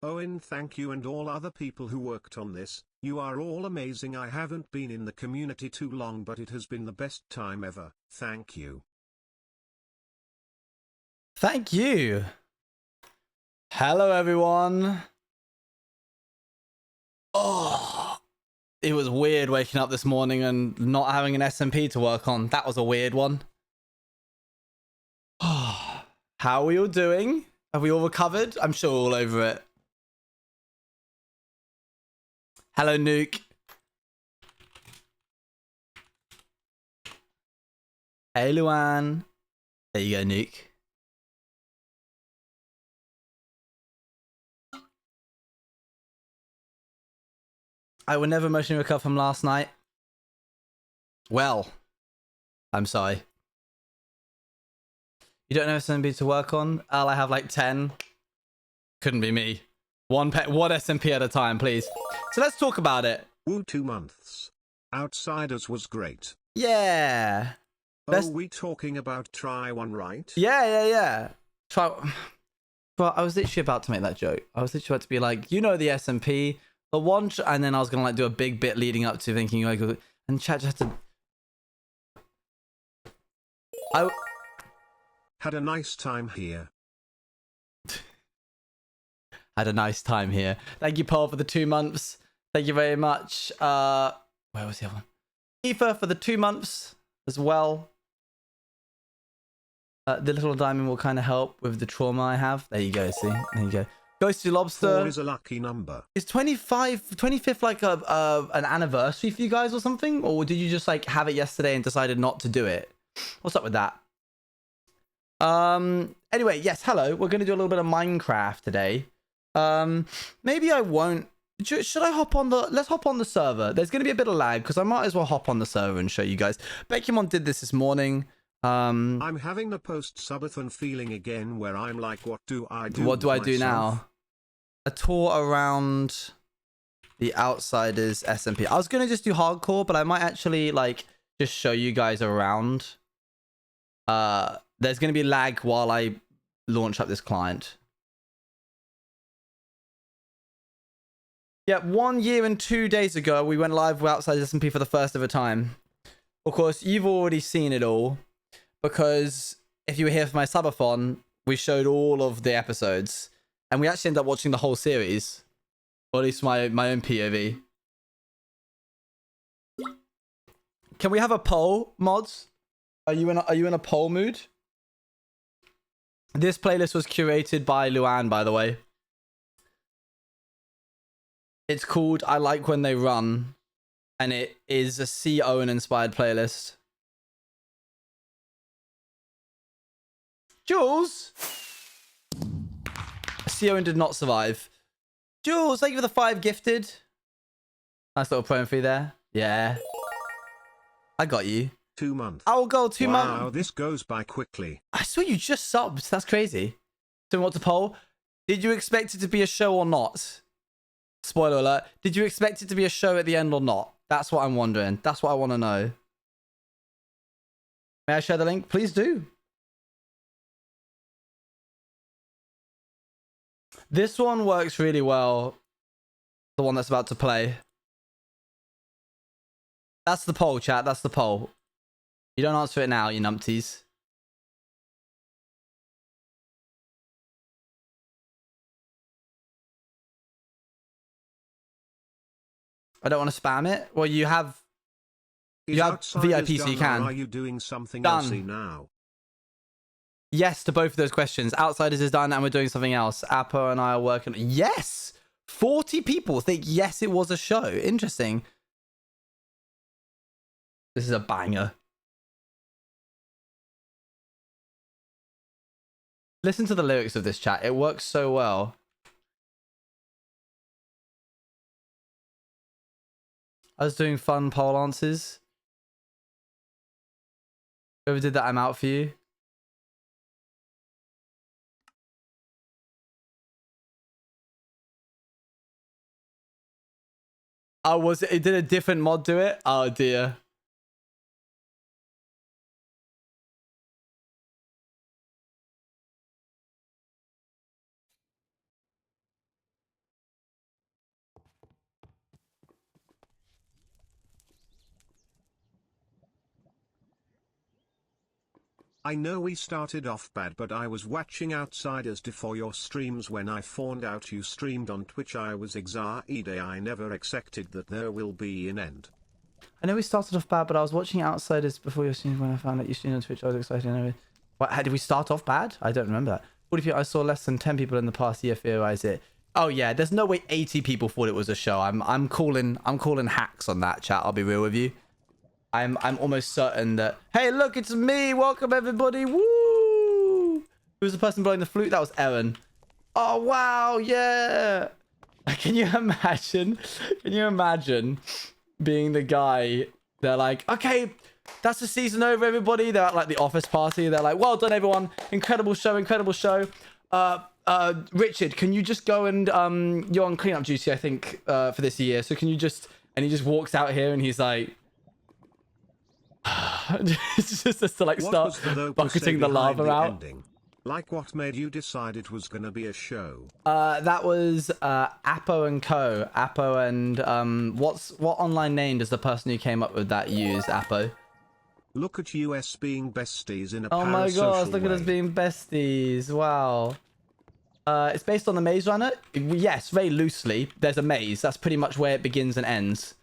Owen, thank you and all other people who worked on this. You are all amazing. I haven't been in the community too long, but it has been the best time ever. Thank you. Thank you. Hello, everyone. Oh, it was weird waking up this morning and not having an SMP to work on. That was a weird one. Oh, how are we all doing? Have we all recovered? I'm sure we're all over it. Hello, Nuke. Hey, Luan. There you go, Nuke. I will never emotionally recover from last night. Well, I'm sorry. You don't have SMP to work on? I have like 10. Couldn't be me. One SMP at a time, please. So let's talk about it. Woo, 2 months. Outsiders was great. Yeah. Oh, we talking about try one, right? Yeah. Try. Well, I was literally about to make that joke. I was literally about to be like, you know, the SMP, the one, and then I was gonna like do a big bit leading up to thinking like, and chat just had to. I had a nice time here. Had a nice time here. Thank you, Paul, for the 2 months. Thank you very much. Where was the other one? Aoife for the 2 months as well. The little diamond will kind of help with the trauma I have. There you go, see? There you go. Ghosty Lobster. 4 is a lucky number. Is 25th like an anniversary for you guys or something? Or did you just like have it yesterday and decided not to do it? What's up with that? Anyway, yes, hello. We're going to do a little bit of Minecraft today. Maybe I won't. Should I hop on the... Let's hop on the server. There's going to be a bit of lag because I might as well hop on the server and show you guys. Bekimon did this morning. I'm having the post-subathon feeling again where I'm like, what do I do? What do I do now? A tour around the Outsiders SMP. I was going to just do hardcore, but I might actually like just show you guys around. There's going to be lag while I launch up this client. Yeah, 1 year and 2 days ago, we went live with Outsiders SMP for the first ever time. Of course, you've already seen it all. Because if you were here for my subathon, we showed all of the episodes. And we actually ended up watching the whole series. Or at least my own POV. Can we have a poll, mods? Are you in a poll mood? This playlist was curated by Luan, by the way. It's called I Like When They Run. And it is a C. Owen inspired playlist. Jules? Sion did not survive. Jules, thank you for the 5 gifted. Nice little promo for you there. Yeah. I got you. 2 months. I will go 2 months. Wow, this goes by quickly. I saw you just subbed. That's crazy. So what to poll? Did you expect it to be a show or not? Spoiler alert. Did you expect it to be a show at the end or not? That's what I'm wondering. That's what I want to know. May I share the link? Please do. This one works really well. The one that's about to play. That's the poll, chat. That's the poll. You don't answer it now, you numpties. I don't want to spam it. Well, you have VIP, so you can. Are you doing something else now? Yes to both of those questions. Outsiders is done and we're doing something else. Appo and I are working. Yes! 40 people think yes, it was a show. Interesting. This is a banger. Listen to the lyrics of this, chat. It works so well. I was doing fun poll answers. Whoever did that, I'm out for you. Oh, was it? It did a different mod do it? Oh, dear. I know we started off bad, but I was watching Outsiders before your streams when I found out you streamed on Twitch. I was excited. I never expected that there will be an end. I know we started off bad, but I was watching Outsiders before your stream when I found out you streamed on Twitch. I was excited. What, did we start off bad? I don't remember that. What if you? I saw less than 10 people in the past year theorize it. Oh yeah, there's no way 80 people thought it was a show. I'm calling hacks on that, chat. I'll be real with you. I'm almost certain that. Hey, look, it's me. Welcome everybody. Woo! Who's the person blowing the flute? That was Aaron. Oh wow, yeah. Can you imagine? Can you imagine being the guy? They're like, okay, that's the season over, everybody. They're at like the office party. They're like, well done, everyone. Incredible show, incredible show. Richard, can you just go and you're on cleanup duty, I think, for this year. So can you just? And he just walks out here and he's like, just to like start bucketing the lava out. Ending? Like, what made you decide it was gonna be a show? That was Apo and Co. Apo and what online name does the person who came up with that use? Apo. Look at us being besties in a oh my gosh, look way. at us being besties. Wow. It's based on the Maze Runner. Yes, very loosely. There's a maze. That's pretty much where it begins and ends.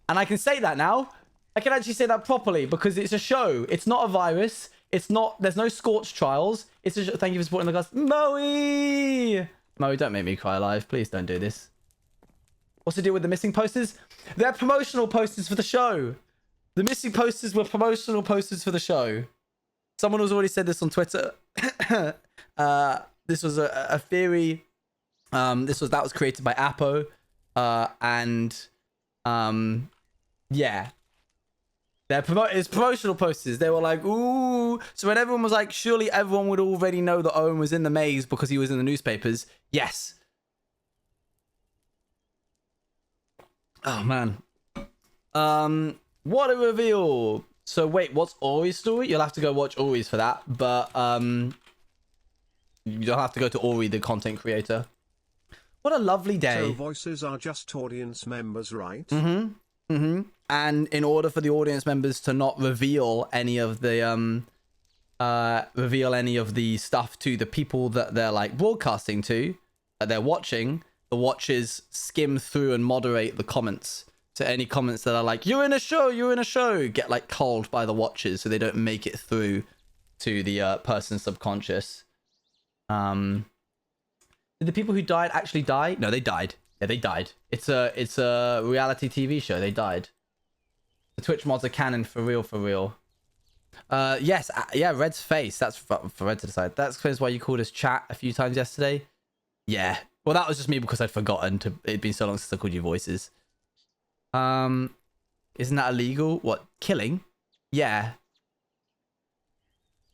And I can say that now. I can actually say that properly because it's a show. It's not a virus. It's not. There's no Scorch trials. It's a show. Thank you for supporting the class. Moe! Moe, don't make me cry live. Please don't do this. What's the deal with the missing posters? They're promotional posters for the show. The missing posters were promotional posters for the show. Someone has already said this on Twitter. This was a theory. That was created by Apo. Yeah. It's promotional posters. They were like, ooh. So when everyone was like, surely everyone would already know that Owen was in the maze because he was in the newspapers. Yes. Oh, man. What a reveal. So wait, what's Ori's story? You'll have to go watch Ori's for that. But you don't have to go to Ori, the content creator. What a lovely day. So voices are just audience members, right? Mm-hmm. Mm-hmm. And in order for the audience members to not reveal any of the stuff to the people that they're like broadcasting to, that they're watching, the watchers skim through and moderate the comments. So any comments that are like, you're in a show, get like culled by the watchers so they don't make it through to the person's subconscious. Did the people who died actually die? No, they died. Yeah, they died. It's a reality TV show. They died. The Twitch mods are canon for real. Yes, yeah, Red's face. That's for Red to decide. That explains why you called us chat a few times yesterday. Yeah. Well, that was just me because I'd forgotten it'd been so long since I called you voices. Isn't that illegal? What, killing? Yeah.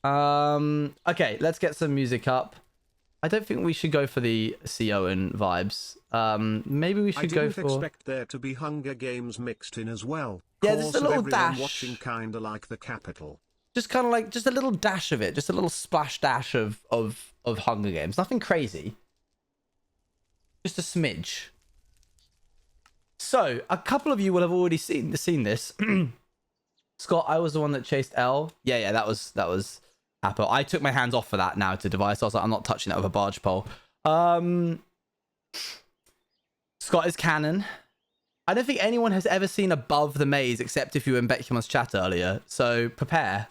Okay, let's get some music up. I don't think we should go for the Owen vibes. Maybe we should go for... I didn't expect there to be Hunger Games mixed in as well. Yeah, just a little dash. Watching kinda like the Capitol. Just kind of like, just a little dash of it. Just a little splash dash of Hunger Games. Nothing crazy. Just a smidge. So, a couple of you will have already seen this. Scott, I was the one that chased L. Yeah, that was Apple. I took my hands off for that now to device. I was like, I'm not touching that with a barge pole. Scott is canon. I don't think anyone has ever seen above the maze except if you were in Beckham's chat earlier. So prepare.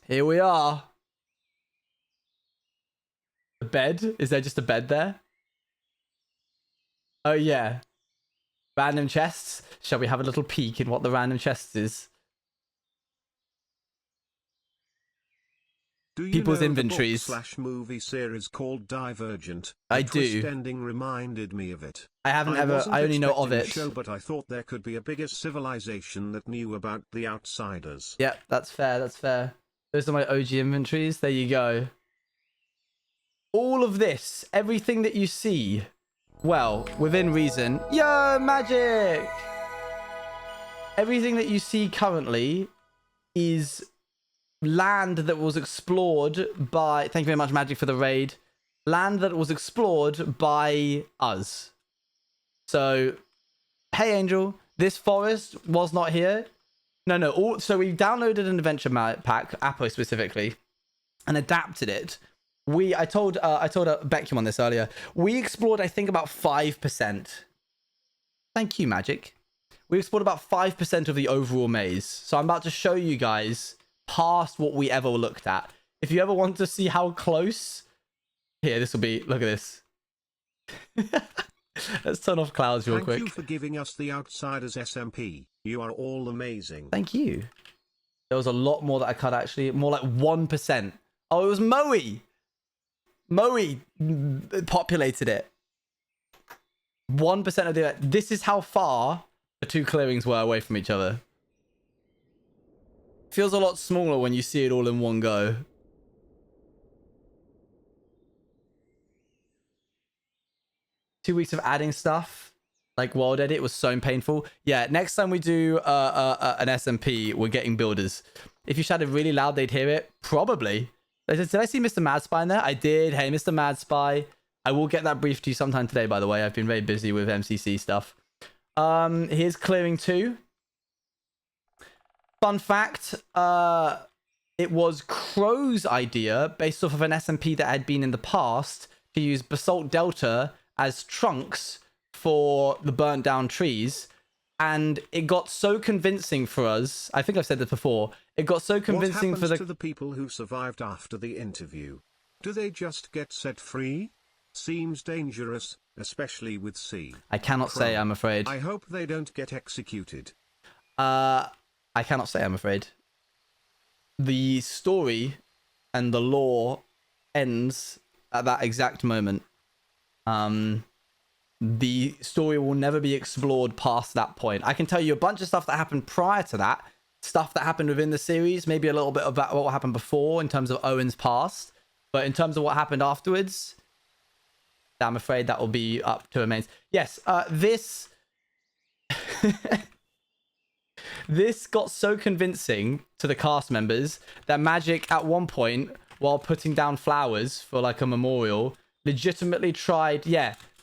Here we are. A bed? Is there just a bed there? Oh yeah. Random chests. Shall we have a little peek in what the random chest is? Do you People's know inventories. The book/movie series called Divergent? I the do. Twist ending reminded me of it. I haven't ever. I only know of it. Show, but I thought there could be a bigger civilization that knew about the Outsiders. Yep, that's fair. That's fair. Those are my OG inventories. There you go. All of this, everything that you see, well, within reason. Yo, magic! Everything that you see currently is land that was explored by... Thank you very much, Magic, for the raid. land that was explored by us. So, hey Angel, this forest was not here. No. So we downloaded an adventure pack, Apo specifically, and adapted it. I told Beckham on this earlier. We explored, I think, about 5%. Thank you, Magic. We explored about 5% of the overall maze. So I'm about to show you guys past what we ever looked at. If you ever want to see how close, here, this will be. Look at this. Let's turn off clouds real quick. Thank you for giving us the Outsiders SMP. You are all amazing. Thank you. There was a lot more that I cut, actually. More like 1%. Oh, it was Moe. Moe populated it. 1% of the... This is how far the two clearings were away from each other. Feels a lot smaller when you see it all in one go. Two weeks of adding stuff like world edit was so painful. Yeah, next time we do an SMP, we're getting builders. If you shouted really loud, they'd hear it. Probably. Did I see Mr. Mad Spy in there? I did. Hey, Mr. Mad Spy. I will get that brief to you sometime today, by the way. I've been very busy with MCC stuff. Here's clearing 2. Fun fact, it was Crow's idea, based off of an SMP that had been in the past, to use Basalt Delta as trunks for the burnt down trees. And it got so convincing for us. I think I've said this before. It got so convincing for the people who survived after the interview. Do they just get set free? Seems dangerous, especially with C. I cannot say, I'm afraid. I hope they don't get executed. I cannot say, I'm afraid. The story and the lore ends at that exact moment. The story will never be explored past that point. I can tell you a bunch of stuff that happened prior to that, stuff that happened within the series, maybe a little bit about what happened before in terms of Owen's past, but in terms of what happened afterwards, I'm afraid that will be up to remains. Yes, this this got so convincing to the cast members that Magic at one point, while putting down flowers for like a memorial, legitimately tried,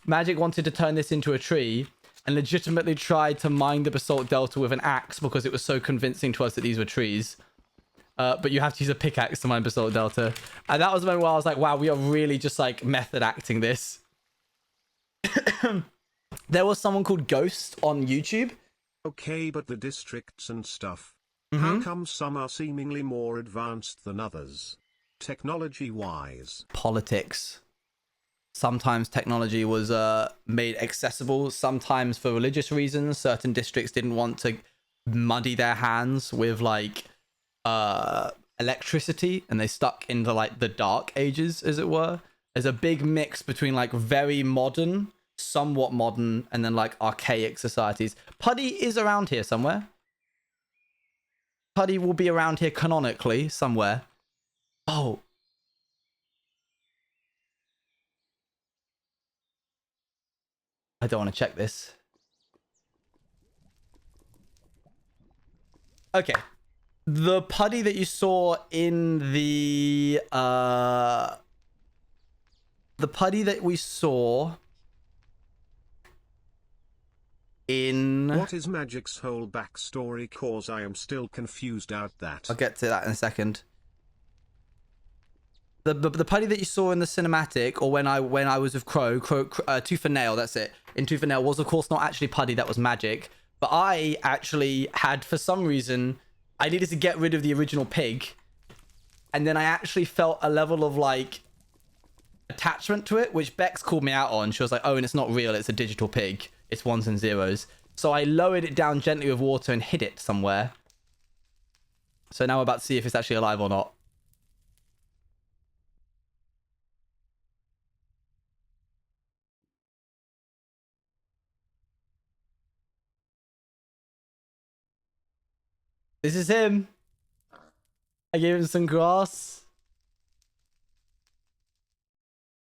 Magic wanted to turn this into a tree and legitimately tried to mine the Basalt Delta with an axe because it was so convincing to us that these were trees. But you have to use a pickaxe to mine Basalt Delta. And that was the moment where I was like, wow, we are really just like method acting this. There was someone called Ghost on YouTube. Okay, but the districts and stuff. How come some are seemingly more advanced than others? Technology-wise. Politics. Sometimes technology was made accessible. Sometimes for religious reasons, certain districts didn't want to muddy their hands with like electricity, and they stuck into like the dark ages, as it were. There's a big mix between like very modern, somewhat modern, and then like archaic societies. Puddy is around here somewhere. Puddy will be around here canonically somewhere. Oh. I don't want to check this. Okay. The putty that you saw in the putty that we saw in... What is Magic's whole backstory? Cause I am still confused out that. I'll get to that in a second. The putty that you saw in the cinematic, or when I was with Crow, Tooth and Nail, that's it. In Tooth and Nail was of course not actually putty, that was magic. But I actually had, for some reason, I needed to get rid of the original pig. And then I actually felt a level of like attachment to it, which Bex called me out on. She was like, oh, and it's not real, it's a digital pig. It's ones and zeros. So I lowered it down gently with water and hid it somewhere. So now we're about to see if it's actually alive or not. This is him. I gave him some grass.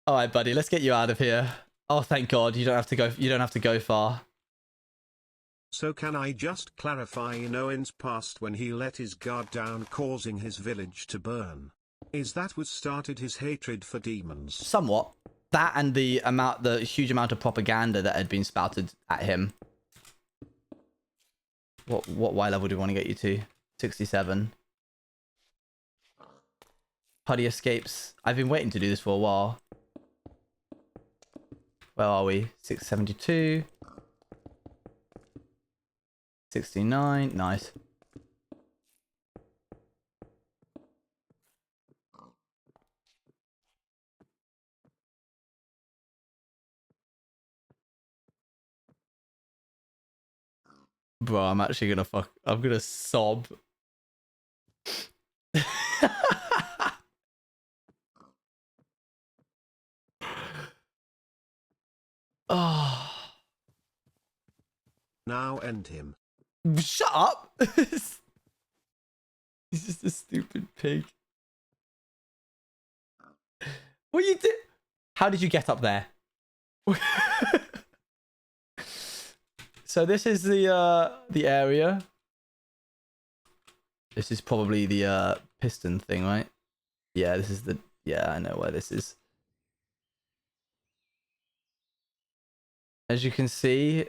All right, buddy, let's get you out of here. Oh, thank God, you don't have to go. You don't have to go far. So can I just clarify, in Owen's past when he let his guard down causing his village to burn, is that what started his hatred for demons? Somewhat. That and the huge amount of propaganda that had been spouted at him. What Y level do we want to get you to? 67. Putty escapes. I've been waiting to do this for a while. Where are we? 672. 69. Nice. Bro, I'm actually gonna I'm gonna sob. Oh. Now end him. Shut up! He's just a stupid pig. What you did? How did you get up there? So this is the area. This is probably the piston thing, right? Yeah, this is the... Yeah, I know where this is. As you can see,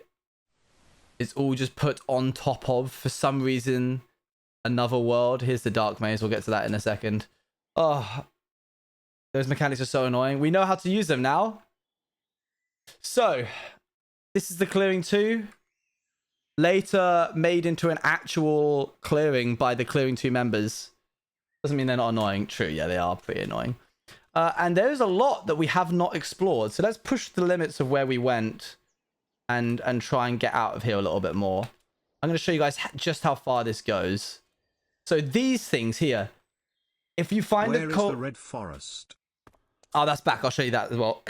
it's all just put on top of, for some reason, another world. Here's the dark maze. We'll get to that in a second. Oh, those mechanics are so annoying. We know how to use them now. So, this is the clearing 2. Later made into an actual clearing by the clearing 2 members. Doesn't mean they're not annoying. True, yeah, they are pretty annoying. And there's a lot that we have not explored. So let's push the limits of where we went and try and get out of here a little bit more. I'm going to show you guys just how far this goes. So these things here, if you find Where is the red forest? Oh, that's back. I'll show you that as well.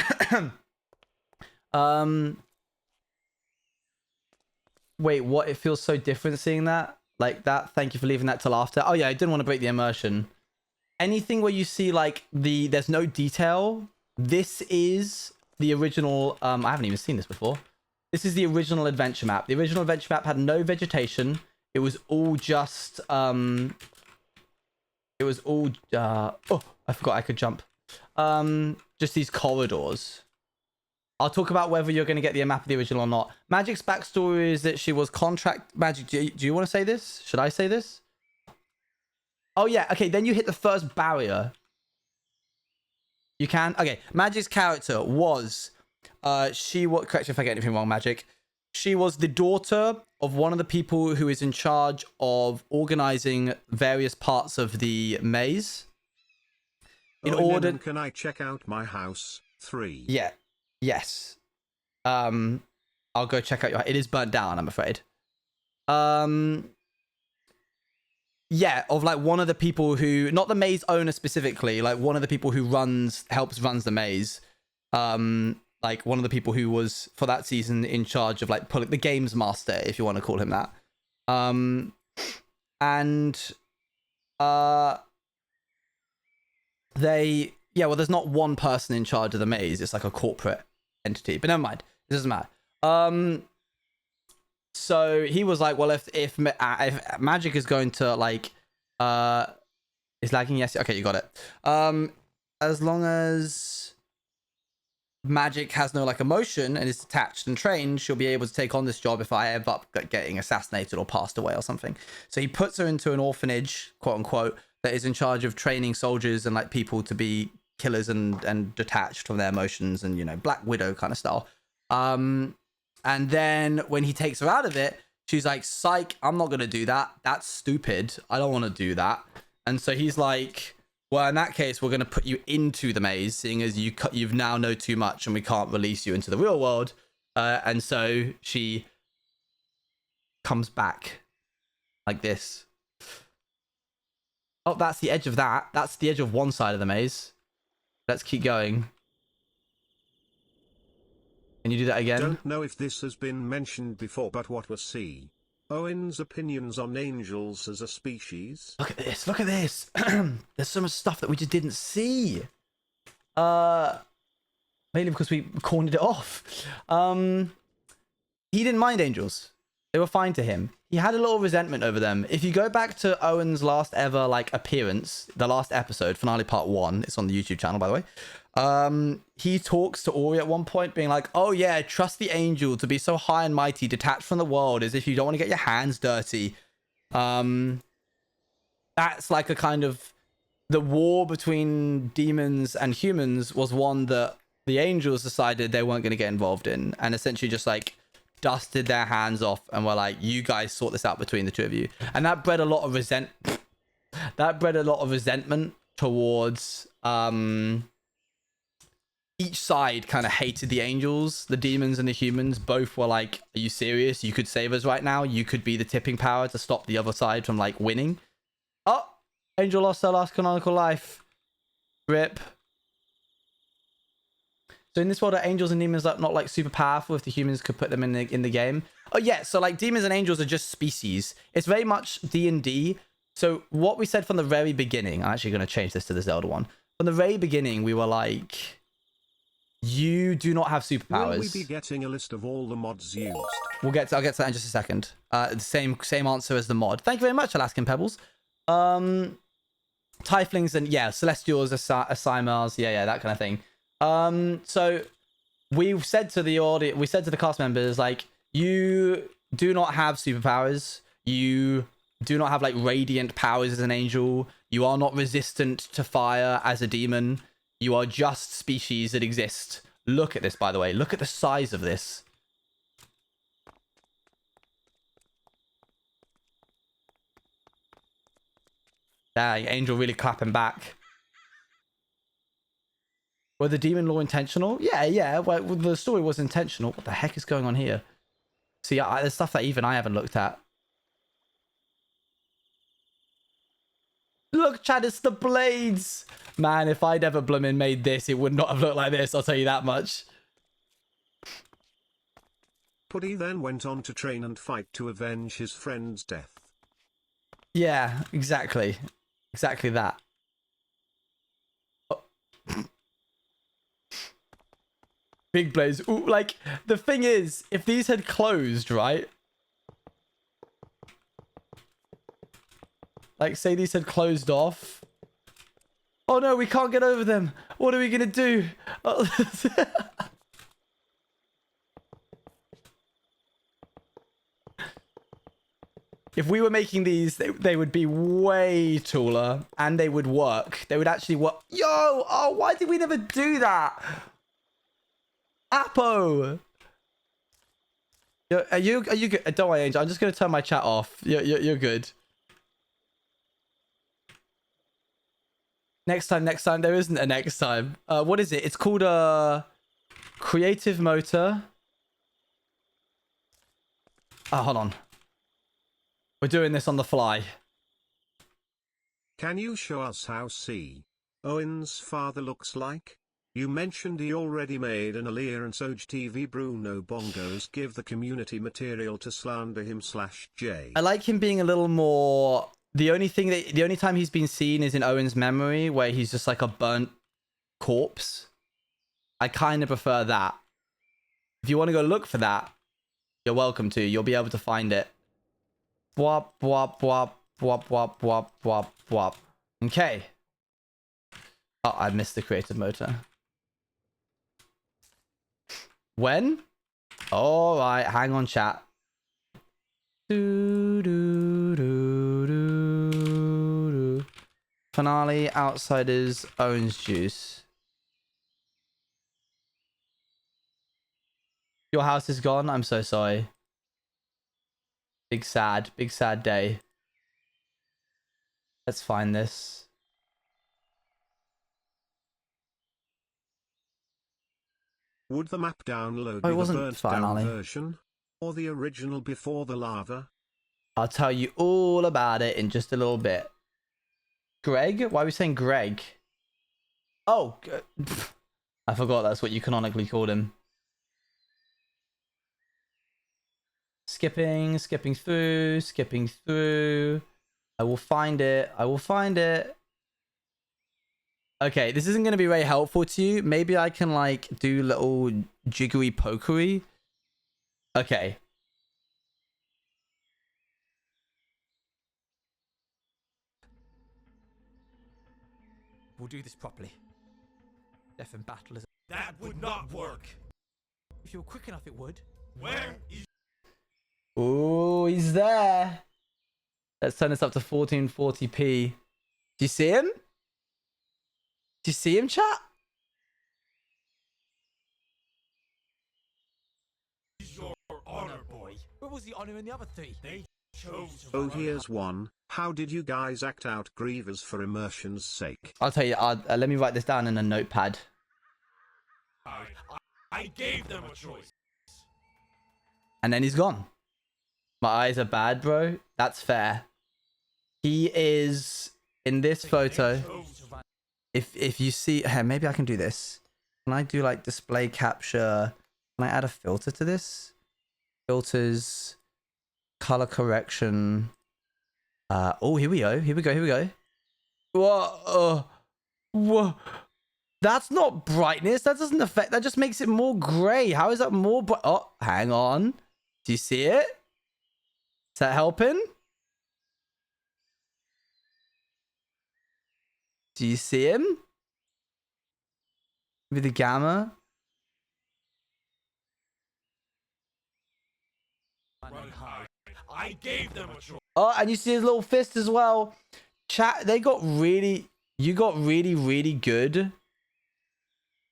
Wait, what? It feels so different seeing that like that. Thank you for leaving that till after. Oh yeah, I didn't want to break the immersion. Anything where you see like there's no detail. This is the original. I haven't even seen this before. This is the original adventure map. The original adventure map had no vegetation. It was all just oh, I forgot I could jump. Just these corridors. I'll talk about whether you're going to get the map of the original or not. Magic's backstory is that she was Magic, do you want to say this? Should I say this? Oh yeah, okay, then you hit the first barrier. You can? Okay, Magic's character was... correct me if I get anything wrong, Magic. She was the daughter of one of the people who is in charge of organizing various parts of the maze. Can I check out my house? 3. Yeah. Yes. I'll go check out your... It is burnt down, I'm afraid. Yeah, of like one of the people who... Not the maze owner specifically, like one of the people who runs the maze. Like one of the people who was, for that season, in charge of like pulling... The games master, if you want to call him that. Yeah, well, there's not one person in charge of the maze. It's like a corporate entity. But never mind. It doesn't matter. So he was like, well, if Magic is going to like... is lagging? Yes. Okay, you got it. As long as Magic has no like emotion and is detached and trained, she'll be able to take on this job if I end up getting assassinated or passed away or something. So he puts her into an orphanage, quote unquote, that is in charge of training soldiers and like people to be killers and detached from their emotions and, you know, Black Widow kind of style. And then when he takes her out of it, she's like, psych, I'm not going to do that. That's stupid. I don't want to do that. And so he's like, well, in that case, we're going to put you into the maze, seeing as you've now know too much and we can't release you into the real world. And so she comes back like this. Oh, that's the edge of that. That's the edge of one side of the maze. Let's keep going. Can you do that again? Don't know if this has been mentioned before, but what was C? Owen's opinions on angels as a species? Look at this. Look at this. There's so much stuff that we just didn't see. Mainly because we cornered it off. He didn't mind angels. They were fine to him. He had a little resentment over them. If you go back to Owen's last ever like appearance, the last episode, finale part 1, it's on the YouTube channel, by the way. He talks to Ori at one point being like, oh yeah, trust the angel to be so high and mighty, detached from the world, as if you don't want to get your hands dirty. That's like a kind of, the war between demons and humans was one that the angels decided they weren't going to get involved in, and essentially just like dusted their hands off and were like, you guys sort this out between the two of you. And that bred a lot of resentment towards each side. Kind of hated the angels. The demons and the humans both were like, are you serious? You could save us right now. You could be the tipping power to stop the other side from like winning. Oh, angel lost her last canonical life. Rip. So in this world, are angels and demons not like super powerful if the humans could put them in the game? Oh yeah, so like demons and angels are just species. It's very much D&D. So what we said from the very beginning, I'm actually going to change this to the Zelda one. From the very beginning, we were like, you do not have superpowers. Will we be getting a list of all the mods used? I'll get to that in just a second. The same answer as the mod. Thank you very much, Alaskan Pebbles. Tieflings and yeah, Celestials, Asimars, yeah, that kind of thing. So we said to the audience, we said to the cast members, like, you do not have superpowers. You do not have like radiant powers as an angel. You are not resistant to fire as a demon. You are just species that exist. Look at this, by the way. Look at the size of this. Dang, angel really clapping back. Were the demon law intentional? Yeah. Well, the story was intentional. What the heck is going on here? See, there's stuff that even I haven't looked at. Look, Chad, it's the blades. Man, if I'd ever bloomin' made this, it would not have looked like this. I'll tell you that much. Puddy then went on to train and fight to avenge his friend's death. Yeah, exactly. Exactly that. Oh. Big blades. Ooh, like, the thing is, if these had closed, right? Like, say these had closed off. Oh no, we can't get over them. What are we gonna do? Oh. If we were making these, they would be way taller and they would work. They would actually work. Yo! Oh, why did we never do that? Apo! Are you good? Don't worry, Angel. I'm just going to turn my chat off. You're good. Next time. There isn't a next time. What is it? It's called a creative motor. Oh, hold on. We're doing this on the fly. Can you show us how C. Owen's father looks like? You mentioned he already made an Aaliyah and Soj TV. Bruno Bongos give the community material to slander him /J. I like him being a little more... The only time he's been seen is in Owen's memory, where he's just like a burnt corpse. I kind of prefer that. If you want to go look for that, you're welcome to. You'll be able to find it. Wop, wop, wop, wop, wop, wop, wop, wop. Okay. Oh, I missed the creative motor. When? All right, hang on, chat. Finale, Outsiders, Orange Juice. Your house is gone? I'm so sorry. Big sad day. Let's find this. Would the map download Oh, it be the wasn't burnt finally. down version? Or the original before the lava? I'll tell you all about it in just a little bit. Greg? Why are we saying Greg? Oh, I forgot that's what you canonically called him. Skipping through. I will find it. Okay, this isn't going to be very helpful to you. Maybe I can like do little jiggery pokery. Okay. We'll do this properly. Death in battle is... That would not work. If you were quick enough, it would. Where is... Oh, he's there. Let's turn this up to 1440p. Do you see him? Do you see him, chat? your honor, boy? Where was the honor in the other three? They chose to Oh, run here's one. How did you guys act out Grievous for immersion's sake? I'll tell you, let me write this down in a notepad. I gave them a choice. And then he's gone. My eyes are bad, bro. That's fair. He is in this photo. If you see, hey, maybe I can do this. Can I do like display capture? Can I add a filter to this? Filters, color correction. Oh, here we go. Here we go. Here we go. Whoa, whoa. That's not brightness. That doesn't affect. That just makes it more gray. How is that more bright? Oh, hang on. Do you see it? Is that helping? Do you see him? With the gamma? Run high. I gave them a choice. Oh, and you see his little fist as well. Chat, they got really... You got really, really good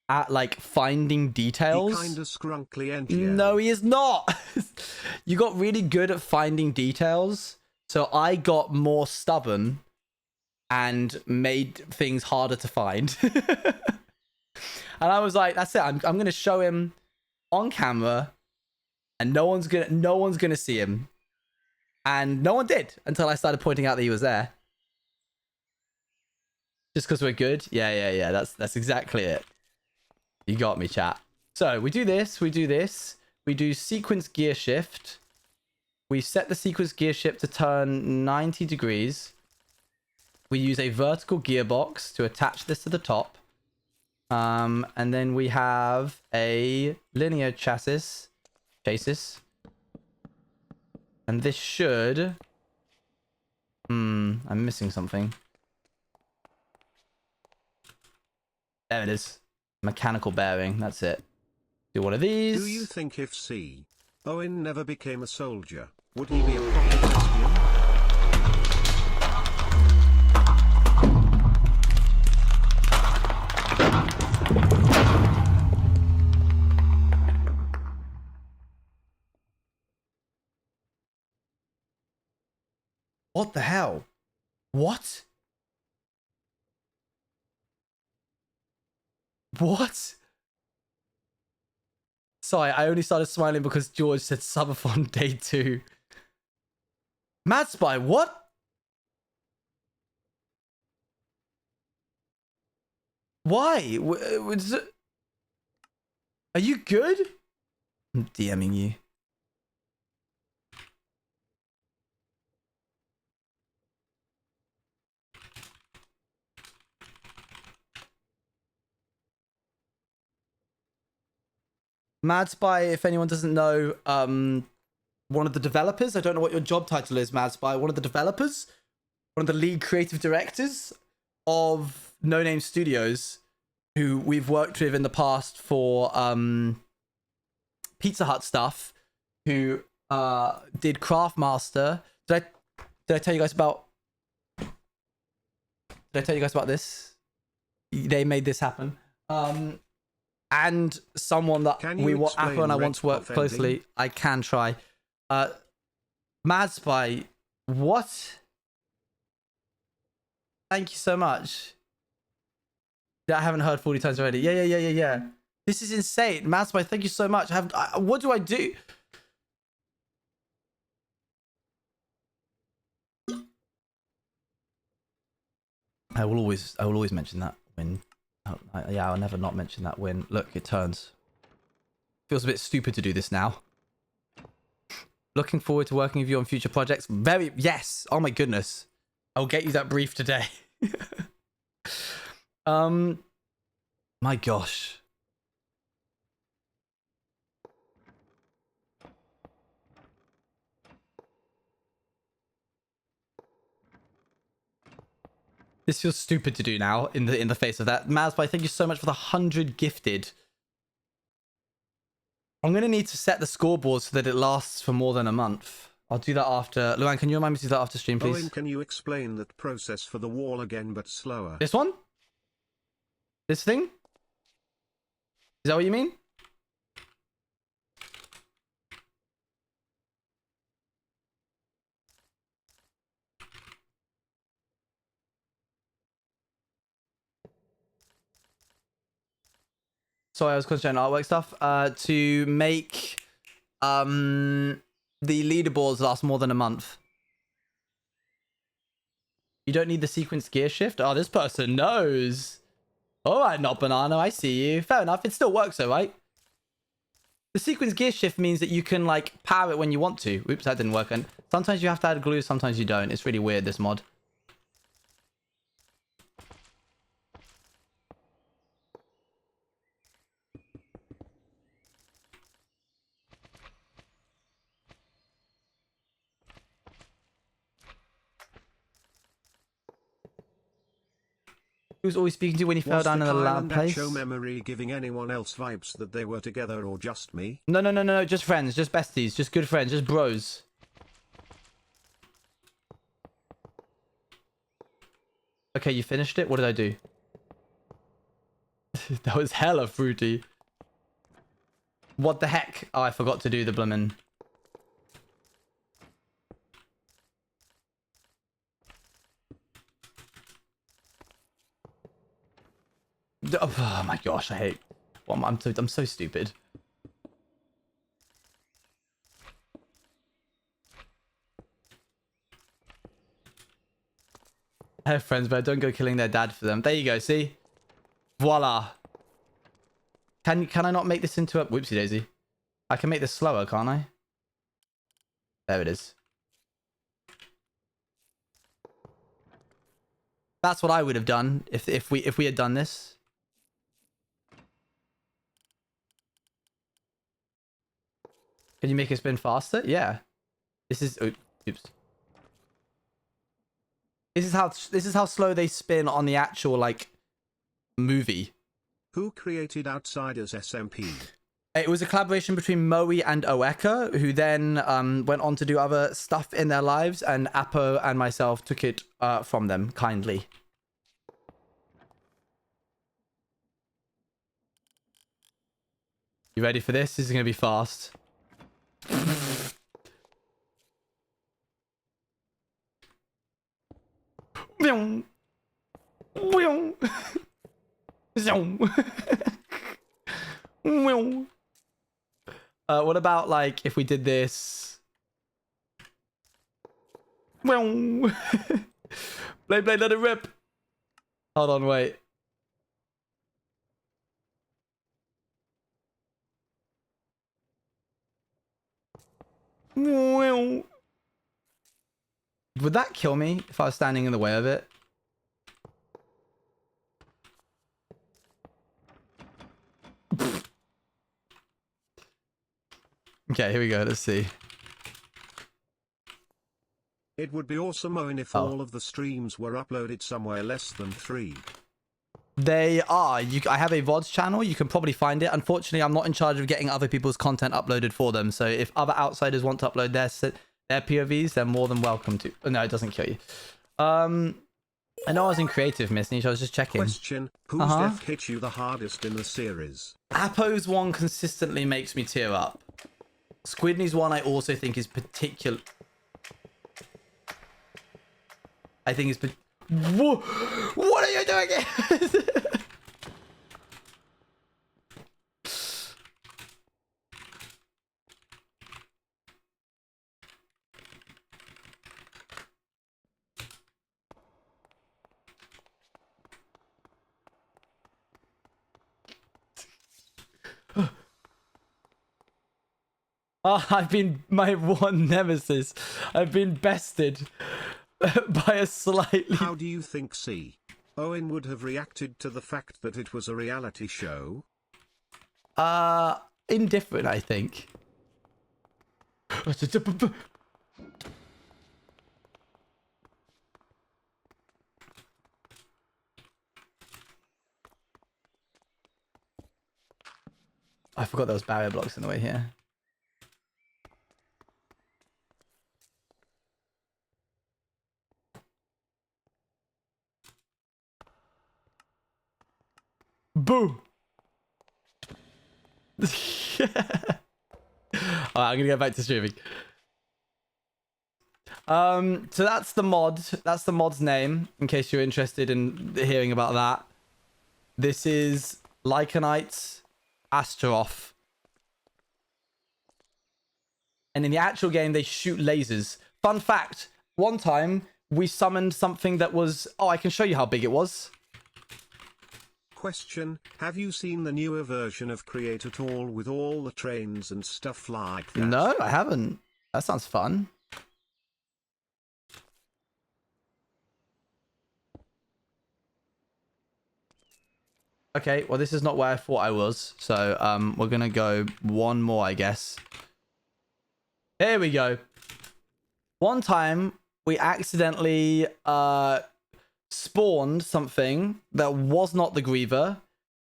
at, like, finding details. He kinda scrunkly NGL. No, he is not. You got really good at finding details. So I got more stubborn and made things harder to find. And I was like, that's it. I'm going to show him on camera and no one's going to see him. And no one did until I started pointing out that he was there. Just because we're good. Yeah. That's exactly it. You got me, chat. So we do this. We do sequence gear shift. We set the sequence gear shift to turn 90 degrees. We use a vertical gearbox to attach this to the top. And then we have a linear chassis. And this should... I'm missing something. There it is. Mechanical bearing. That's it. Do one of these. Do you think if Owen never became a soldier, would he be a proper thespian? What the hell? What? What? Sorry, I only started smiling because George said subathon day 2. Mad Spy, what? Why? Are you good? I'm DMing you. Mad Spy, if anyone doesn't know, one of the developers, I don't know what your job title is, Mad Spy, one of the developers, one of the lead creative directors of No Name Studios, who we've worked with in the past for Pizza Hut stuff, who did Craftmaster. Did I tell you guys about... Did I tell you guys about this? They made this happen. And someone that Apple and I want to work closely. I can try. Mad Spy, what? Thank you so much. I haven't heard 40 times already. Yeah. This is insane. Mad Spy, thank you so much. What do I do? I will always mention that when... yeah, I'll never not mention that when... Look, it turns. Feels a bit stupid to do this now. Looking forward to working with you on future projects. Yes! Oh my goodness. I'll get you that brief today. My gosh. This feels stupid to do now in the face of that. Mazby, thank you so much for the 100 gifted. I'm going to need to set the scoreboard so that it lasts for more than a month. I'll do that after. Luan, can you remind me to do that after stream, please? Owen, can you explain that process for the wall again, but slower? This one? This thing? Is that what you mean? Sorry, I was concentrating on artwork stuff. To make the leaderboards last more than a month. You don't need the sequence gear shift? Oh, this person knows. All right, not banana. I see you. Fair enough. It still works though, right? The sequence gear shift means that you can like power it when you want to. Oops, that didn't work. And sometimes you have to add glue, sometimes you don't. It's really weird, this mod. Who's always speaking to you when you fell down in a loud place? Show memory giving anyone else vibes that they were together or just me? No, just friends, just besties, just good friends, just bros. Okay, you finished it? What did I do? That was hella fruity. What the heck? Oh, I forgot to do the bloomin'. Oh my gosh, I hate. Well, I'm so stupid. I have friends, but I don't go killing their dad for them. There you go. See, voila. Can I not make this into a whoopsie daisy? I can make this slower, can't I? There it is. That's what I would have done if we had done this. Can you make it spin faster? Yeah. This is oops. This is how slow they spin on the actual like movie. Who created Outsiders SMP? It was a collaboration between Moe and Oeka, who then went on to do other stuff in their lives, and Apo and myself took it from them kindly. You ready for this? This is gonna be fast. What about like if we did this? Blade, let it rip. Hold on, wait. Would that kill me if I was standing in the way of it? Okay, here we go. Let's see. It would be awesome, Owen, if all of the streams were uploaded somewhere less than 3. They are. I have a VODs channel. You can probably find it. Unfortunately, I'm not in charge of getting other people's content uploaded for them. So if other outsiders want to upload their POVs, they're more than welcome to. Oh, no, it doesn't kill you. I know I was in creative, Miss Niche. I was just checking. Question: Whose death hit you the hardest in the series? Apo's one consistently makes me tear up. Squidney's one I also think is particular. I think it's. What are you doing? I've been my one nemesis. I've been bested by a slightly... How do you think Owen would have reacted to the fact that it was a reality show? Indifferent, I think. I forgot there was barrier blocks in the way here. Boo! Alright, I'm gonna go back to streaming. So that's the mod. That's the mod's name, in case you're interested in hearing about that. This is Lycanite Astaroth. And in the actual game, they shoot lasers. Fun fact, one time, we summoned something that was... Oh, I can show you how big it was. Question, have you seen the newer version of Create at all with all the trains and stuff like that? No, I haven't. That sounds fun. Okay, well, this is not where I thought I was. So, we're gonna go one more, I guess. Here we go. One time, we accidentally spawned something that was not the Griever.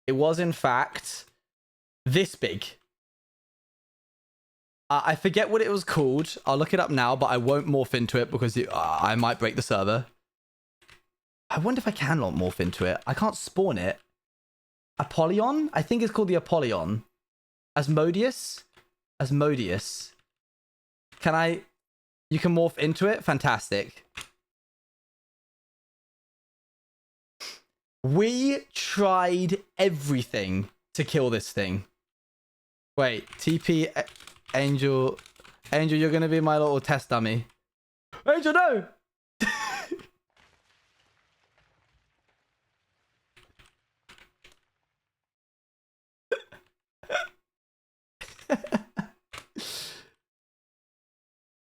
It was, in fact, this big. I forget what it was called. I'll look it up now, but I won't morph into it because I might break the server. I wonder if I can morph into it. I can't spawn it. Apollyon? I think it's called the Apollyon. Asmodeus? Asmodeus. Can I... You can morph into it? Fantastic. We tried everything to kill this thing. Wait, TP Angel. Angel, you're going to be my little test dummy. Angel, no!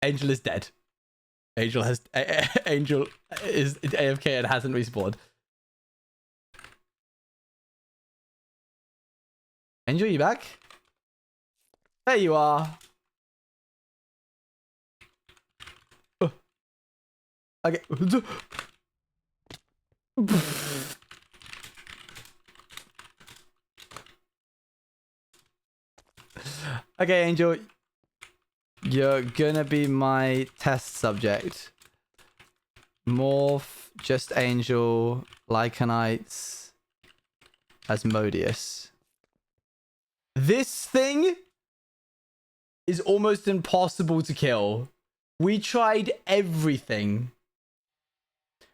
Angel is dead. Angel is AFK and hasn't respawned. Angel, you back? There you are. Okay. Okay, Angel. You're gonna be my test subject. Morph, just Angel, Lycanites, Asmodeus. This thing is almost impossible to kill. We tried everything.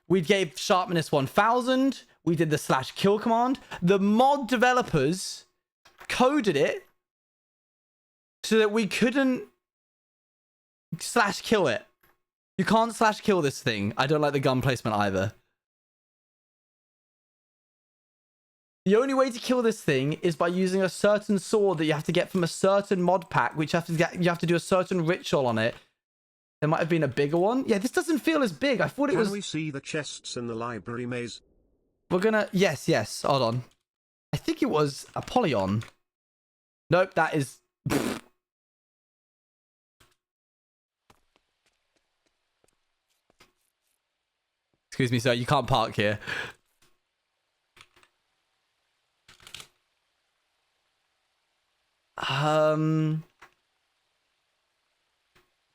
We gave sharpness 1000. We did the /kill command. The mod developers coded it so that we couldn't /kill it. You can't /kill this thing. I don't like the gun placement either. The only way to kill this thing is by using a certain sword that you have to get from a certain mod pack, which you have to do a certain ritual on it. There might have been a bigger one. Yeah, this doesn't feel as big. I thought it was... Can we see the chests in the library maze? We're gonna... Yes. Hold on. I think it was Apollyon. Nope, that is... Excuse me, sir. You can't park here.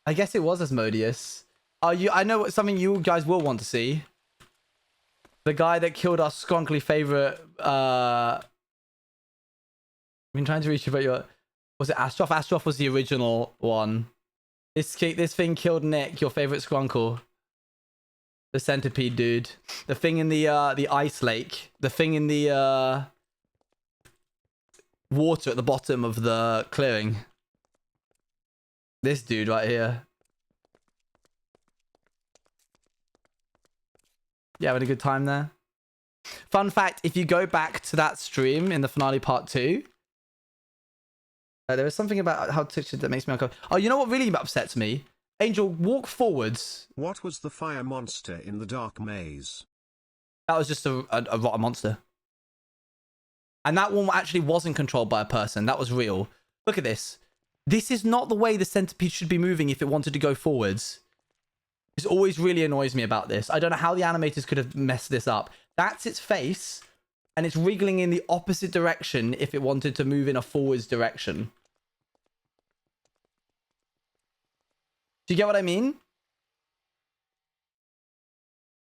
I guess it was Asmodeus. I know what something you guys will want to see. The guy that killed our skronkly favorite. I've been trying to reach you, but was it Astroth? Astroth was the original one. This thing killed Nick, your favorite skrunkle. The centipede dude. The thing in the ice lake. The thing in the water at the bottom of the clearing. This dude right here. Yeah, having a good time there. Fun fact, if you go back to that stream in the finale part 2, there was something about how Twitch that makes me uncomfortable. Oh, you know what really upsets me? Angel, walk forwards. What was the fire monster in the dark maze? That was just a rotten monster. And that one actually wasn't controlled by a person. That was real. Look at this. This is not the way the centipede should be moving if it wanted to go forwards. This always really annoys me about this. I don't know how the animators could have messed this up. That's its face. and it's wriggling in the opposite direction if it wanted to move in a forwards direction. Do you get what I mean?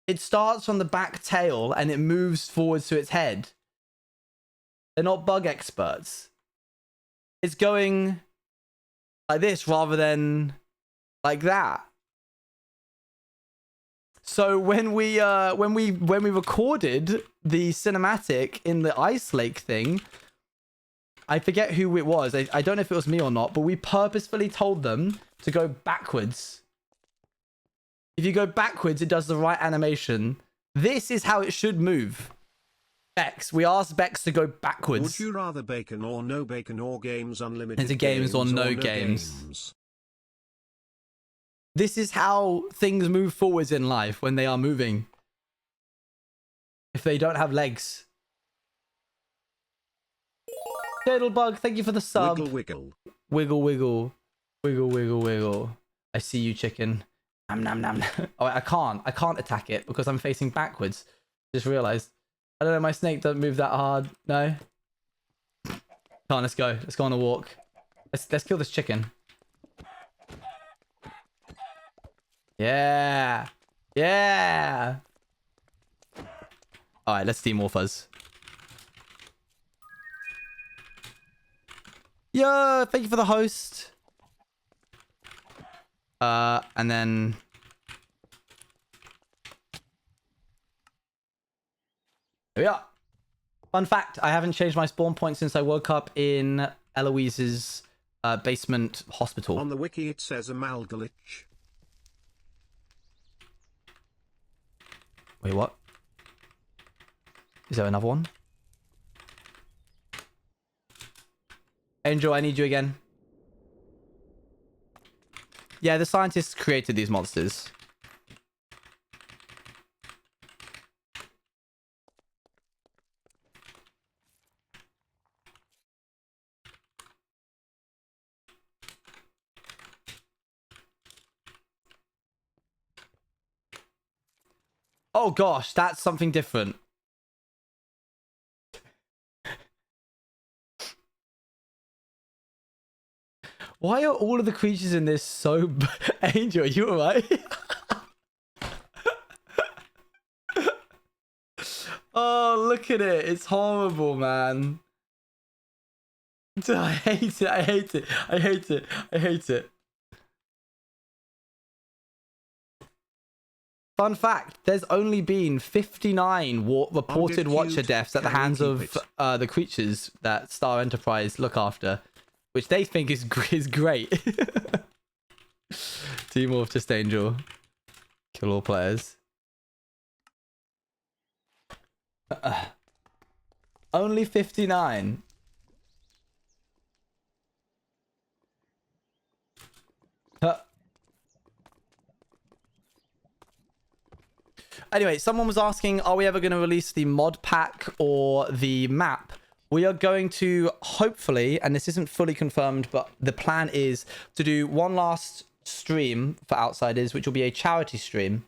It starts from the back tail and it moves forwards to its head. They're not bug experts. It's going like this rather than like that. So when we recorded the cinematic in the ice lake thing, I forget who it was. I don't know if it was me or not, but we purposefully told them to go backwards. If you go backwards, it does the right animation. This is how it should move. Bex, we asked Bex to go backwards. Would you rather bacon or no bacon or games unlimited? Into games or no games. This is how things move forwards in life when they are moving. If they don't have legs. Turtlebug, thank you for the sub. Wiggle, wiggle. Wiggle, wiggle. Wiggle, wiggle, wiggle. I see you, chicken. Nom, nom, nom. Oh, I can't attack it because I'm facing backwards. Just realized. I don't know, my snake doesn't move that hard. No? Come on, let's go. Let's go on a walk. Let's kill this chicken. Yeah. Yeah. Alright, let's demorph us. Yo, thank you for the host. And then... Here we are. Fun fact, I haven't changed my spawn point since I woke up in Eloise's basement hospital. On the wiki it says Amalgalich. Wait, what? Is there another one? Angel, I need you again. Yeah, the scientists created these monsters. Oh gosh, that's something different. Why are all of the creatures in this so... Angel, are you alright? Oh, look at it. It's horrible, man. I hate it. I hate it. I hate it. I hate it. Fun fact, there's only been 59 reported watcher deaths at the hands of the creatures that Star Enterprise look after, which they think is great. Demorph just Angel. Kill all players. Only 59. Anyway, someone was asking, are we ever going to release the mod pack or the map? We are going to, hopefully, and this isn't fully confirmed, but the plan is to do one last stream for Outsiders, which will be a charity stream.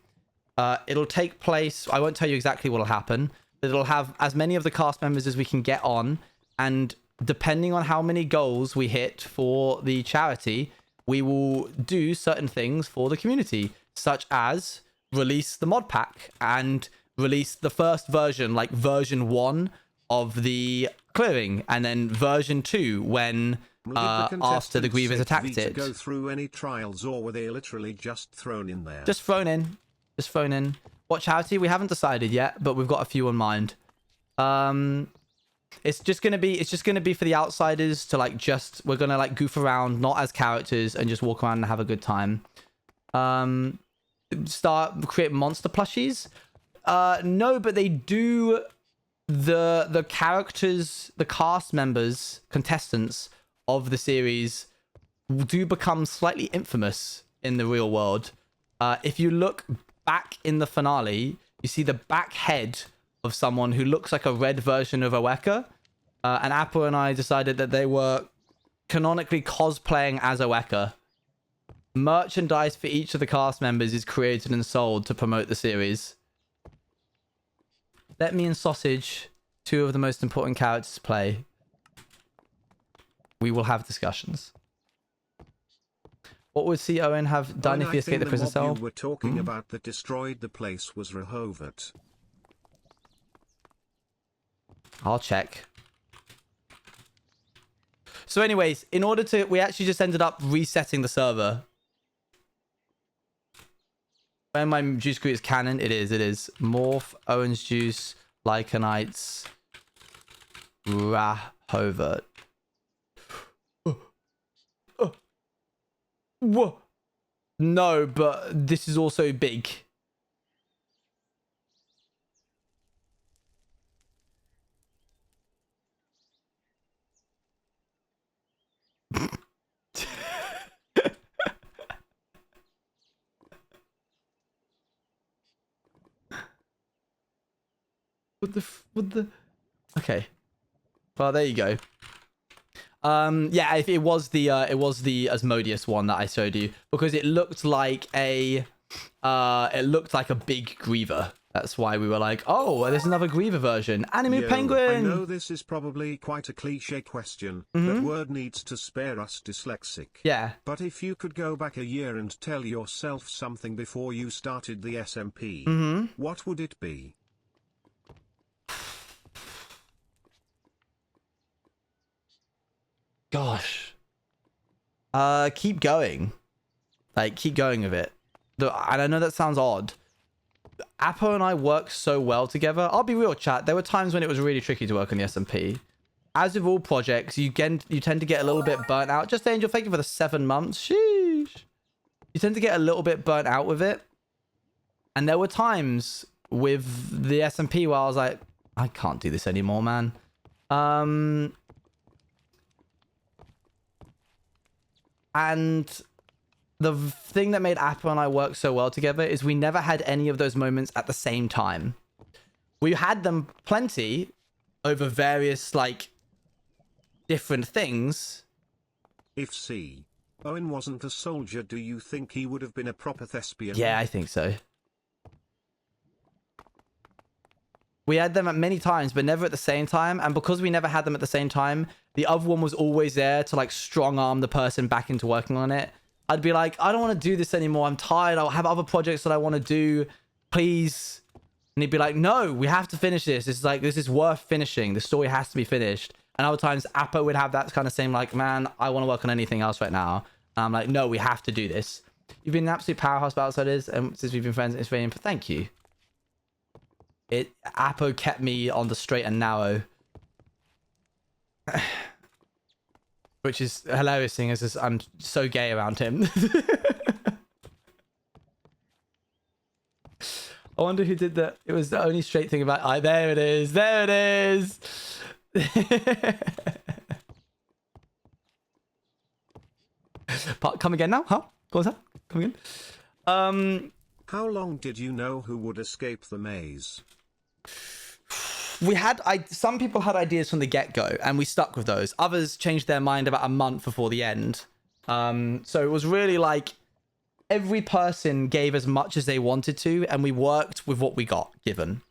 It'll take place, I won't tell you exactly what will happen, but it'll have as many of the cast members as we can get on, and depending on how many goals we hit for the charity, we will do certain things for the community, such as release the mod pack and release the first version, like version 1 of the clearing, and then version 2 when after the Grievous attacked it. Go through any trials, or were they literally just thrown in there? Just thrown in. Just thrown in. What charity? We haven't decided yet, but we've got a few in mind. It's just gonna be for the Outsiders to we're gonna like goof around, not as characters, and just walk around and have a good time. Create monster plushies. No, but they do. The characters, the cast members, contestants of the series do become slightly infamous in the real world. If you look back in the finale, you see the back head of someone who looks like a red version of Oeka. And Apple and I decided that they were canonically cosplaying as Oeka. Merchandise for each of the cast members is created and sold to promote the series. Let me and Sausage two of the most important characters to play, we will have discussions. What would see Owen have done if he escaped the prison cell? You were talking about that destroyed the place was Rehovot. I'll check. So anyways, in order to... We actually just ended up resetting the server. When my juice group is canon, it is. Morph, Owen's Juice, Lycanites, Rehovot. Whoa. No, but this is also big. What the okay. Well, there you go. Yeah, if it was the Asmodeus one that I showed you, because it looked like a big Griever. That's why we were like, oh, there's another Griever version. Anime Penguin! I know this is probably quite a cliche question, but word needs to spare us dyslexic. Yeah. But if you could go back a year and tell yourself something before you started the SMP, what would it be? Gosh. Keep going. Like, keep going with it. And I know that sounds odd. Apo and I work so well together. I'll be real, chat. There were times when it was really tricky to work on the SMP. As with all projects, you tend to get a little bit burnt out. Just Angel, thank you for the 7 months. Sheesh. You tend to get a little bit burnt out with it. And there were times with the SMP where I was like, I can't do this anymore, man. And the thing that made Apo and I work so well together is we never had any of those moments at the same time. We had them plenty over various, like, different things. If Owen wasn't a soldier, do you think he would have been a proper thespian? Yeah, I think so. We had them at many times, but never at the same time. And because we never had them at the same time, the other one was always there to, like, strong arm the person back into working on it. I'd be like, I don't want to do this anymore. I'm tired. I'll have other projects that I want to do. Please. And he'd be like, no, we have to finish this. This is worth finishing. The story has to be finished. And other times, Apo would have that kind of same, like, man, I want to work on anything else right now. And I'm like, no, we have to do this. You've been an absolute powerhouse about Outsiders. And since we've been friends, it's very important. Thank you. Apo kept me on the straight and narrow. Which is hilarious, seeing as I'm so gay around him. I wonder who did that. It was the only straight thing about... there it is. There it is. Come again now? Huh? What was that? Come again? How long did you know who would escape the maze? Some people had ideas from the get-go and we stuck with those. Others changed their mind about a month before the end. So it was really like every person gave as much as they wanted to and we worked with what we got given.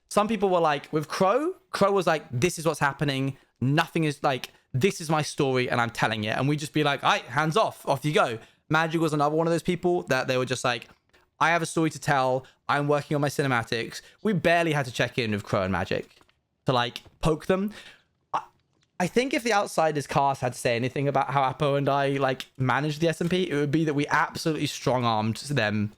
Some people were like, with Crow was like, this is what's happening. Nothing is like, this is my story and I'm telling it. And we'd just be like, all right, hands off you go. Magic was another one of those people that they were just like, I have a story to tell. I'm working on my cinematics. We barely had to check in with Crow and Magic to, like, poke them. I think if the Outsiders cast had to say anything about how Apo and I, like, managed the SMP, it would be that we absolutely strong-armed them.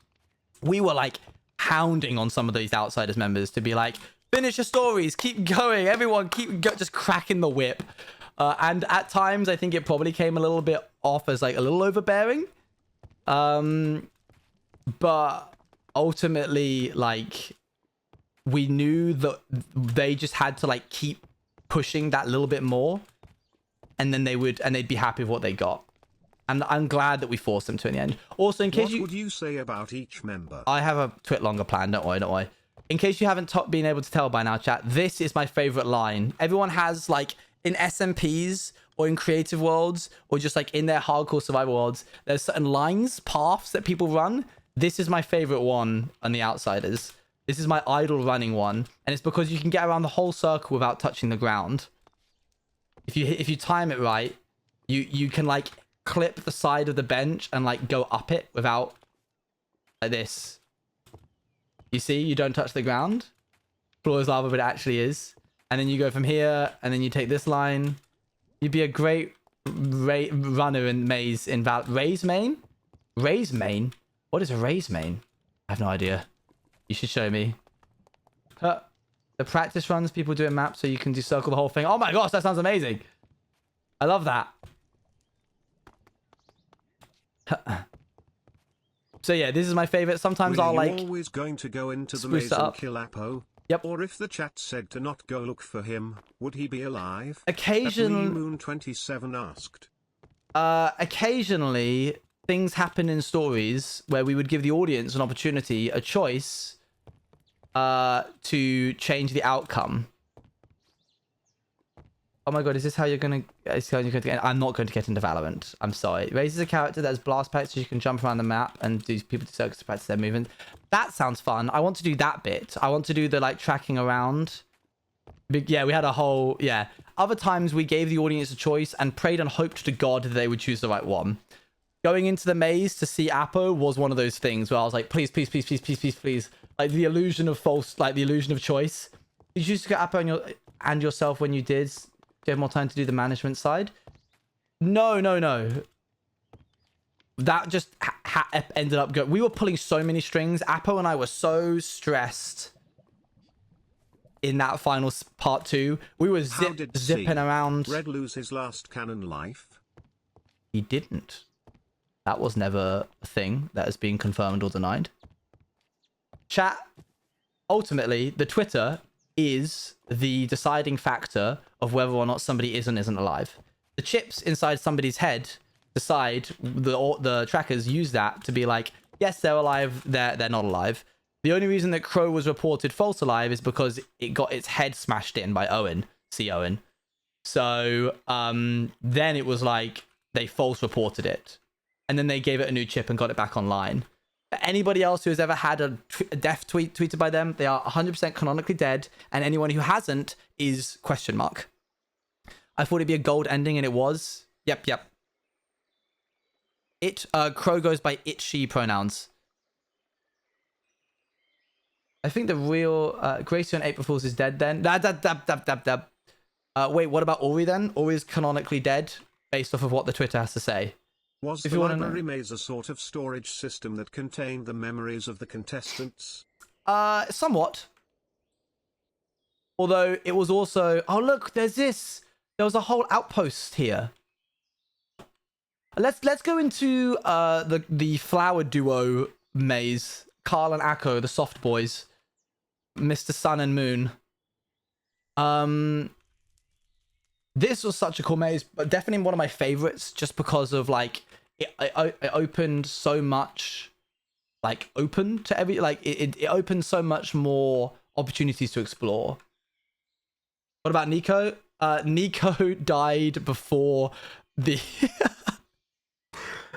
We were, like, hounding on some of these Outsiders members to be like, finish your stories, keep going, everyone, just cracking the whip. And at times, I think it probably came a little bit off as, like, a little overbearing. But ultimately, like, we knew that they just had to, like, keep pushing that little bit more, and then they'd be happy with what they got. And I'm glad that we forced them to in the end. Also, in case what would you say about each member? I have a twit longer plan, don't worry. In case you haven't been able to tell by now, chat, this is my favorite line. Everyone has, like, in SMPs or in creative worlds or just, like, in their hardcore survival worlds, there's certain paths that people run. This is my favorite one on the Outsiders. This is my idle running one, and it's because you can get around the whole circle without touching the ground. If you time it right, you can like clip the side of the bench and like go up it without like this. You see, you don't touch the ground. Floor is lava, but it actually is. And then you go from here, and then you take this line. You'd be a great runner in maze in Raise main? Raise main? What is a raise main? I have no idea. You should show me. The practice runs people do in maps so you can just circle the whole thing. Oh my gosh, that sounds amazing. I love that. So yeah, this is my favorite. Sometimes I'll like always going to go into the maze and kill Apo. Yep. Or if the chat said to not go look for him, would he be alive? Occasionally, Moon27 asked. Occasionally, things happen in stories where we would give the audience an opportunity, a choice, to change the outcome. Oh my god, is this how you're gonna... I'm not going to get into Valorant. I'm sorry. Raises a character that has blast packs so you can jump around the map and do people do circles to practice their movement. That sounds fun. I want to do that bit. I want to do the like tracking around. But yeah, we had a whole... Yeah. Other times we gave the audience a choice and prayed and hoped to God that they would choose the right one. Going into the maze to see Apo was one of those things where I was like, please, please, please, please, please, please, please. Like the illusion of false, like the illusion of choice. Did you choose to get Apo and yourself when you did? Do you have more time to do the management side? No. That just ended up going... We were pulling so many strings. Apo and I were so stressed in that final part 2. We were zipping around. Red lose his last canon life? He didn't. That was never a thing that has been confirmed or denied. Chat, ultimately, the Twitter is the deciding factor of whether or not somebody is and isn't alive. The chips inside somebody's head decide, the trackers use that to be like, yes, they're alive, they're not alive. The only reason that Crow was reported false alive is because it got its head smashed in by Owen. See Owen. So then it was like they false reported it. And then they gave it a new chip and got it back online. Anybody else who has ever had a death tweet tweeted by them, they are 100% canonically dead. And anyone who hasn't is question mark. I thought it'd be a gold ending and it was. Yep. Crow goes by it, she pronouns. I think the real Gracie on April Fools is dead then. Wait, what about Ori then? Ori is canonically dead based off of what the Twitter has to say. Was the library maze a sort of storage system that contained the memories of the contestants? Somewhat. Although it was also... Oh, look, there's this. There was a whole outpost here. Let's go into the flower duo maze. Carl and Akko, the soft boys. Mr. Sun and Moon. This was such a cool maze, but definitely one of my favorites just because of like it opened so much, like open to every, like it opened so much more opportunities to explore. What about Nico? Nico died before the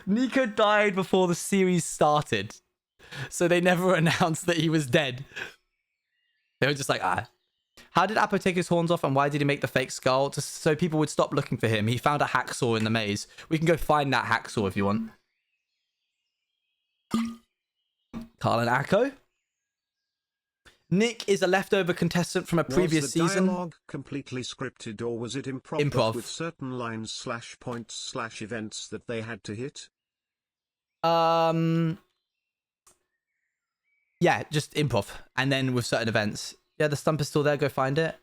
Nico died before the series started, so they never announced that he was dead. They were just like, How did Apo take his horns off and why did he make the fake skull? Just so people would stop looking for him. He found a hacksaw in the maze. We can go find that hacksaw if you want. Carl and Akko. Nick is a leftover contestant from a previous season. Was the dialogue completely scripted or was it improv with certain lines / points / events that they had to hit? Yeah, just improv. And then with certain events. Yeah, the stump is still there. Go find it.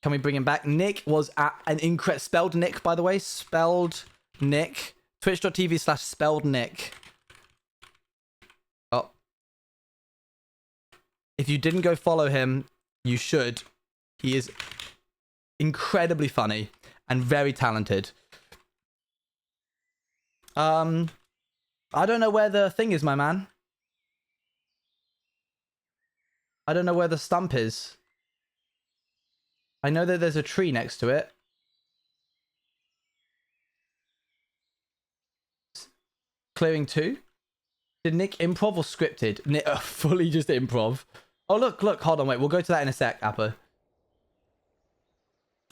Can we bring him back? Nick was at an incredible... Spelled Nick, by the way. Spelled Nick. Twitch.tv/spelled Nick. Oh. If you didn't go follow him, you should. He is incredibly funny and very talented. I don't know where the thing is, my man. I don't know where the stump is. I know that there's a tree next to it. Clearing 2? Did Nick improv or scripted? Nick, fully just improv. Oh, look. Hold on, wait. We'll go to that in a sec, Appa.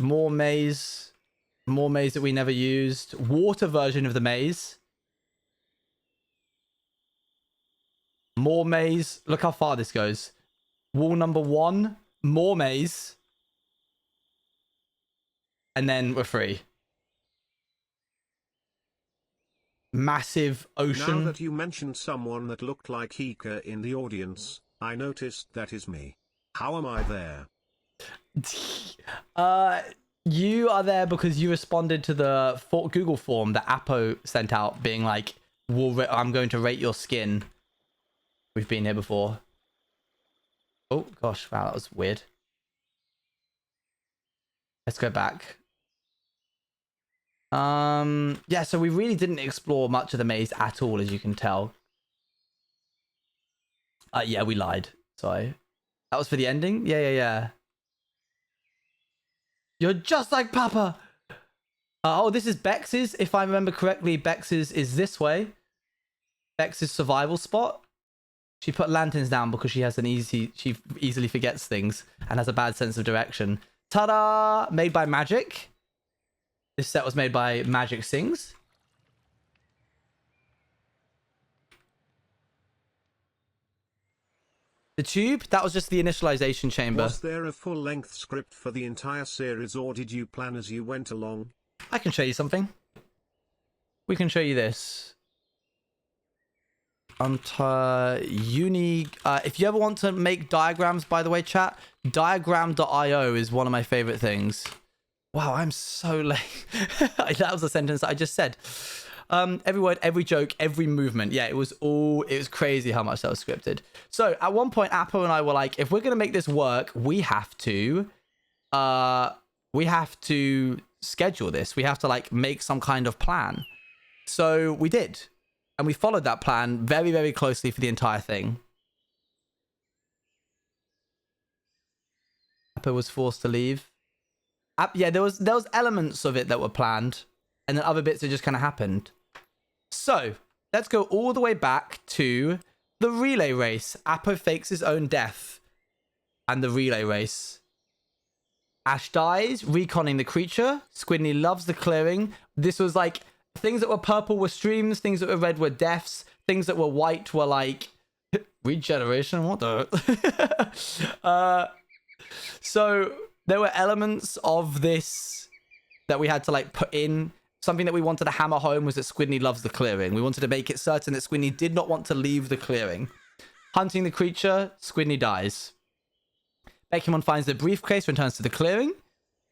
More maze. More maze that we never used. Water version of the maze. More maze. Look how far this goes. Wall number 1. More maze. And then we're free. Massive ocean. Now that you mentioned someone that looked like Hika in the audience, I noticed that is me. How am I there? You are there because you responded to the Google form that Apo sent out being like, I'm going to rate your skin. We've been here before. Oh, gosh. Wow, that was weird. Let's go back. Yeah, so we really didn't explore much of the maze at all, as you can tell. Yeah, we lied. Sorry. That was for the ending? Yeah. You're just like Papa! Oh, this is Bex's. If I remember correctly, Bex's is this way. Bex's survival spot. She put lanterns down because she easily forgets things and has a bad sense of direction. Ta-da! Made by Magic. This set was made by Magic Sings. The tube, that was just the initialization chamber. Was there a full-length script for the entire series, or did you plan as you went along? I can show you something. We can show you this. If you ever want to make diagrams, by the way, chat, diagram.io is one of my favorite things. Wow, I'm so late. That was a sentence I just said. Every word, every joke, every movement. Yeah, it was crazy how much that was scripted. So at one point, Apo and I were like, if we're going to make this work, we have to schedule this. We have to like make some kind of plan. So we did. And we followed that plan very, very closely for the entire thing. Apo was forced to leave. Yeah, there was elements of it that were planned, and then other bits that just kind of happened. So let's go all the way back to the relay race. Apo fakes his own death, and the relay race. Ash dies, reconning the creature. Squidney loves the clearing. This was like things that were purple were streams, things that were red were deaths, things that were white were like regeneration. What the? So there were elements of this that we had to like put in. Something that we wanted to hammer home was that Squidney loves the clearing. We wanted to make it certain that Squidney did not want to leave the clearing. Hunting the creature, Squidney dies. Pokemon finds the briefcase, returns to the clearing.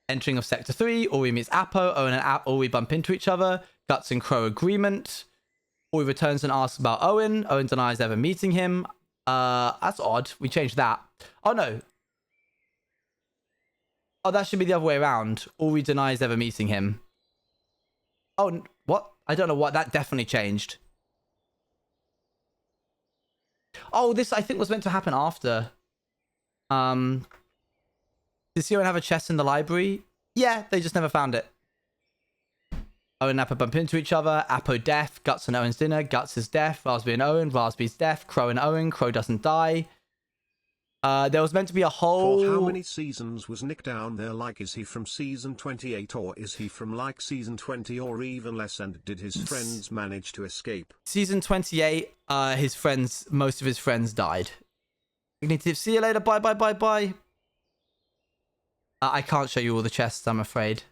Entering of Sector 3, Ori meets Apo, Owen and Ori bump into each other. Guts and Crow agreement. Ori returns and asks about Owen. Owen denies ever meeting him. That's odd. We changed that. Oh, no. Oh, that should be the other way around. Ori denies ever meeting him. Oh, what? I don't know what. That definitely changed. Oh, this I think was meant to happen after. Did Owen have a chest in the library? Yeah, they just never found it. Owen and Apo bump into each other. Apo death. Guts and Owen's dinner. Guts is death. Raspberry and Owen. Raspberry's death. Crow and Owen. Crow doesn't die. There was meant to be a whole... For how many seasons was Nick down there? Like, is he from season 28 or is he from like season 20 or even less? And did his friends manage to escape? Season 28, most of his friends died. Ignitive, see you later. Bye, bye, bye, bye. I can't show you all the chests, I'm afraid.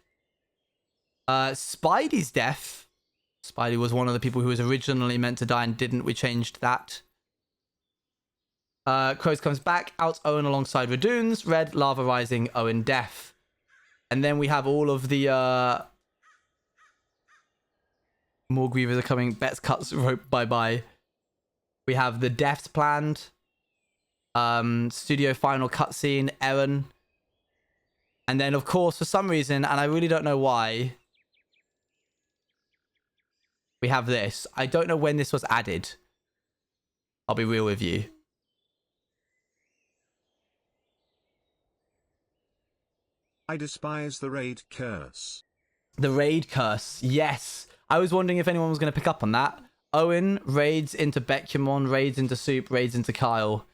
Spidey's death. Spidey was one of the people who was originally meant to die and didn't. We changed that. Crows comes back, outs Owen alongside Radoons, Red, Lava Rising, Owen death. And then we have all of the more grievers are coming, Bets cuts rope bye-bye. We have the deaths planned. Studio final cutscene, Eren. And then of course, for some reason, and I really don't know why, we have this. I don't know when this was added. I'll be real with you. I despise the raid curse. The raid curse, yes. I was wondering if anyone was going to pick up on that. Owen raids into Bekumon, raids into Soup, raids into Kyle.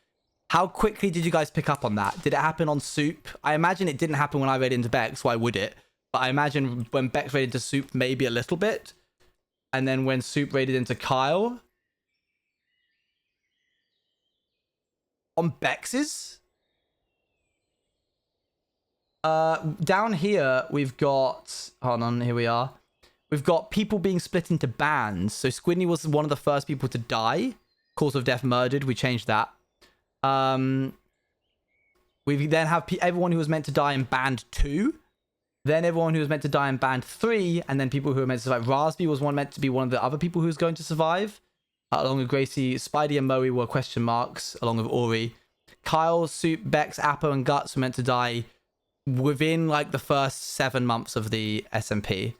How quickly did you guys pick up on that? Did it happen on Soup? I imagine it didn't happen when I raided into Bex. Why would it? But I imagine when Bex raided into Soup, maybe a little bit. And then when Soup raided into Kyle. On Bex's? Down here, we've got... Hold on, here we are. We've got people being split into bands. So Squidney was one of the first people to die. Cause of death murdered. We changed that. We then have everyone who was meant to die in band 2. Then everyone who was meant to die in band 3. And then people who were meant to survive. Raspy was meant to be one of the other people who was going to survive. Along with Gracie. Spidey and Moe were question marks. Along with Ori. Kyle, Soup, Bex, Appo, and Guts were meant to die within like the first 7 months of the SMP.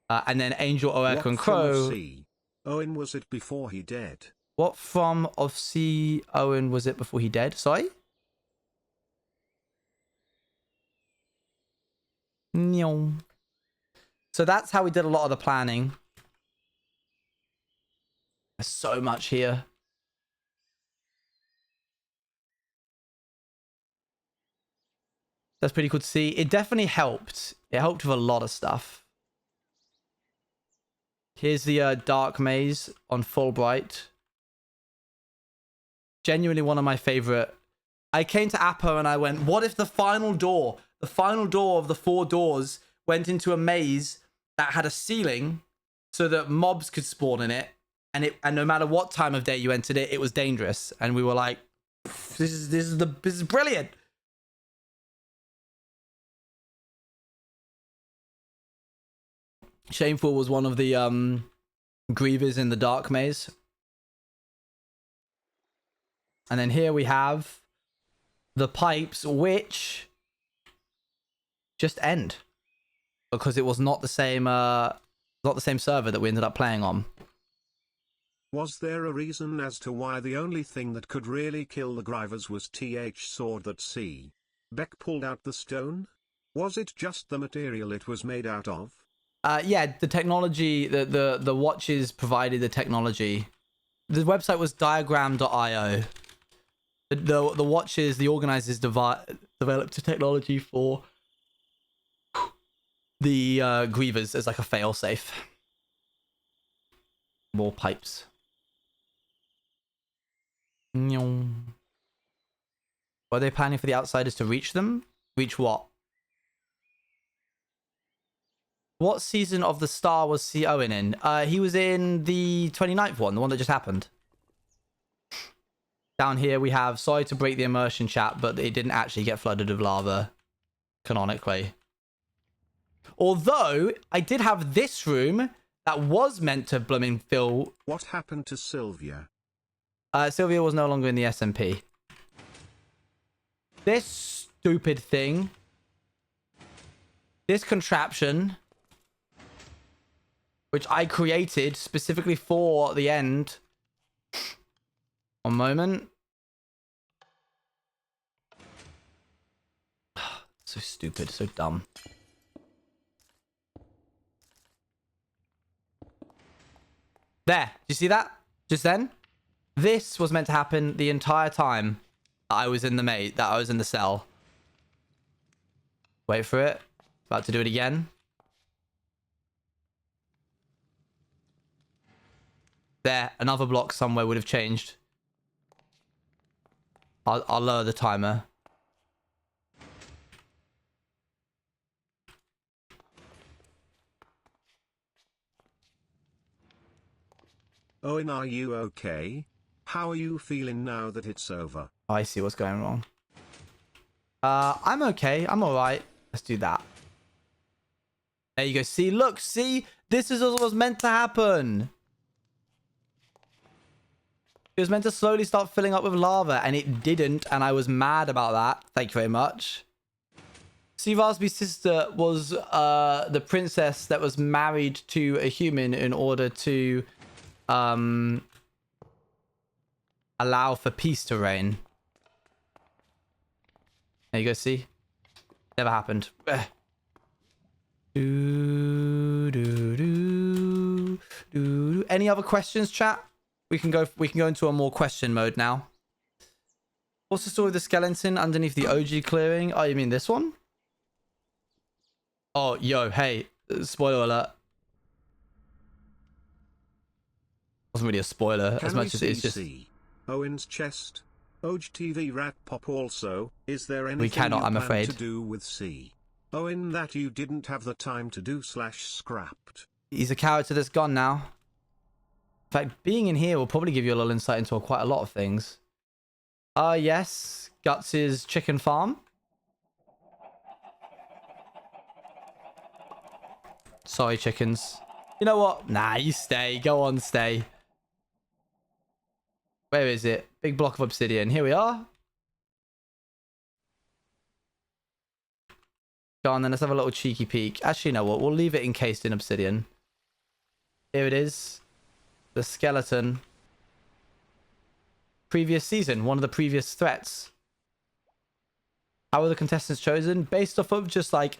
And then Angel, Oreka, and Crow. Owen, was it before he dead? What from of C Owen was it before he dead? Sorry? No. So that's how we did a lot of the planning. There's so much here. That's pretty cool to see. It definitely helped. It helped with a lot of stuff. Here's the Dark Maze on Fulbright. Genuinely one of my favorite. I came to Appo and I went, what if the final door of the 4 doors went into a maze that had a ceiling so that mobs could spawn in it, and no matter what time of day you entered it, it was dangerous. And we were like, this is brilliant. Shameful was one of the grievers in the Dark Maze. And then here we have the pipes, which just end because it was not the same server that we ended up playing on. Was there a reason as to why the only thing that could really kill the Grivers was TH sword that C. Beck pulled out the stone? Was it just the material it was made out of? Yeah, the technology, the watches provided the technology. The website was diagram.io. The watches, the organizers developed a technology for the grievers as like a failsafe. More pipes. Were they planning for the outsiders to reach them? Reach what? What season of The Star was C. Owen in? He was in the 29th one, the one that just happened. Down here we have, sorry to break the immersion chat, but it didn't actually get flooded with lava, canonically. Although, I did have this room that was meant to blooming fill... What happened to Sylvia? Sylvia was no longer in the SMP. This stupid thing. This contraption, which I created specifically for the end. One moment. So stupid, so dumb. There, do you see that? Just then? This was meant to happen the entire time that I was in the cell. Wait for it. About to do it again. There, another block somewhere would have changed. I'll lower the timer. Owen, are you okay? How are you feeling now that it's over? Oh, I see what's going wrong. I'm okay. I'm alright. Let's do that. There you go. See, look, see? This is what was meant to happen. It was meant to slowly start filling up with lava, and it didn't, and I was mad about that. Thank you very much. See, Raspy's sister was the princess that was married to a human in order to allow for peace to reign. There you go, see? Never happened. Any other questions, chat? We can go into a more question mode now. What's the story of the skeleton underneath the OG clearing? Oh, you mean this one? Oh, yo, hey, spoiler alert. Wasn't really a spoiler as much as it's just... Owen's chest? OGTV rat pop also, is there anything cannot, you I'm plan afraid. to do with C? Owen that you didn't have the time to do / scrapped? He's a character that's gone now. In fact, being in here will probably give you a little insight into quite a lot of things. Yes, Guts' chicken farm. Sorry, chickens. You know what? Nah, you stay. Go on, stay. Where is it? Big block of obsidian. Here we are. Go on then, let's have a little cheeky peek. Actually, you know what? We'll leave it encased in obsidian. Here it is. The skeleton. Previous season, one of the previous threats. How were the contestants chosen? Based off of just like,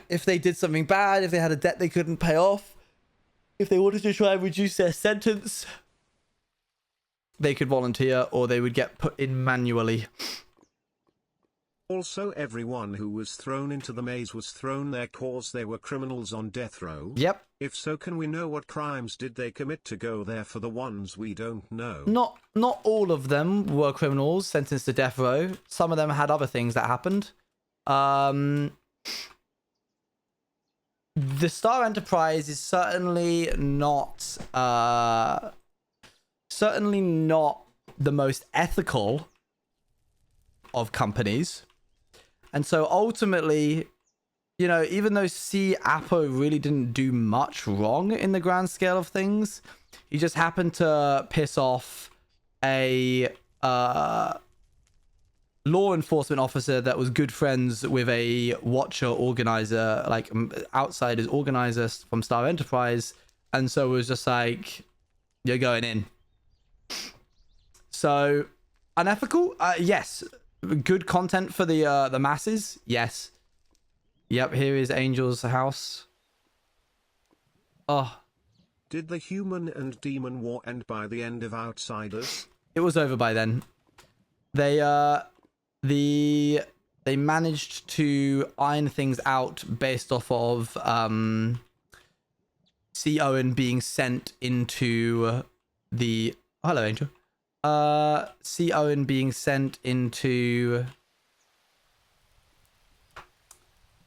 if they did something bad, if they had a debt they couldn't pay off, if they wanted to try and reduce their sentence, they could volunteer or they would get put in manually. Also, everyone who was thrown into the maze was thrown there cause they were criminals on death row. Yep. If so, can we know what crimes did they commit to go there for the ones we don't know? Not all of them were criminals sentenced to death row. Some of them had other things that happened. The Star Enterprise is certainly not the most ethical of companies. And so ultimately, you know, even though C. Apo really didn't do much wrong in the grand scale of things, he just happened to piss off a law enforcement officer that was good friends with a watcher organizer, like outsiders organizers from Star Enterprise. And so it was just like, you're going in. So unethical? Yes. Good content for the masses? Yes. Yep, here is Angel's house. Oh. Did the human and demon war end by the end of Outsiders? It was over by then. They managed to iron things out based off of C. Owen being sent into the... Oh, hello, Angel. C. Owen being sent into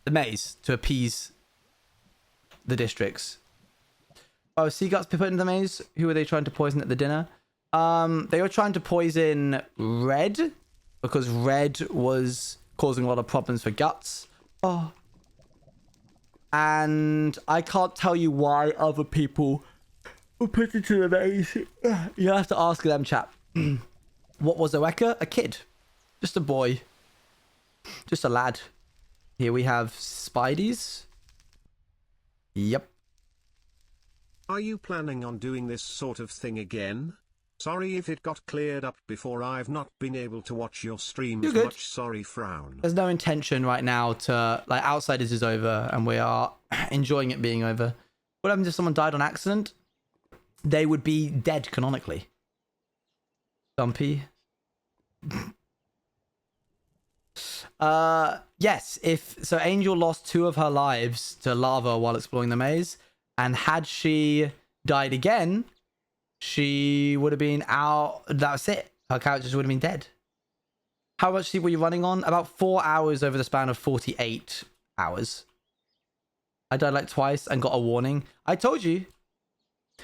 the maze to appease the districts. Oh, C. Guts put in the maze. Who were they trying to poison at the dinner? They were trying to poison Red because Red was causing a lot of problems for Guts. Oh. And I can't tell you why other people were put into the maze. You have to ask them, chap. What was Oeka? A kid. Just a boy. Just a lad. Here we have Spideys. Yep. Are you planning on doing this sort of thing again? Sorry if it got cleared up before. I've not been able to watch your streams You're good. much. Sorry, frown. There's no intention right now to... Like, Outsiders is over and we are enjoying it being over. What happens if someone died on accident? They would be dead canonically. Dumpy. Yes, so Angel lost 2 of her lives to lava while exploring the maze, and had she died again, she would have been out. That's it. Her characters would have been dead. How much sleep were you running on? About 4 hours over the span of 48 hours. I died like twice and got a warning. I told you.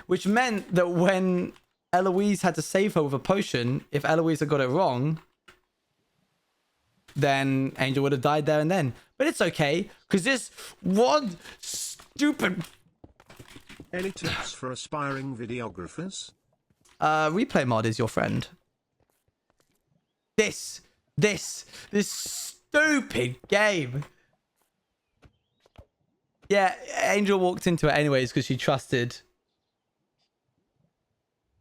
Which meant that when Eloise had to save her with a potion, if Eloise had got it wrong, then Angel would have died there and then. But it's okay, because this one stupid... Any tips for aspiring videographers? Replay mod is your friend. This stupid game. Yeah, Angel walked into it anyways because she trusted.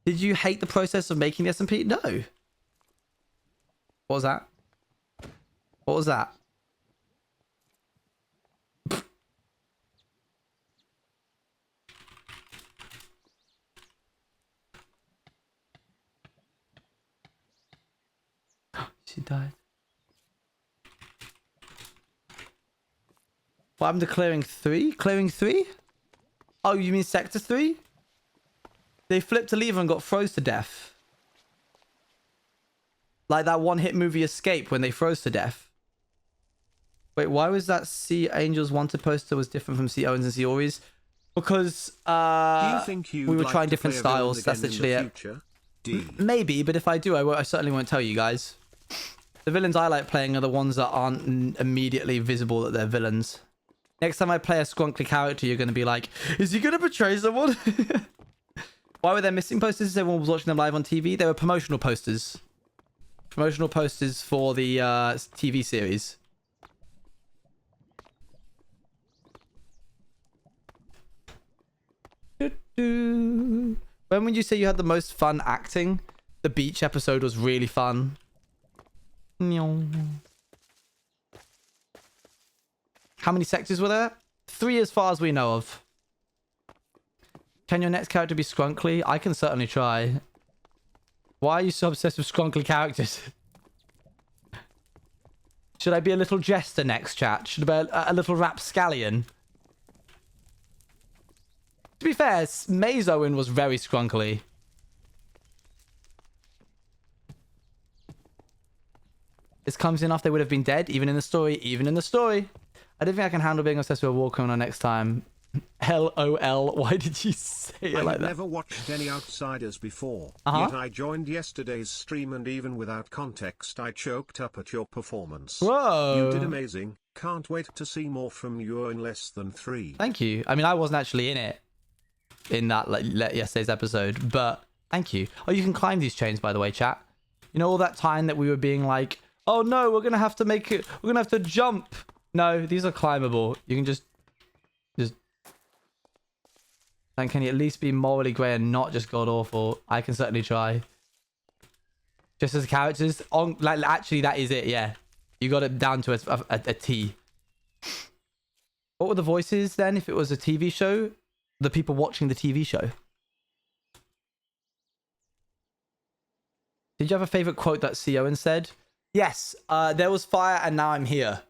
Did you hate the process of making the SMP? No. What was that? What was that? he died. What happened to clearing 3? Clearing 3? Oh, you mean sector 3? They flipped a lever and got froze to death. Like that one-hit movie Escape when they froze to death. Wait, why was that Sea Angels Wanted poster was different from Sea Owens and Sea Oris? Because Do you think we were like trying to different play a villain styles. That's again in the literally it. future? D. Maybe, but if I do, I certainly won't tell you guys. The villains I like playing are the ones that aren't immediately visible that they're villains. Next time I play a scrunkly character, you're going to be like, is he going to betray someone? Why were there missing posters? Everyone was watching them live on TV. They were promotional posters. Promotional posters for the TV series. When would you say you had the most fun acting? The beach episode was really fun. How many sectors were there? 3 as far as we know of. Can your next character be scrunkly? I can certainly try. Why are you so obsessed with scrunkly characters? Should I be a little jester next, chat? Should I be a little rapscallion? To be fair, Maze Owen was very scrunkly. This comes in after they would have been dead, even in the story, even in the story. I don't think I can handle being obsessed with a war criminal next time. LOL, why did you say it like I've that? never watched any Outsiders before, Uh-huh. yet I joined yesterday's stream and even without context I choked up at your performance. Whoa. You did amazing. Can't wait to see more from you in less than 3. Thank you. I mean, I wasn't actually in it in that yesterday's episode, but thank you. Oh, you can climb these chains, by the way, chat. You know all that time that we were being like, oh no, we're gonna have to make it, we're gonna have to jump. No, these are climbable. You can just. And can he at least be morally grey and not just god awful? I can certainly try. Just as characters, on like actually that is it. Yeah, you got it down to a T. What were the voices then? If it was a TV show, the people watching the TV show. Did you have a favorite quote that C. Owen said? Yes, there was fire and now I'm here.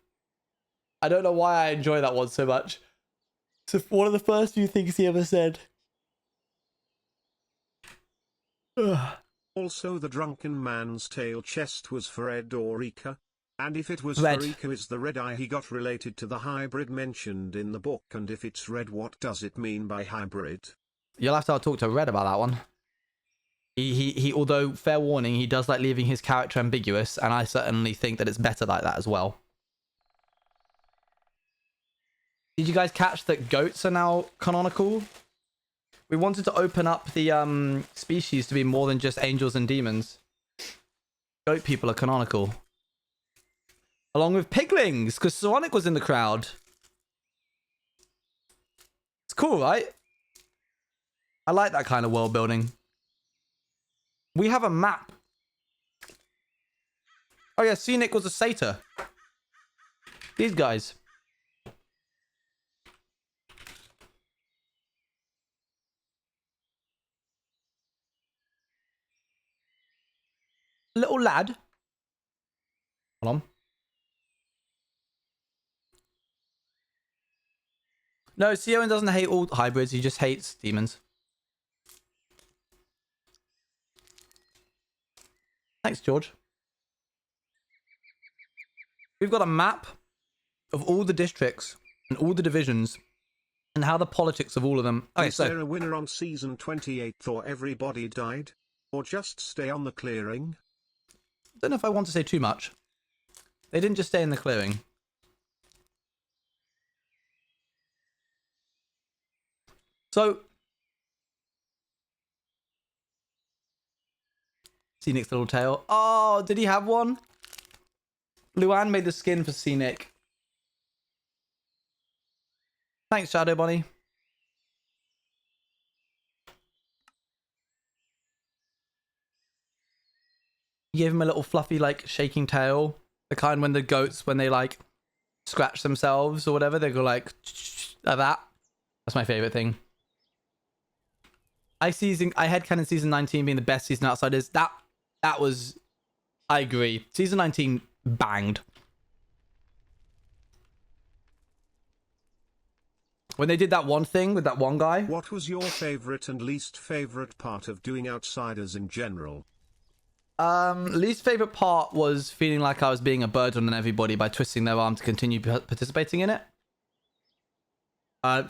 I don't know why I enjoy that one so much. It's one of the first few things he ever said. Also the drunken man's tail chest was for Ed or Rika. And if it was Red. for Rika, is the red eye he got related to the hybrid mentioned in the book? And if it's red, what does it mean by hybrid? You'll have to talk to Red about that one. He although fair warning, he does like leaving his character ambiguous, and I certainly think that it's better like that as well. Did you guys catch that goats are now canonical? We wanted to open up the species to be more than just angels and demons. Goat people are canonical. Along with piglings, because Sonic was in the crowd. It's cool, right? I like that kind of world building. We have a map. Oh yeah, Scenic was a satyr. These guys. Little lad. Hold on. No, Sioen doesn't hate all hybrids. He just hates demons. Thanks, George. We've got a map of all the districts and all the divisions and how the politics of all of them. Okay, Is so there a winner on season 28 or everybody died? Or just stay on the clearing? don't know if I want to say too much. They didn't just stay in the clearing. So, Scenic's little tail. Oh, did he have one? Luan made the skin for Scenic. Thanks, Shadow Bonnie. You gave him a little fluffy, like, shaking tail. The kind when the goats, when they, like, scratch themselves or whatever, they go, like that. That's my favorite thing. I headcanon season 19 being the best season Outsiders. That was I agree. Season 19 banged. When they did that one thing with that one guy. What was your favorite and least favorite part of doing Outsiders in general? Least favorite part was feeling like I was being a burden on everybody by twisting their arm to continue participating in it.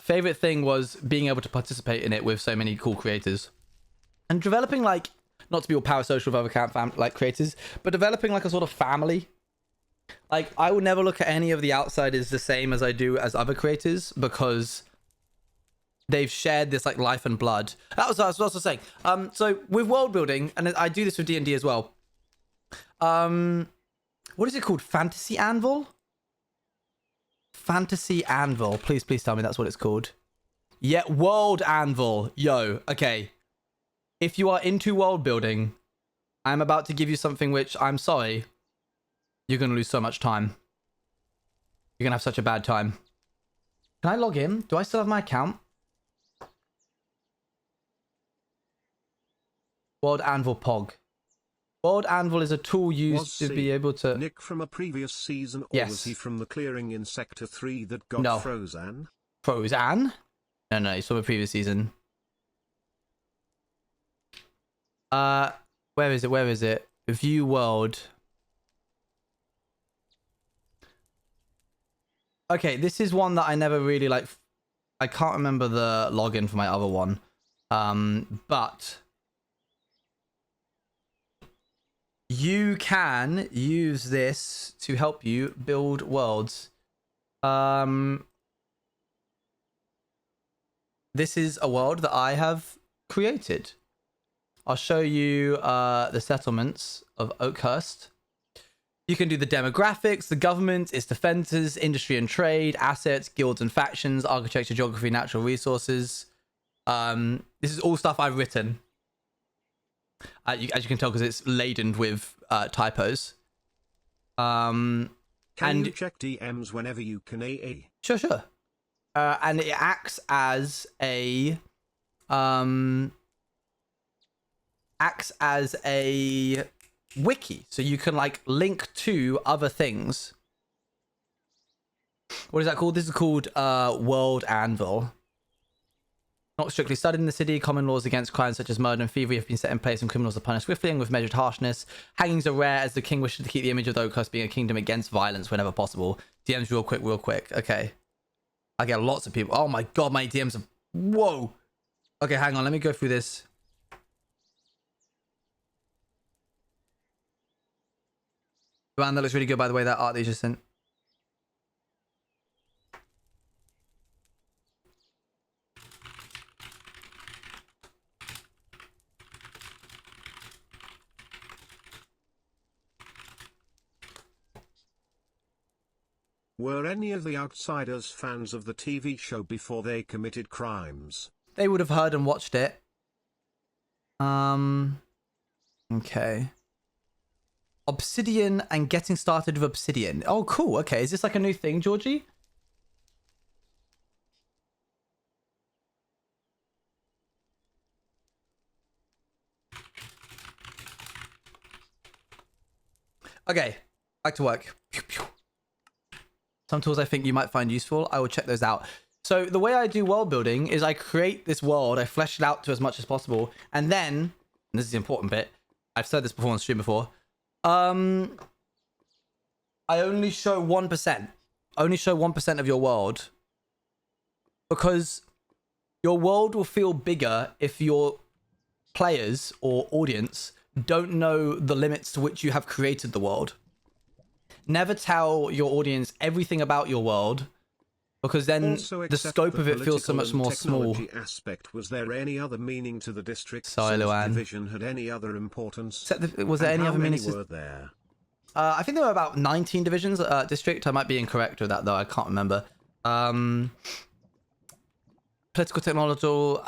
Favorite thing was being able to participate in it with so many cool creators. And developing, like, not to be all parasocial with other like creators, but developing like a sort of family. Like, I will never look at any of the Outsiders the same as I do as other creators, because they've shared this like life and blood. That was what I was also saying. So with world building, and I do this with D&D as well. What is it called? Fantasy Anvil? Fantasy Anvil. Please tell me that's what it's called. Yeah, World Anvil. Yo, okay. If you are into world building, I'm about to give you something which, I'm sorry, you're going to lose so much time. You're going to have such a bad time. Can I log in? Do I still have my account? World Anvil Pog. World Anvil is a tool used to be able to... Nick from a previous season, or yes. was he from the clearing in Sector 3 that got frozen? Frozen? No, he's from a previous season. Where is it? View world. Okay, this is one that I never really like. I can't remember the login for my other one. But you can use this to help you build worlds. This is a world that I have created. I'll show you the settlements of Oakhurst. You can do the demographics, the government, its defenses, industry and trade, assets, guilds and factions, architecture, geography, natural resources. This is all stuff I've written. As you can tell, because it's laden with typos. Can you check DMs whenever you can, AA? Sure. And it acts as a... wiki, so you can like link to other things. What is that called? This is called World Anvil. Not strictly studied in the city, common laws against crimes such as murder and thievery have been set in place and criminals are punished swiftly and with measured harshness. Hangings are rare as the king wishes to keep the image of the Oakhurst being a kingdom against violence whenever possible. DMs real quick. Okay. I get lots of people. Oh my god, my DMs are... Whoa. Okay, hang on. Let me go through this. Man, that looks really good, by the way, that art they just sent. Were any of the Outsiders fans of the TV show before they committed crimes? They would have heard and watched it. Okay. Obsidian and getting started with Obsidian. Oh, cool. Okay, is this like a new thing, Georgie? Okay, back to work. Some tools I think you might find useful. I will check those out. So the way I do world building is I create this world, I flesh it out to as much as possible, and then, and this is the important bit, I've said this before on stream before, I only show 1%. Only show 1% of your world. Because your world will feel bigger if your players or audience don't know the limits to which you have created the world. Never tell your audience everything about your world, because then the scope of it feels so much more small. Aspect. Was there any other meaning to the district? Sorry, Luan. Division had any other importance? Was there any other meanings? Were there? I think there were about 19 divisions. District. I might be incorrect with that though. I can't remember. Political, technological,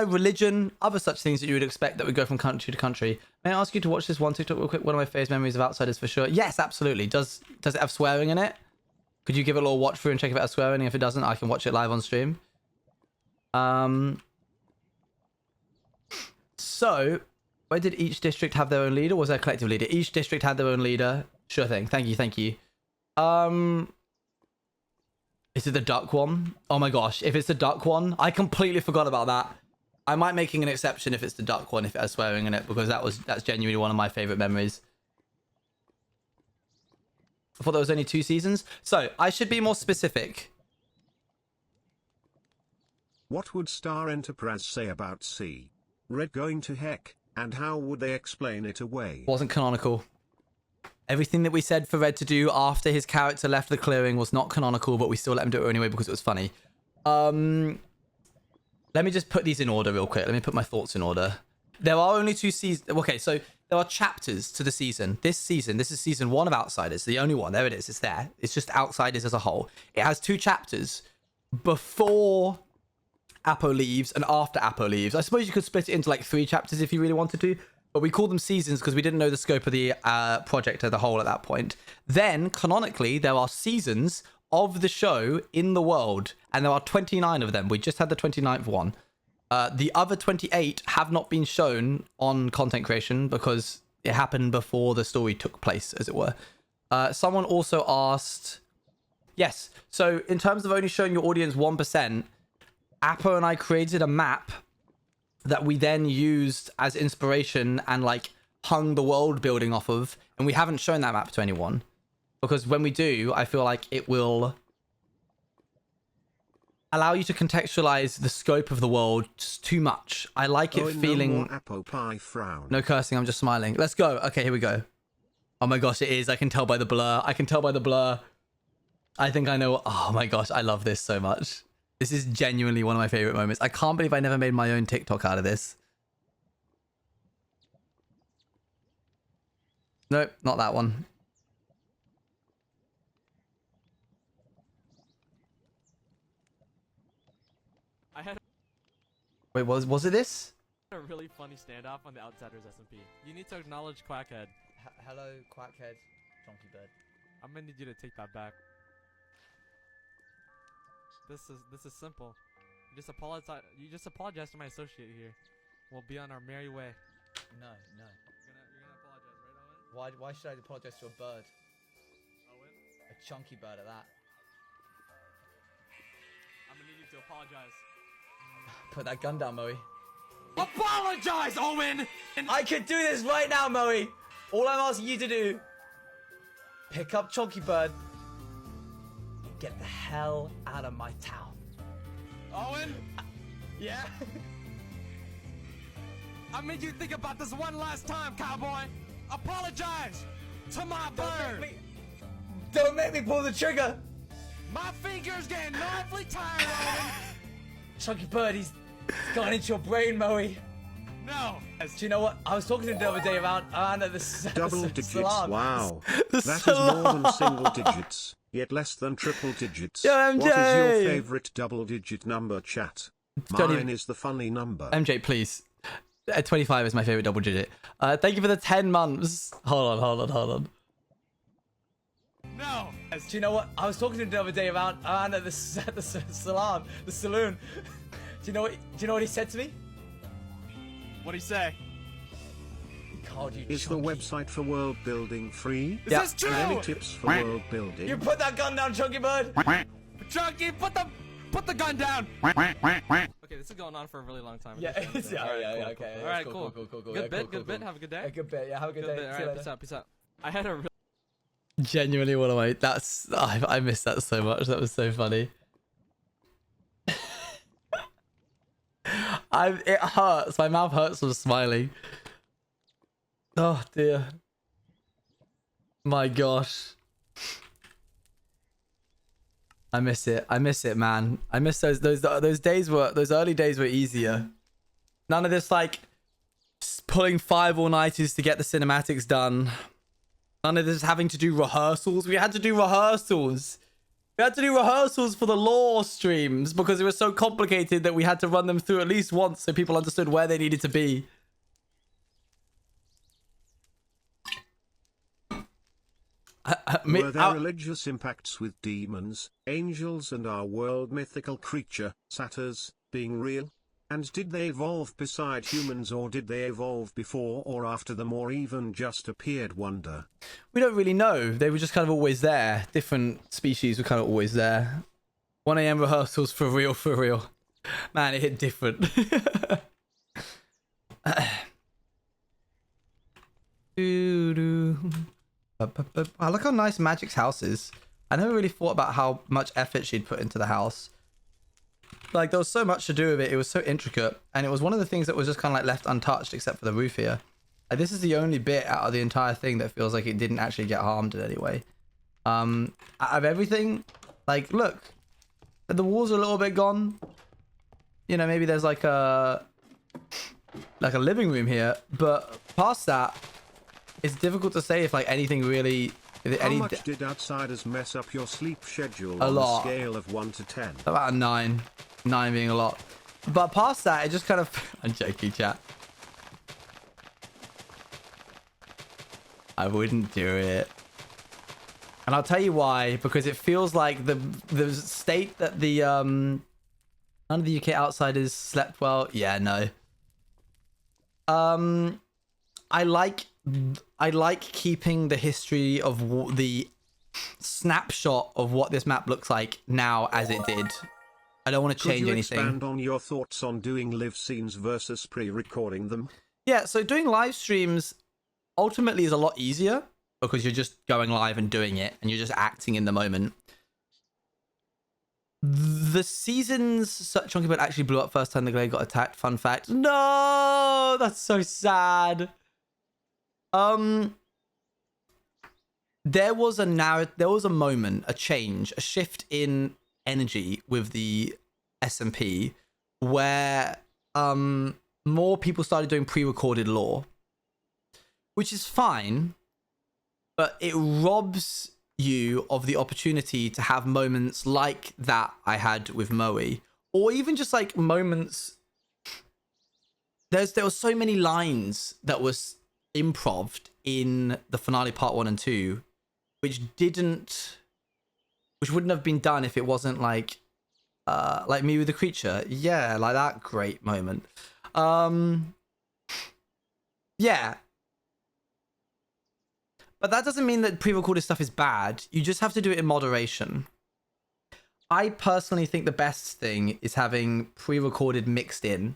religion, other such things that you would expect that would go from country to country. May I ask you to watch this one TikTok real quick? One of my favorite memories of Outsiders for sure. Yes, absolutely. Does it have swearing in it? Could you give it a little watch through and check if it has swearing? If it doesn't, I can watch it live on stream. So Where did each district have their own leader? Or was there a collective leader? Each district had their own leader. Sure thing. Thank you. Thank you. Is it the duck one? Oh my gosh. If it's the duck one, I completely forgot about that. I might making an exception if it's the duck one, if it has swearing in it, because that's genuinely one of my favorite memories. I thought there was only 2 seasons. So I should be more specific. What would Star Enterprise say about C? Red going to heck, and how would they explain it away? Wasn't canonical. Everything that we said for Red to do after his character left the clearing was not canonical, but we still let him do it anyway because it was funny. Let me just put these in order real quick. Let me put my thoughts in order. There are only 2 seasons. Okay, so there are chapters to the season. This is season 1 of Outsiders, the only one. There it is. It's there. It's just Outsiders as a whole. It has 2 chapters before Apo leaves and after Apo leaves. I suppose you could split it into like 3 chapters if you really wanted to, but we call them seasons because we didn't know the scope of the project as a whole at that point. Then, canonically, there are seasons of the show in the world, and there are 29 of them. We just had the 29th one. The other 28 have not been shown on content creation because it happened before the story took place, as it were. Someone also asked... Yes, so in terms of only showing your audience 1%, Apo and I created a map that we then used as inspiration and like hung the world building off of, and we haven't shown that map to anyone because when we do, I feel like it will allow you to contextualize the scope of the world just too much. I like it feeling... No more Apo pie frown. No cursing, I'm just smiling. Let's go. Okay, here we go. Oh my gosh, it is. I can tell by the blur. I can tell by the blur. I think I know... Oh my gosh, I love this so much. This is genuinely one of my favorite moments. I can't believe I never made my own TikTok out of this. Nope, not that one. I had Wait, was it this? a really funny standoff on the Outsiders SMP. You need to acknowledge Quackhead. Hello, Quackhead, Donkey Bird. I'm gonna need you to take that back. This is simple. You just apologize to my associate here. We'll be on our merry way. No. You're gonna apologize, right, Owen? Why should I apologize to a bird? Owen? A chunky bird at that. I'm gonna need you to apologize. Put that gun down, Moe. Apologize, Owen! I could do this right now, Moe. All I'm asking you to do, pick up Chunky Bird, get the hell out of my town. Owen! Yeah? I made you think about this one last time, cowboy! Apologize to my bird! Don't make me pull the trigger! My finger's getting awfully tired, Owen! Chunky Bird, he's gone into your brain, Moe. No! Do you know what? I was talking to him the other day around at the Double digits, salon. wow. The That is salon. more than single digits, yet less than triple digits. Yo, MJ. What is your favorite double-digit number, chat? Don't Mine even- is the funny number. MJ, please. 25 is my favorite double digit. Thank you for the 10 months. Hold on. No! Do you know what? I was talking to him the other day around at the salon, the saloon. Do you know what he said to me? What'd he say? He called you Is the chunky. website for world building free? Is Yeah. this true? Any tips for world building? You put that gun down, Chunky Bird. Chunky, put the gun down! Okay, this is going on for a really long time. Yeah, it's, yeah, Alright, yeah, cool, okay. cool. Alright, cool. Cool. Good Yeah, bit, cool, good bit. cool. Have a good day. Yeah, good bit. Yeah, have a good day. bit. See you Alright, later. peace out. I had a real... Genuinely one of my... I missed that so much. That was so funny. It hurts. My mouth hurts from smiling. Oh dear. My gosh. I miss it. I miss it, man. I miss those early days were easier. None of this like just pulling 5 all-nighters to get the cinematics done. None of this having to do rehearsals. We had to do rehearsals. We had to do rehearsals for the lore streams because it was so complicated that we had to run them through at least once so people understood where they needed to be. Were there religious impacts with demons, angels and our world mythical creature, satyrs, being real? And did they evolve beside humans, or did they evolve before or after them, or even just appeared? Wonder. We don't really know. They were just kind of always there. Different species were kind of always there. 1 a.m. rehearsals for real, for real. Man, it hit different. I look how nice Magic's house is. I never really thought about how much effort she'd put into the house. Like, there was so much to do with it. It was so intricate. And it was one of the things that was just kind of like left untouched, except for the roof here. Like, this is the only bit out of the entire thing that feels like it didn't actually get harmed in any way. Out of everything, like, look. The walls are a little bit gone. You know, maybe there's like a living room here. But past that, it's difficult to say if like anything really... How much did outsiders mess up your sleep schedule a on lot. a scale of 1 to 10? About a 9. 9 being a lot. But past that, it just kind of... I'm joking, chat. I wouldn't do it. And I'll tell you why. Because it feels like the state that the... none of the UK outsiders slept well. Yeah, no. I like keeping the history of the snapshot of what this map looks like now as it did. I don't want to change anything. Could you expand on your thoughts on doing live scenes versus pre-recording them? Yeah, so doing live streams ultimately is a lot easier because you're just going live and doing it and you're just acting in the moment. The seasons Chunky Bird actually blew up first time the Glade got attacked. Fun fact. No, that's so sad. There was a moment, a change, a shift in energy with the SMP where more people started doing pre-recorded lore, which is fine, but it robs you of the opportunity to have moments like that I had with Moe, or even just like moments. There were so many lines that was improv'd in the finale part 1 and 2, which wouldn't have been done if it wasn't like me with the creature. Yeah, like that great moment. Yeah. But that doesn't mean that pre-recorded stuff is bad. You just have to do it in moderation. I personally think the best thing is having pre-recorded mixed in.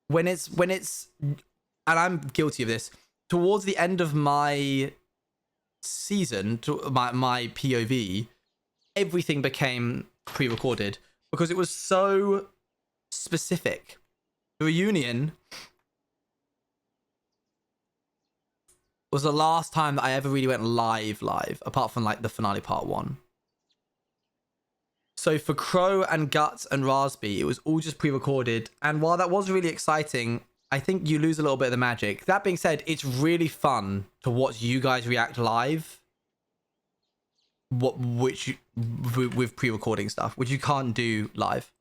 When it's, and I'm guilty of this, towards the end of my season, my POV, everything became pre-recorded because it was so specific. The reunion was the last time that I ever really went live, apart from like the finale part 1. So for Crow and Guts and Raspy, it was all just pre-recorded. And while that was really exciting, I think you lose a little bit of the magic. That being said, it's really fun to watch you guys react live. With pre-recording stuff, which you can't do live.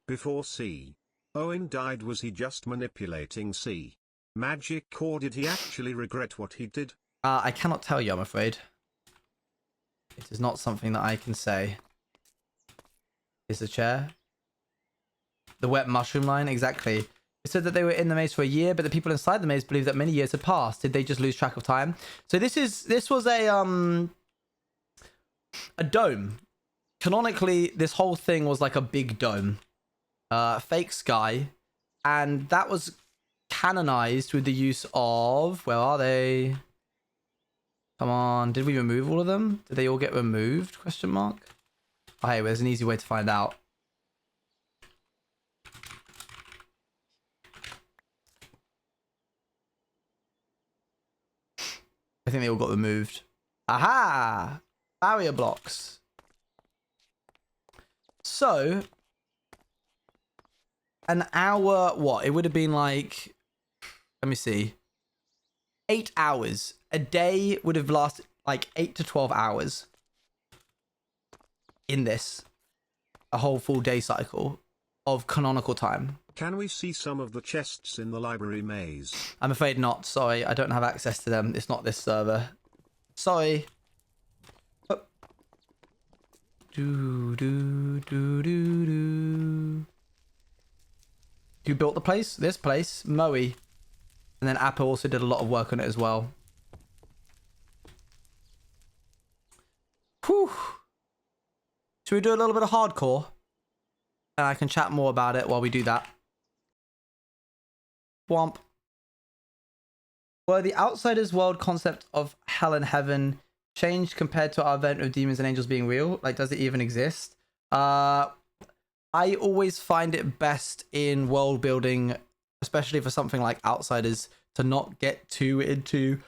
Before C. Owen died, was he just manipulating C. Magic, or did he actually regret what he did? I cannot tell you, I'm afraid. It is not something that I can say. Is the chair? The wet mushroom line, exactly. It said that they were in the maze for a year, but the people inside the maze believe that many years had passed. Did they just lose track of time? So this was a dome. Canonically, this whole thing was like a big dome. Fake sky. And that was canonized with the use of... Where are they? Come on. Did we remove all of them? Did they all get removed? Question mark. Oh, hey, there's an easy way to find out. I think they all got removed. Aha! Barrier blocks. So, an hour, what? It would have been like, let me see. 8 hours. A day would have lasted like 8 to 12 hours in this. A whole full day cycle of canonical time. Can we see some of the chests in the library maze? I'm afraid not. Sorry, I don't have access to them. It's not this server. Sorry. Oh. Do do do do do. Who built the place? This place, Moe. And then Apple also did a lot of work on it as well. Whew. Should we do a little bit of hardcore? And I can chat more about it while we do that. Womp. Were the Outsiders world concept of hell and heaven changed compared to our event of demons and angels being real? Like, does it even exist? I always find it best in world building, especially for something like Outsiders, to not get too into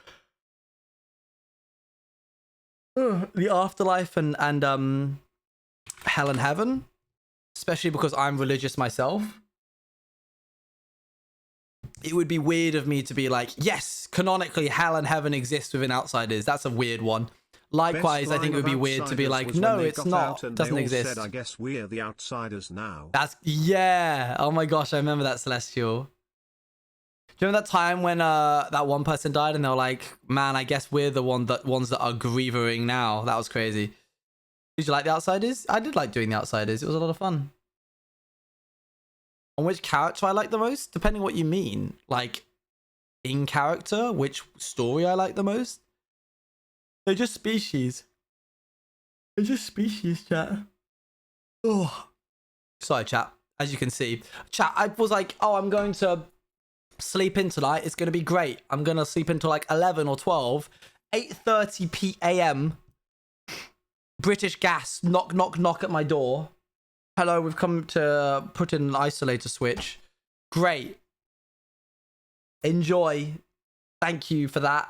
the afterlife and hell and heaven, especially because I'm religious myself. It would be weird of me to be like, yes, canonically hell and heaven exist within Outsiders. That's a weird one. Likewise, I think it would be weird to be like, no, it's not. It doesn't exist. Said, I guess we're the outsiders now. That's, yeah. Oh my gosh, I remember that, Celestial. Do you remember that time when that one person died and they were like, man, I guess we're the ones that are grieving now. That was crazy. Did you like the Outsiders? I did like doing the Outsiders. It was a lot of fun. On which character I like the most? Depending what you mean. Like, in character, which story I like the most? They're just species. They're just species, chat. Oh. Sorry, chat. As you can see. Chat, I was like, oh, I'm going to sleep in tonight. It's going to be great. I'm going to sleep until like 11 or 12. 8:30 p.m. British Gas. Knock, knock, knock at my door. Hello, we've come to put in an isolator switch. Great. Enjoy. Thank you for that.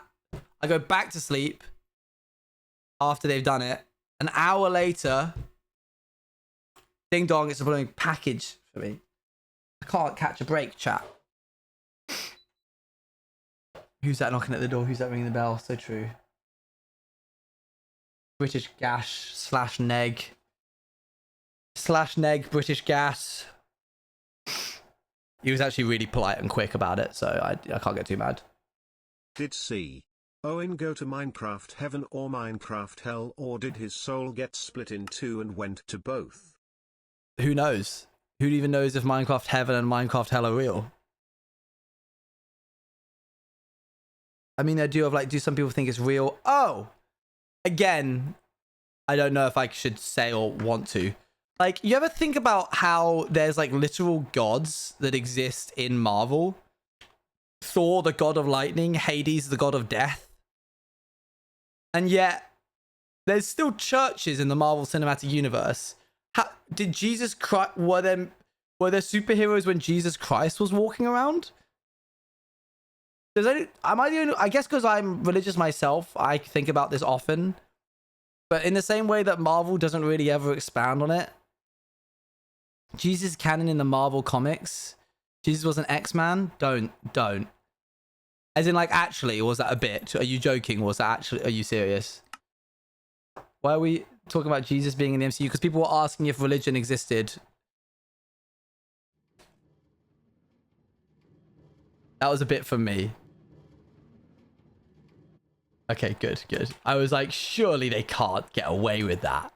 I go back to sleep after they've done it. An hour later, ding dong, it's a blooming package for me. I can't catch a break, chat. Who's that knocking at the door? Who's that ringing the bell? So true. British Gas / neg. / neg British Gas. He was actually really polite and quick about it, so I can't get too mad. Did C. Owen go to Minecraft Heaven or Minecraft Hell, or did his soul get split in two and went to both? Who knows? Who even knows if Minecraft Heaven and Minecraft Hell are real? I mean, do some people think it's real? Oh! Again, I don't know if I should say or want to. Like, you ever think about how there's like literal gods that exist in Marvel? Thor, the god of lightning, Hades, the god of death. And yet, there's still churches in the Marvel Cinematic Universe. How, did Jesus Christ, were there superheroes when Jesus Christ was walking around? Am I the only, I guess because I'm religious myself, I think about this often. But in the same way that Marvel doesn't really ever expand on it, Jesus canon in the Marvel comics. Jesus was an X-Man? Don't. As in, like, actually, was that a bit? Are you joking? Was that actually, are you serious? Why are we talking about Jesus being in the MCU? Because people were asking if religion existed. That was a bit from me. Okay, good. I was like, surely they can't get away with that.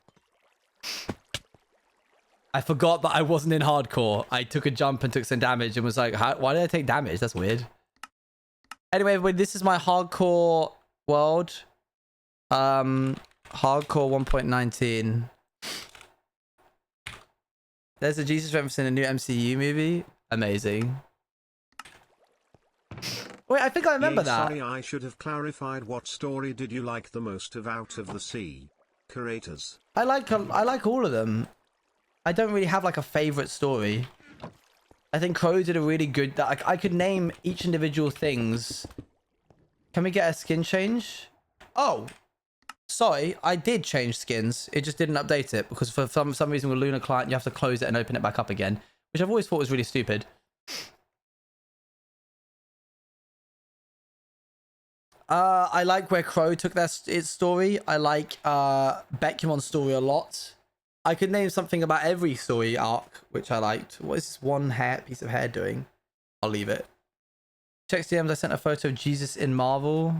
I forgot that I wasn't in hardcore. I took a jump and took some damage and was like, why did I take damage? That's weird. Anyway, everybody, this is my hardcore world. Hardcore 1.19. There's a Jesus reference in a new MCU movie. Amazing. Wait, I think I remember that. Sorry, I should have clarified. What story did you like the most of Out of the Sea? Curators. I like all of them. I don't really have like a favorite story. I think Crow did a really good. I could name each individual things. Can we get a skin change? Oh, sorry, I did change skins. It just didn't update it because for some reason with Luna Client you have to close it and open it back up again, which I've always thought was really stupid. I like where Crow took its story. I like Beckmon's story a lot. I could name something about every story arc, which I liked. What is this one piece of hair doing? I'll leave it. Check DMs, I sent a photo of Jesus in Marvel.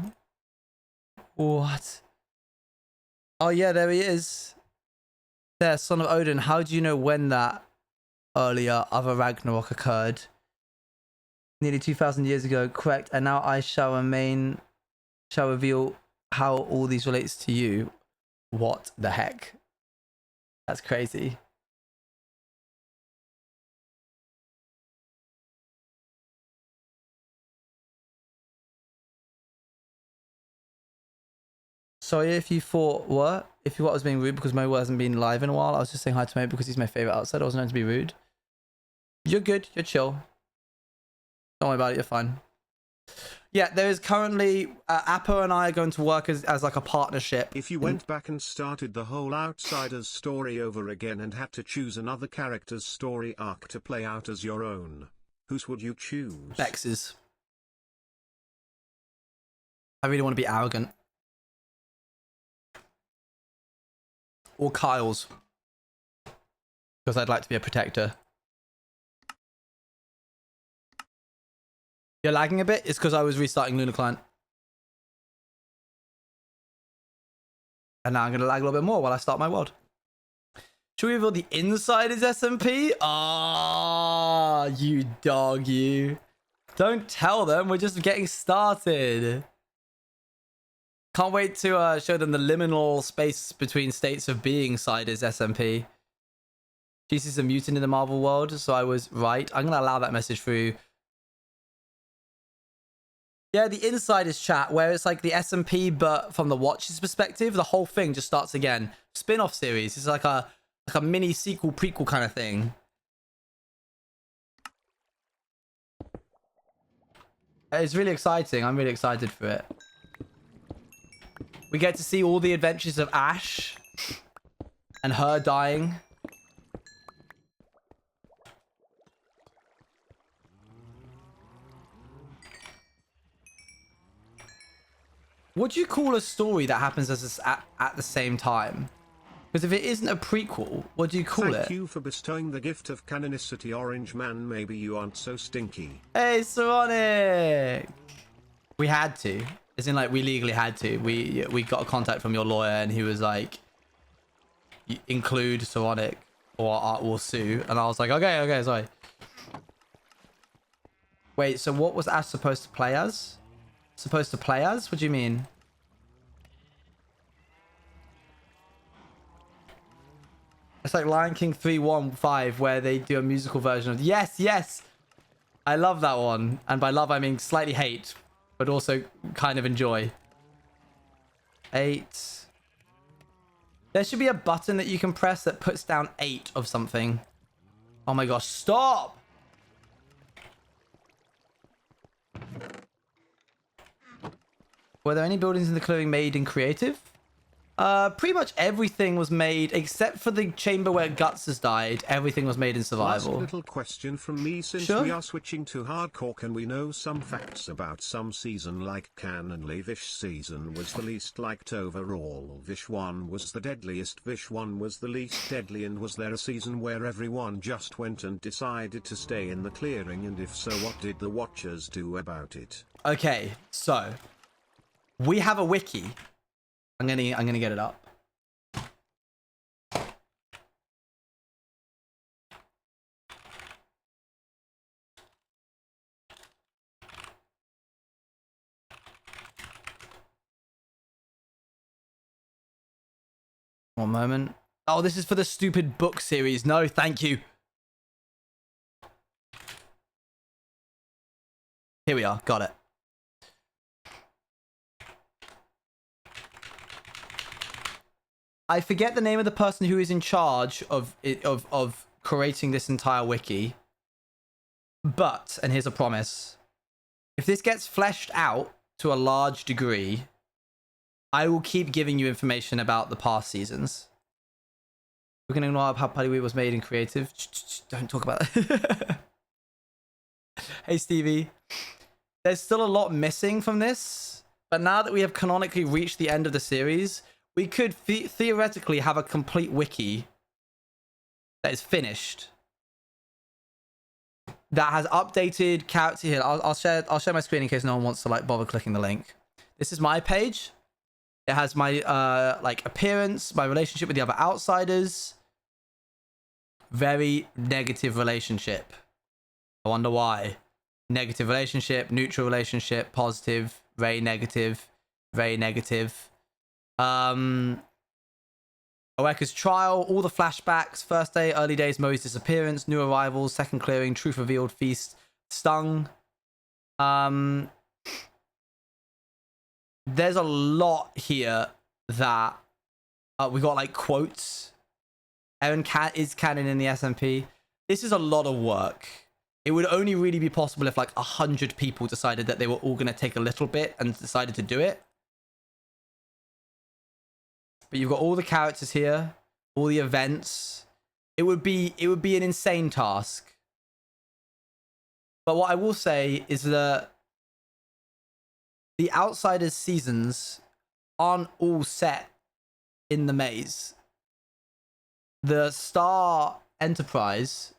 What? Oh yeah, there he is. there, son of Odin, how do you know when that earlier other Ragnarok occurred? Nearly 2,000 years ago, correct. And now I shall reveal how all these relates to you. What the heck? That's crazy. Sorry if you thought what? If you thought I was being rude because Mo hasn't been live in a while. I was just saying hi to Mo because he's my favorite outsider. I wasn't meant to be rude. You're good. You're chill. Don't worry about it. You're fine. Yeah, there is currently Appa and I are going to work as like a partnership. If you went back and started the whole Outsiders story over again and had to choose another character's story arc to play out as your own, whose would you choose? Vex's. I really want to be arrogant. Or Kyle's. Because I'd like to be a protector. You're lagging a bit? It's because I was restarting Lunar Client. And now I'm going to lag a little bit more while I start my world. Should we reveal the inside is SMP? Ah, you dog, you. Don't tell them. We're just getting started. Can't wait to show them the liminal space between states of being side is SMP. Jesus is a mutant in the Marvel world, so I was right. I'm going to allow that message through. Yeah, the inside is chat, where it's like the SMP, but from the Watcher's perspective, the whole thing just starts again. Spin-off series. It's like a mini sequel, prequel kind of thing. It's really exciting. I'm really excited for it. We get to see all the adventures of Ash and her dying. What do you call a story that happens at the same time? Because if it isn't a prequel, what do you call it? Thank you for bestowing the gift of canonicity, Orange Man. Maybe you aren't so stinky. Hey, Sonic! We had to. As in, like, we legally had to. We got a contact from your lawyer, and he was like, include Sonic, or Art will sue. And I was like, okay, sorry. Wait, so what was Ash supposed to play as? Supposed to play as? What do you mean? It's like Lion King 315, where they do a musical version of... Yes! I love that one. And by love, I mean slightly hate, but also kind of enjoy. 8. There should be a button that you can press that puts down 8 of something. Oh my gosh, stop! Were there any buildings in the clearing made in creative? Pretty much everything was made, except for the chamber where Guts has died. Everything was made in survival. Last little question from me, since Sure. we are switching to hardcore, can we know some facts about some season, like canonly Vish season was the least liked overall, Vish 1 was the deadliest, Vish 1 was the least deadly, and was there a season where everyone just went and decided to stay in the clearing, and if so, what did the Watchers do about it? Okay, so we have a wiki. I'm gonna get it up. One moment. Oh, this is for the stupid book series. No, thank you. Here we are. Got it. I forget the name of the person who is in charge of creating this entire wiki. But, and here's a promise, if this gets fleshed out to a large degree, I will keep giving you information about the past seasons. We're going to ignore how Paddy was made in creative. Don't talk about that. Hey, Stevie. There's still a lot missing from this, but now that we have canonically reached the end of the series, we could theoretically have a complete wiki that is finished, that has updated character. Here, I'll share my screen in case no one wants to like bother clicking the link. This is my page. It has my like appearance, my relationship with the other outsiders, very negative relationship. I wonder why. Negative relationship, neutral relationship, positive, very negative, very negative. Oeka's trial, all the flashbacks, first day, early days, Moe's disappearance, new arrivals, second clearing, truth revealed, feast, stung. There's a lot here that we got like quotes. Aaron is canon in the SMP. This is a lot of work. It would only really be possible if like 100 people decided that they were all going to take a little bit and decided to do it. But you've got all the characters here, all the events. It would be an insane task. But what I will say is that the Outsiders seasons aren't all set in the maze. The Star Enterprise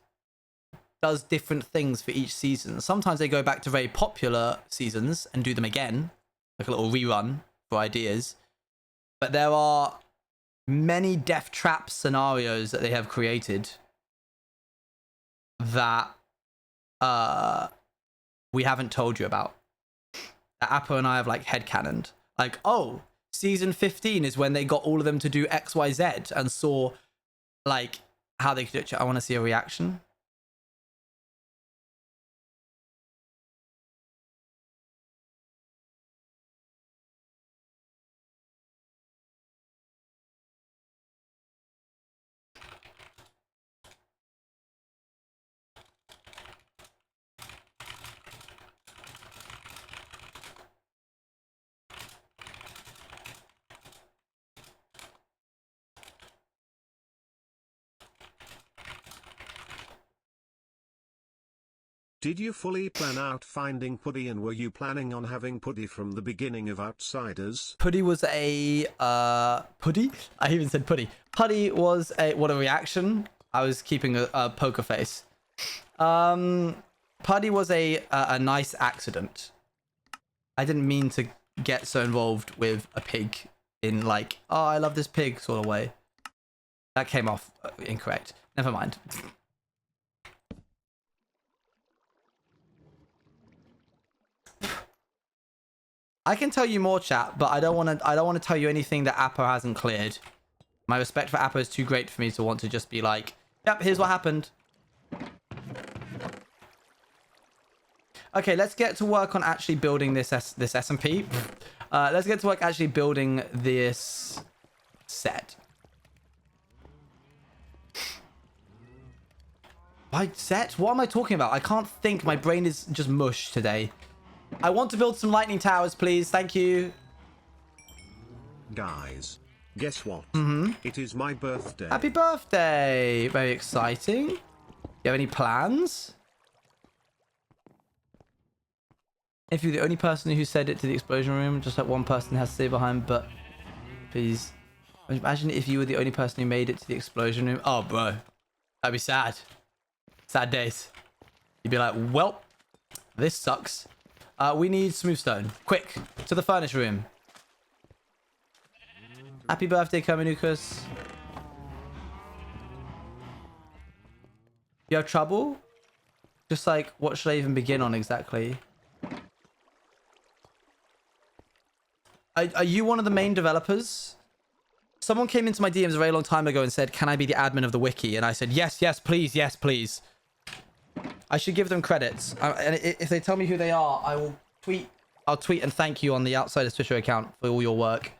does different things for each season. Sometimes they go back to very popular seasons and do them again, like a little rerun for ideas. But there are many death trap scenarios that they have created that we haven't told you about. That Apple and I have like headcanoned. Like, oh, season 15 is when they got all of them to do XYZ and saw like how they could do it. I want to see a reaction. Did you fully plan out finding Puddy, and were you planning on having Puddy from the beginning of Outsiders? Puddy was a Puddy? I even said Puddy. Puddy was a what a reaction. I was keeping a poker face. Puddy was a nice accident. I didn't mean to get so involved with a pig in like, oh, I love this pig sort of way. That came off incorrect. Never mind. I can tell you more, chat, but I don't want to tell you anything that Appo hasn't cleared. My respect for Appo is too great for me to want to just be like, yep, here's what happened. Okay, let's get to work on actually building this SMP. Let's get to work actually building this set. By set? What am I talking about? I can't think. My brain is just mush today. I want to build some lightning towers, please. Thank you. Guys, guess what? It is my birthday. Happy birthday. Very exciting. You have any plans? If you're the only person who said it to the explosion room, just like one person has to stay behind, but please. Imagine if you were the only person who made it to the explosion room. Oh, bro. That'd be sad. Sad days. You'd be like, well, this sucks. We need smooth stone. Quick, to the furnace room. Happy birthday, Kermanukas. You have trouble? Just like, what should I even begin on exactly? Are you one of the main developers? Someone came into my DMs a very long time ago and said, can I be the admin of the wiki? And I said, yes, yes, please, yes, please. I should give them credits. And if they tell me who they are, I will tweet. I'll tweet and thank you on the Outsiders Twitter account for all your work.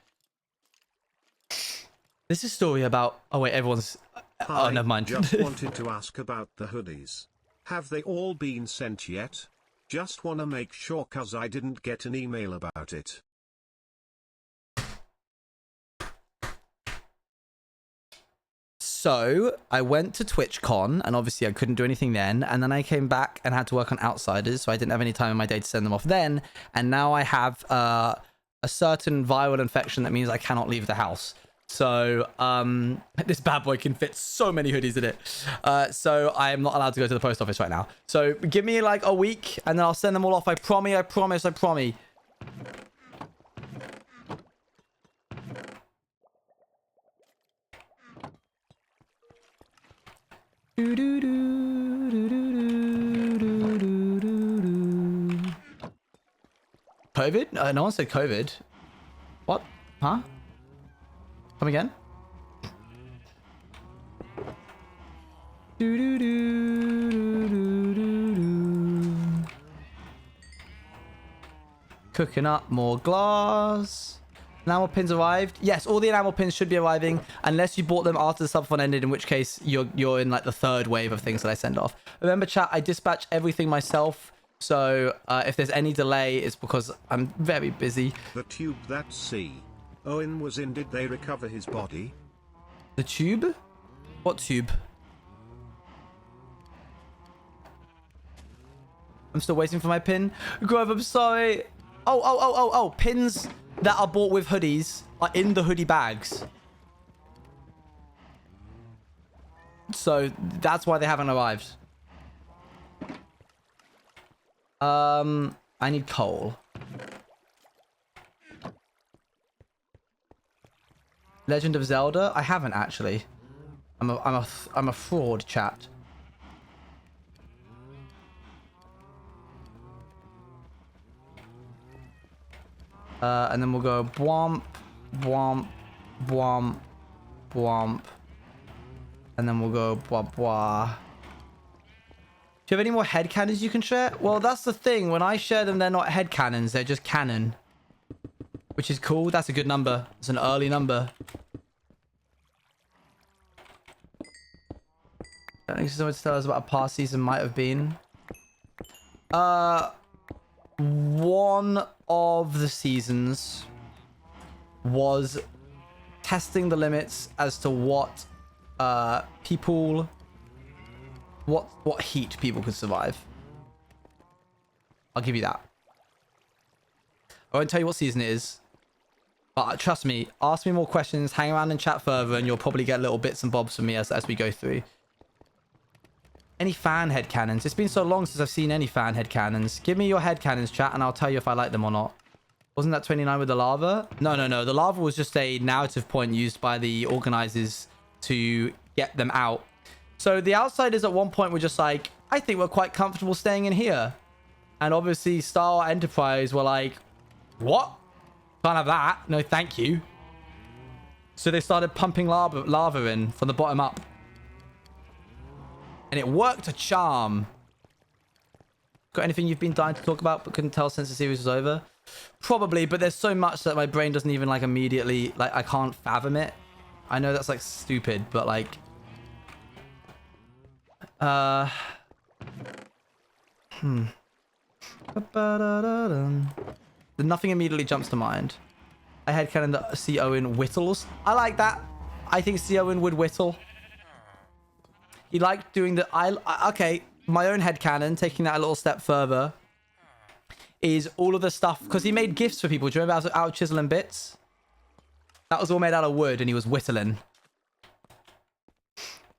This is a story about... Oh, wait, everyone's... Hi, oh, never mind. Just wanted to ask about the hoodies. Have they all been sent yet? Just want to make sure cause I didn't get an email about it. So I went to TwitchCon, and obviously I couldn't do anything then. And then I came back and had to work on Outsiders, so I didn't have any time in my day to send them off then. And now I have a certain viral infection that means I cannot leave the house. So this bad boy can fit so many hoodies in it. So I am not allowed to go to the post office right now. So give me like a week, and then I'll send them all off. I promise, I promise, I promise. COVID? No one said COVID. What? Huh? Come again? Do do do do do do do. Cooking up more glass. Enamel pins arrived. Yes, all the enamel pins should be arriving unless you bought them after the subathon ended, in which case you're in like the third wave of things that I send off. Remember, chat, I dispatch everything myself. So if there's any delay, it's because I'm very busy. The tube that C. Owen was in, did they recover his body? The tube? What tube? I'm still waiting for my pin. Grove, I'm sorry. Oh. Pins that are bought with hoodies are in the hoodie bags. So that's why they haven't arrived. I need coal. Legend of Zelda? I haven't actually. I'm a fraud, chat. And then we'll go bwomp, bwomp, bwomp, bwomp. And then we'll go blah blah. Do you have any more head cannons you can share? Well, that's the thing. When I share them, they're not head cannons. They're just cannon. Which is cool. That's a good number. It's an early number. I don't think someone to tell us about a past season might have been. One of the seasons was testing the limits as to what people... What heat people could survive. I'll give you that. I won't tell you what season it is. But trust me, ask me more questions, hang around and chat further, and you'll probably get little bits and bobs from me as we go through. Any fan head cannons? It's been so long since I've seen any fan head cannons. Give me your head cannons, chat, and I'll tell you if I like them or not. Wasn't that 29 with the lava? No. The lava was just a narrative point used by the organizers to get them out. So the outsiders at one point were just like, I think we're quite comfortable staying in here. And obviously Star Wars Enterprise were like, what? Can't have that. No, thank you. So they started pumping lava in from the bottom up. And it worked a charm. Got anything you've been dying to talk about but couldn't tell since the series was over? Probably, but there's so much that my brain doesn't even like immediately, like I can't fathom it. I know that's like stupid, but like... Nothing immediately jumps to mind. I headcanon that C. Owen whittles. I like that. I think C. Owen would whittle. He liked doing the... okay, my own headcanon, taking that a little step further, is all of the stuff... Because he made gifts for people. Do you remember out of chisel and bits? That was all made out of wood and he was whittling.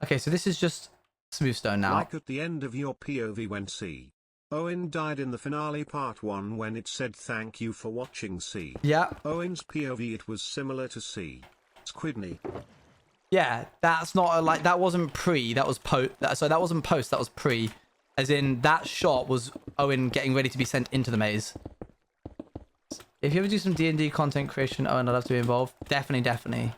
Okay, so this is just smooth stone now. Like at the end of your POV when C. Owen died in the finale part 1 when it said thank you for watching C. Yeah. Owen's POV, it was similar to C. Squidney. Yeah, that's not like that wasn't pre, that was post. So that wasn't post, that was pre. As in that shot was Owen getting ready to be sent into the maze. If you ever do some D&D content creation, Owen, I'd love to be involved. Definitely.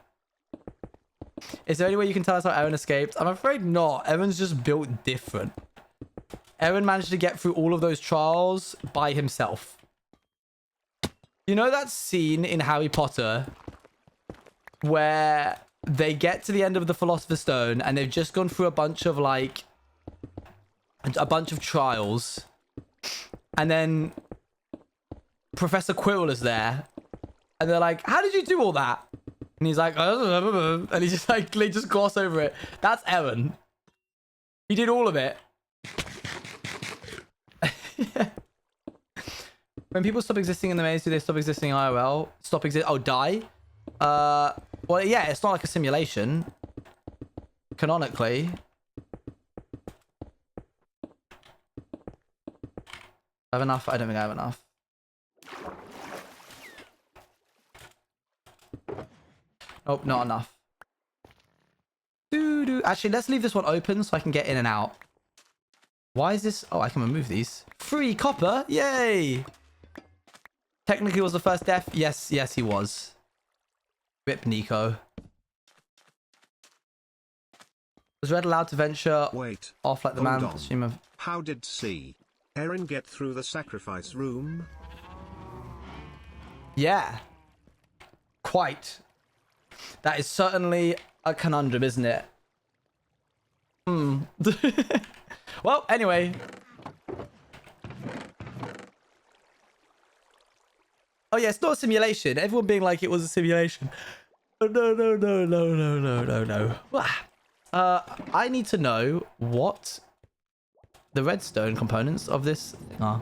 Is there any way you can tell us how Owen escaped? I'm afraid not. Owen's just built different. Owen managed to get through all of those trials by himself. You know that scene in Harry Potter where they get to the end of the Philosopher's Stone and they've just gone through a bunch of like a bunch of trials, and then Professor Quirrell is there and they're like, how did you do all that? And he's like, and he just like, they just gloss over it. That's Aaron. He did all of it. Yeah. When people stop existing in the maze, do they stop existing IRL? Stop exist? Oh, die? Well, yeah, it's not like a simulation. Canonically. I have enough? I don't think I have enough. Oh, not enough. Actually, let's leave this one open so I can get in and out. Why is this? Oh, I can remove these. Free copper! Yay! Technically was the first death. Yes, yes, he was. Rip Nico. Was Red allowed to venture Wait. off like the Hold man on. streamer? How did C. Erin get through the sacrifice room? Yeah. Quite. That is certainly a conundrum, isn't it? Hmm. Well, anyway. Oh yeah, it's not a simulation. Everyone being like it was a simulation. Oh, no. I need to know what the redstone components of this thing are.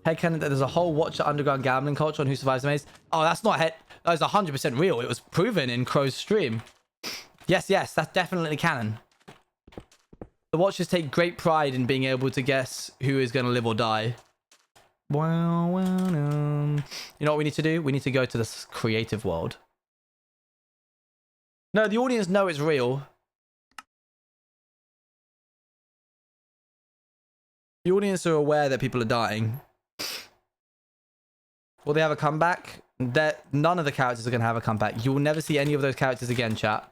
Headcanon that there's a whole Watcher underground gambling culture on Who Survives the Maze. Oh, that's not head. That was 100% real. It was proven in Crow's stream. Yes, that's definitely canon. The Watchers take great pride in being able to guess who is going to live or die. Well, you know what we need to do? We need to go to this creative world. No, the audience know it's real. The audience are aware that people are dying. Will they have a comeback? None of the characters are going to have a comeback. You will never see any of those characters again, chat.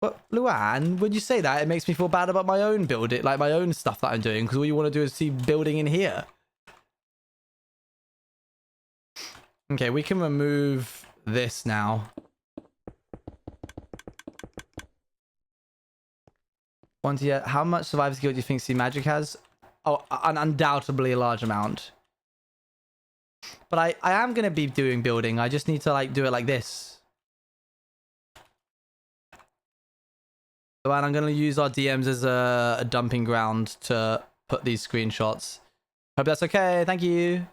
But Luan, when you say that, it makes me feel bad about my own building, like my own stuff that I'm doing, because all you want to do is see building in here. Okay, we can remove this now. How much survivor skill do you think C Magic has? Oh, an undoubtedly large amount. But I am going to be doing building. I just need to like do it like this. And I'm going to use our DMs as a dumping ground to put these screenshots. Hope that's okay. Thank you.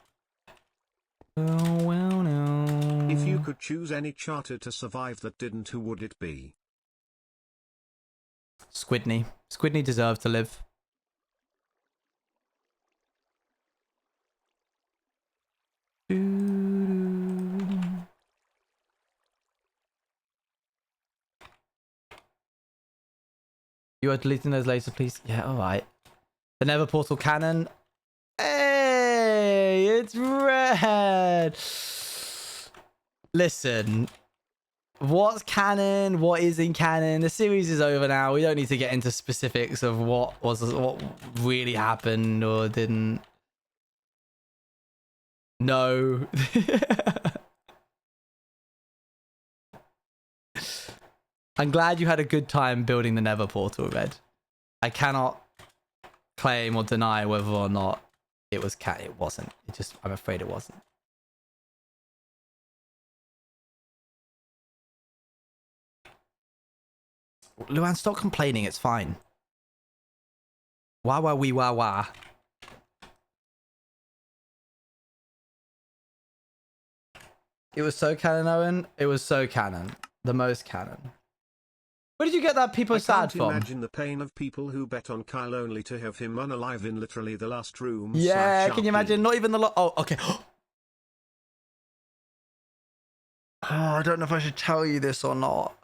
Oh, well, no. If you could choose any charter to survive that didn't, who would it be? Squidney. Squidney deserved to live. You are deleting those lasers, please? Yeah, alright. The Nether Portal cannon. Hey, it's red. Listen. What's canon? What isn't canon? The series is over now. We don't need to get into specifics of what really happened or didn't. No. I'm glad you had a good time building the Nether Portal, Red. I cannot claim or deny whether or not it was It wasn't. I'm afraid it wasn't. Luan, stop complaining. It's fine. Wah wah wee wah wah. It was so canon, Owen. It was so canon. The most canon. Where did you get that people sad from? I can't imagine the pain of people who bet on Kyle only to have him unalive in literally the last room. Yeah, can you imagine? Not even the Oh, okay. Oh, I don't know if I should tell you this or not.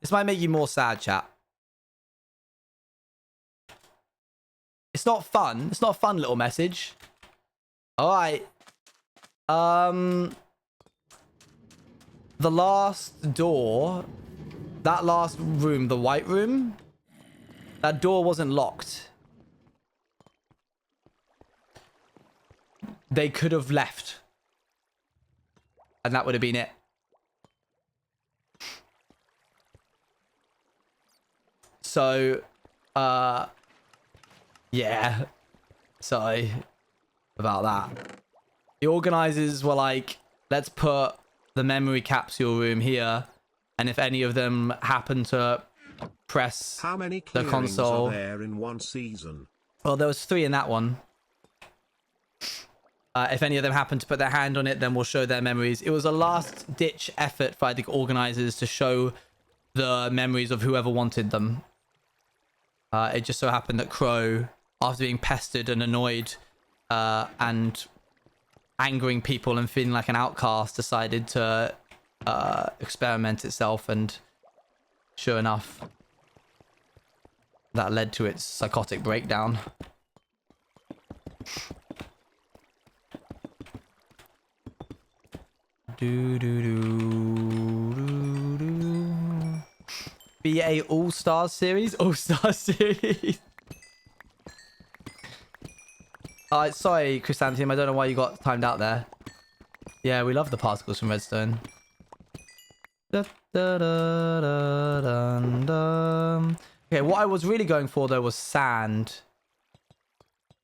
This might make you more sad, chat. It's not fun. It's not a fun little message. All right. The last door, that last room, the white room, that door wasn't locked. They could have left. And that would have been it. So, yeah. Sorry about that. The organizers were like, let's put the memory capsule room here. And if any of them happen to press How many the console. Are there in one season? Well, there was 3 in that one. If any of them happen to put their hand on it, then we'll show their memories. It was a last-ditch effort by the organizers to show the memories of whoever wanted them. It just so happened that Crow, after being pestered and annoyed and angering people and feeling like an outcast, decided to experiment itself, and sure enough, that led to its psychotic breakdown. BA All-Stars series? All-Stars series. Sorry, Chrysanthemum, I don't know why you got timed out there. Yeah, we love the particles from Redstone. Okay, what I was really going for though was sand.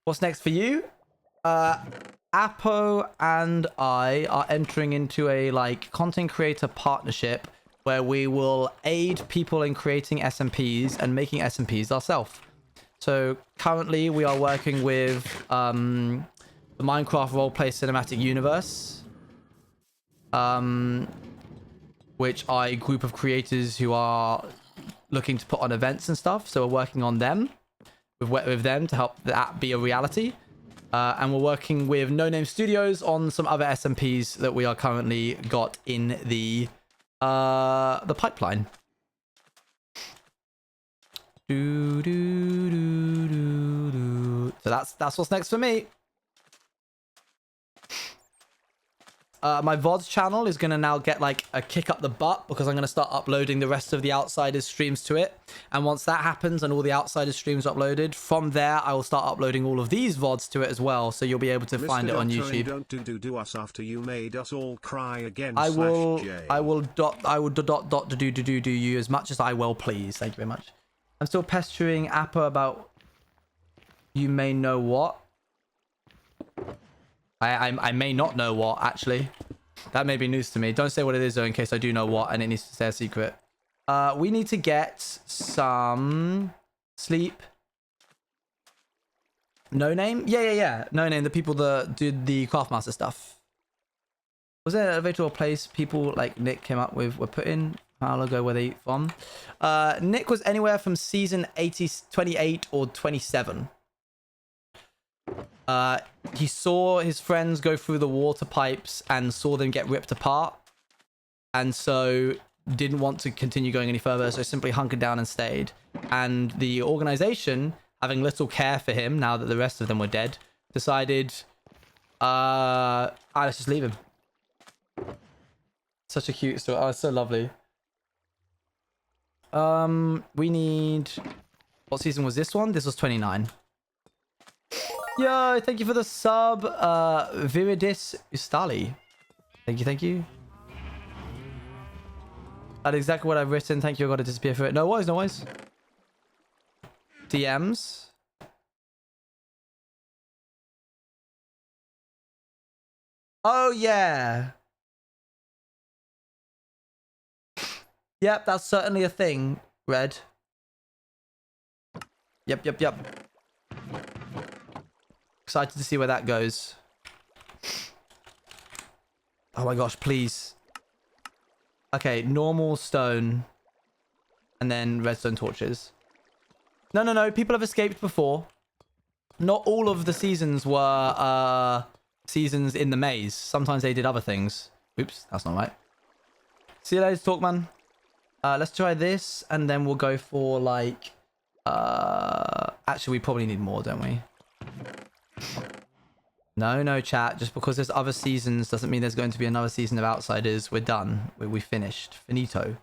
What's next for you? Apo and I are entering into a like content creator partnership where we will aid people in creating SMPs and making SMPs ourselves. So currently we are working with the Minecraft Roleplay Cinematic Universe, which are a group of creators who are looking to put on events and stuff. So we're working on them with them to help that be a reality. And we're working with No Name Studios on some other SMPs that we are currently got in the pipeline. So that's what's next for me. My VODs channel is going to now get like a kick up the butt because I'm going to start uploading the rest of the Outsiders streams to it. And once that happens and all the Outsiders streams are uploaded, from there I will start uploading all of these VODs to it as well. So you'll be able to find it on YouTube. Don't do us after you made us all cry again. I will do you as much as I will, please. Thank you very much. I'm still pestering Appa about you may know what. I may not know what, actually. That may be news to me. Don't say what it is, though, in case I do know what, and it needs to stay a secret. We need to get some sleep. No Name? Yeah. No Name, the people that did the Craftmaster stuff. Was there an elevator or place people like Nick came up with were put in a while ago where they from? Nick was anywhere from season 28 or 27. He saw his friends go through the water pipes and saw them get ripped apart, and so didn't want to continue going any further, so simply hunkered down and stayed. And the organization, having little care for him now that the rest of them were dead, decided, let's just leave him. Such a cute story. Oh, it's so lovely. We need... What season was this one? This was 29. Yo, thank you for the sub, Viridis Ustali. Thank you. That's exactly what I've written. Thank you, I gotta disappear for it. No worries. DMs. Oh, yeah. Yep, that's certainly a thing, Red. Yep. Excited to see where that goes. Oh my gosh, please. Okay, normal stone. And then redstone torches. No. People have escaped before. Not all of the seasons were seasons in the maze. Sometimes they did other things. Oops, that's not right. See you later, Talkman. Let's try this, and then we'll go for like... Actually, we probably need more, don't we? No, chat. Just because there's other seasons doesn't mean there's going to be another season of Outsiders. We're done. We finished. Finito.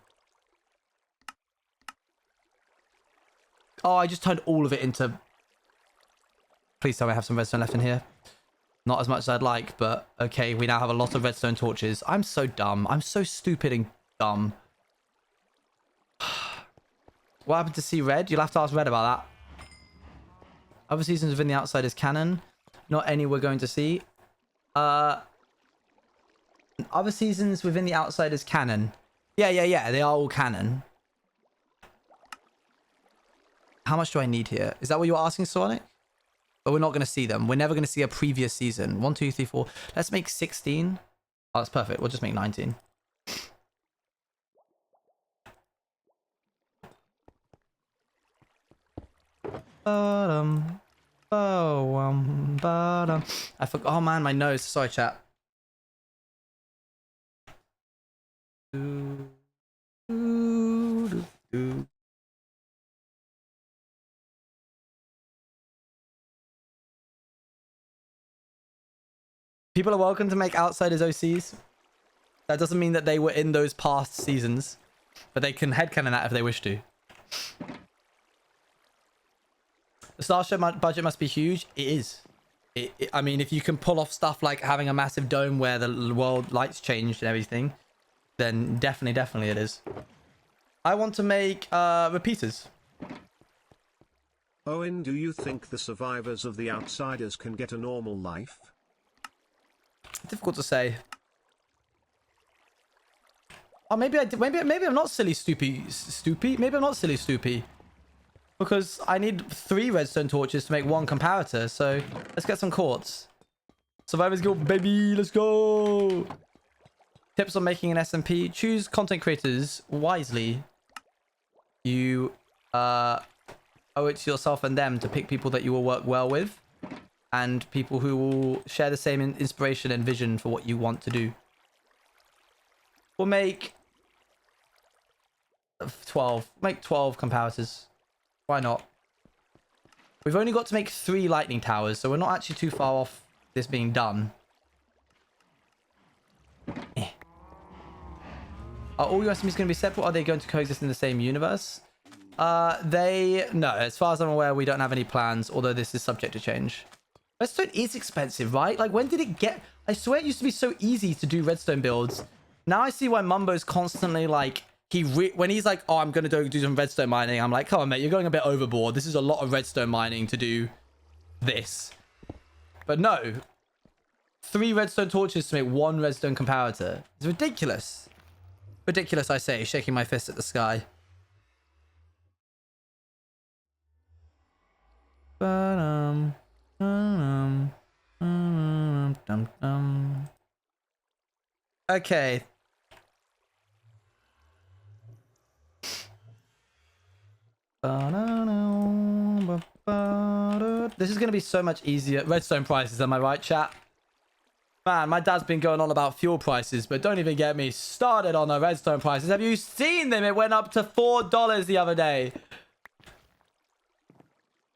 Oh, I just turned all of it into... Please tell me I have some redstone left in here. Not as much as I'd like, but okay, we now have a lot of redstone torches. I'm so dumb. I'm so stupid and dumb. What happened to see Red? You'll have to ask Red about that. Other seasons within the Outsiders canon. Not any we're going to see. Other seasons within the Outsiders canon. Yeah. They are all canon. How much do I need here? Is that what you were asking, Sonic? But we're not going to see them. We're never going to see a previous season. 1, 2, 3, 4. Let's make 16. Oh, that's perfect. We'll just make 19. I forgot. Oh man, my nose. Sorry, chat. People are welcome to make Outsiders OCs. That doesn't mean that they were in those past seasons, but they can headcanon that if they wish to. The Starship budget must be huge. It is. I mean, if you can pull off stuff like having a massive dome where the world lights changed and everything, then definitely it is. I want to make repeaters. Owen, do you think the survivors of the Outsiders can get a normal life? Difficult to say. Oh, maybe maybe I'm not silly Stoopy. Maybe I'm not silly Stoopy. Because I need 3 redstone torches to make 1 comparator, so let's get some quartz. Survivors Guild, baby, let's go! Tips on making an SMP. Choose content creators wisely. You owe it to yourself and them to pick people that you will work well with, and people who will share the same inspiration and vision for what you want to do. We'll make 12. Make 12 comparators. Why not? We've only got to make 3 lightning towers, so we're not actually too far off this being done. Are all your SMPs going to be separate, or are they going to coexist in the same universe? No, as far as I'm aware, we don't have any plans, although this is subject to change. Redstone is expensive, right? Like, when did it get... I swear it used to be so easy to do redstone builds. Now I see why Mumbo's constantly, like... when he's like, oh, I'm going to do some redstone mining, I'm like, come on, mate, you're going a bit overboard. This is a lot of redstone mining to do this. But no. 3 redstone torches to make 1 redstone comparator. It's ridiculous. Ridiculous, I say, shaking my fist at the sky. Okay. This is going to be so much easier. Redstone prices, am I right, chat? Man, my dad's been going on about fuel prices, but don't even get me started on the redstone prices. Have you seen them? It went up to $4 the other day.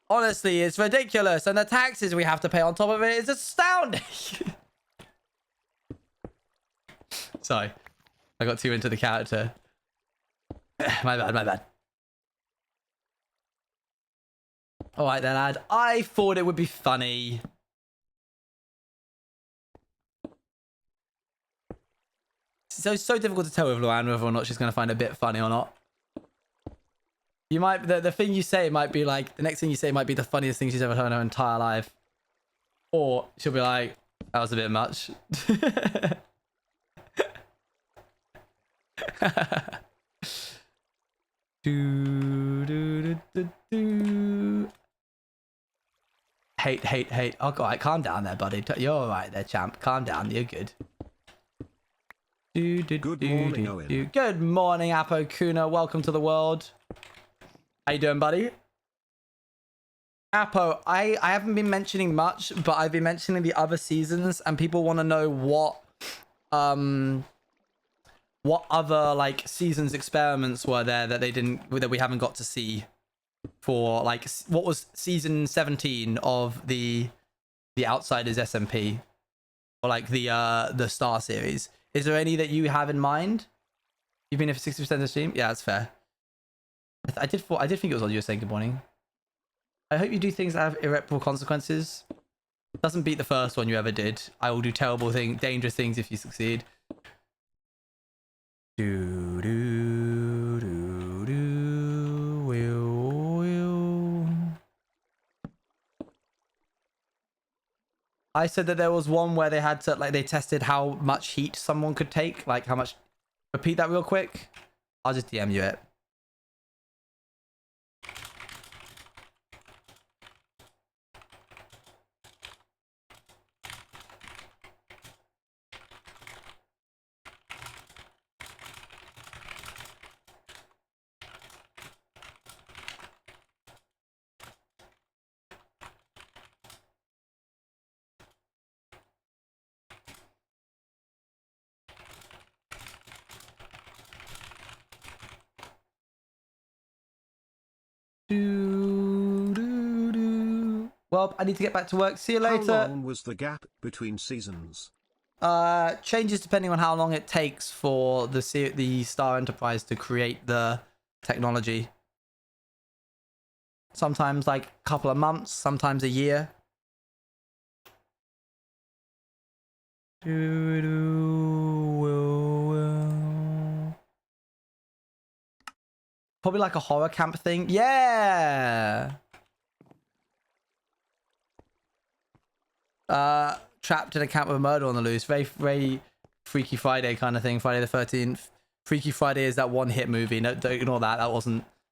Honestly, it's ridiculous. And the taxes we have to pay on top of it is astounding. Sorry. I got too into the character. My bad. Alright then, lad. I thought it would be funny. So difficult to tell with Luann whether or not she's going to find it a bit funny or not. You might... The thing you say might be like... The next thing you say might be the funniest thing she's ever heard in her entire life. Or she'll be like, that was a bit much. Hate. Oh, God, calm down there, buddy. You're all right there, champ. Calm down. You're good. Good morning, Owen. Good morning, Apo Kuna. Welcome to the world. How you doing, buddy? Apo, I haven't been mentioning much, but I've been mentioning the other seasons, and people want to know what other like seasons experiments were there that we haven't got to see. For like, what was season 17 of the Outsiders SMP, or like the Star series? Is there any that you have in mind? You've been here for 60% of the stream? Yeah, that's fair. I did think it was on you were saying good morning. I hope you do things that have irreparable consequences. Doesn't beat the first one you ever did. I will do terrible things, dangerous things if you succeed. I said that there was one where they had to, like, they tested how much heat someone could take, like how much. Repeat that real quick. I'll just DM you it. Well, I need to get back to work. See you How later. long was the gap between seasons? Changes depending on how long it takes for the Star Enterprise to create the technology. Sometimes like a couple of months, sometimes a year. Probably like a horror camp thing. Yeah. Trapped in a camp with murder on the loose. Very, very Freaky Friday kind of thing. Friday the 13th. Freaky Friday is that one hit movie. No, don't ignore that.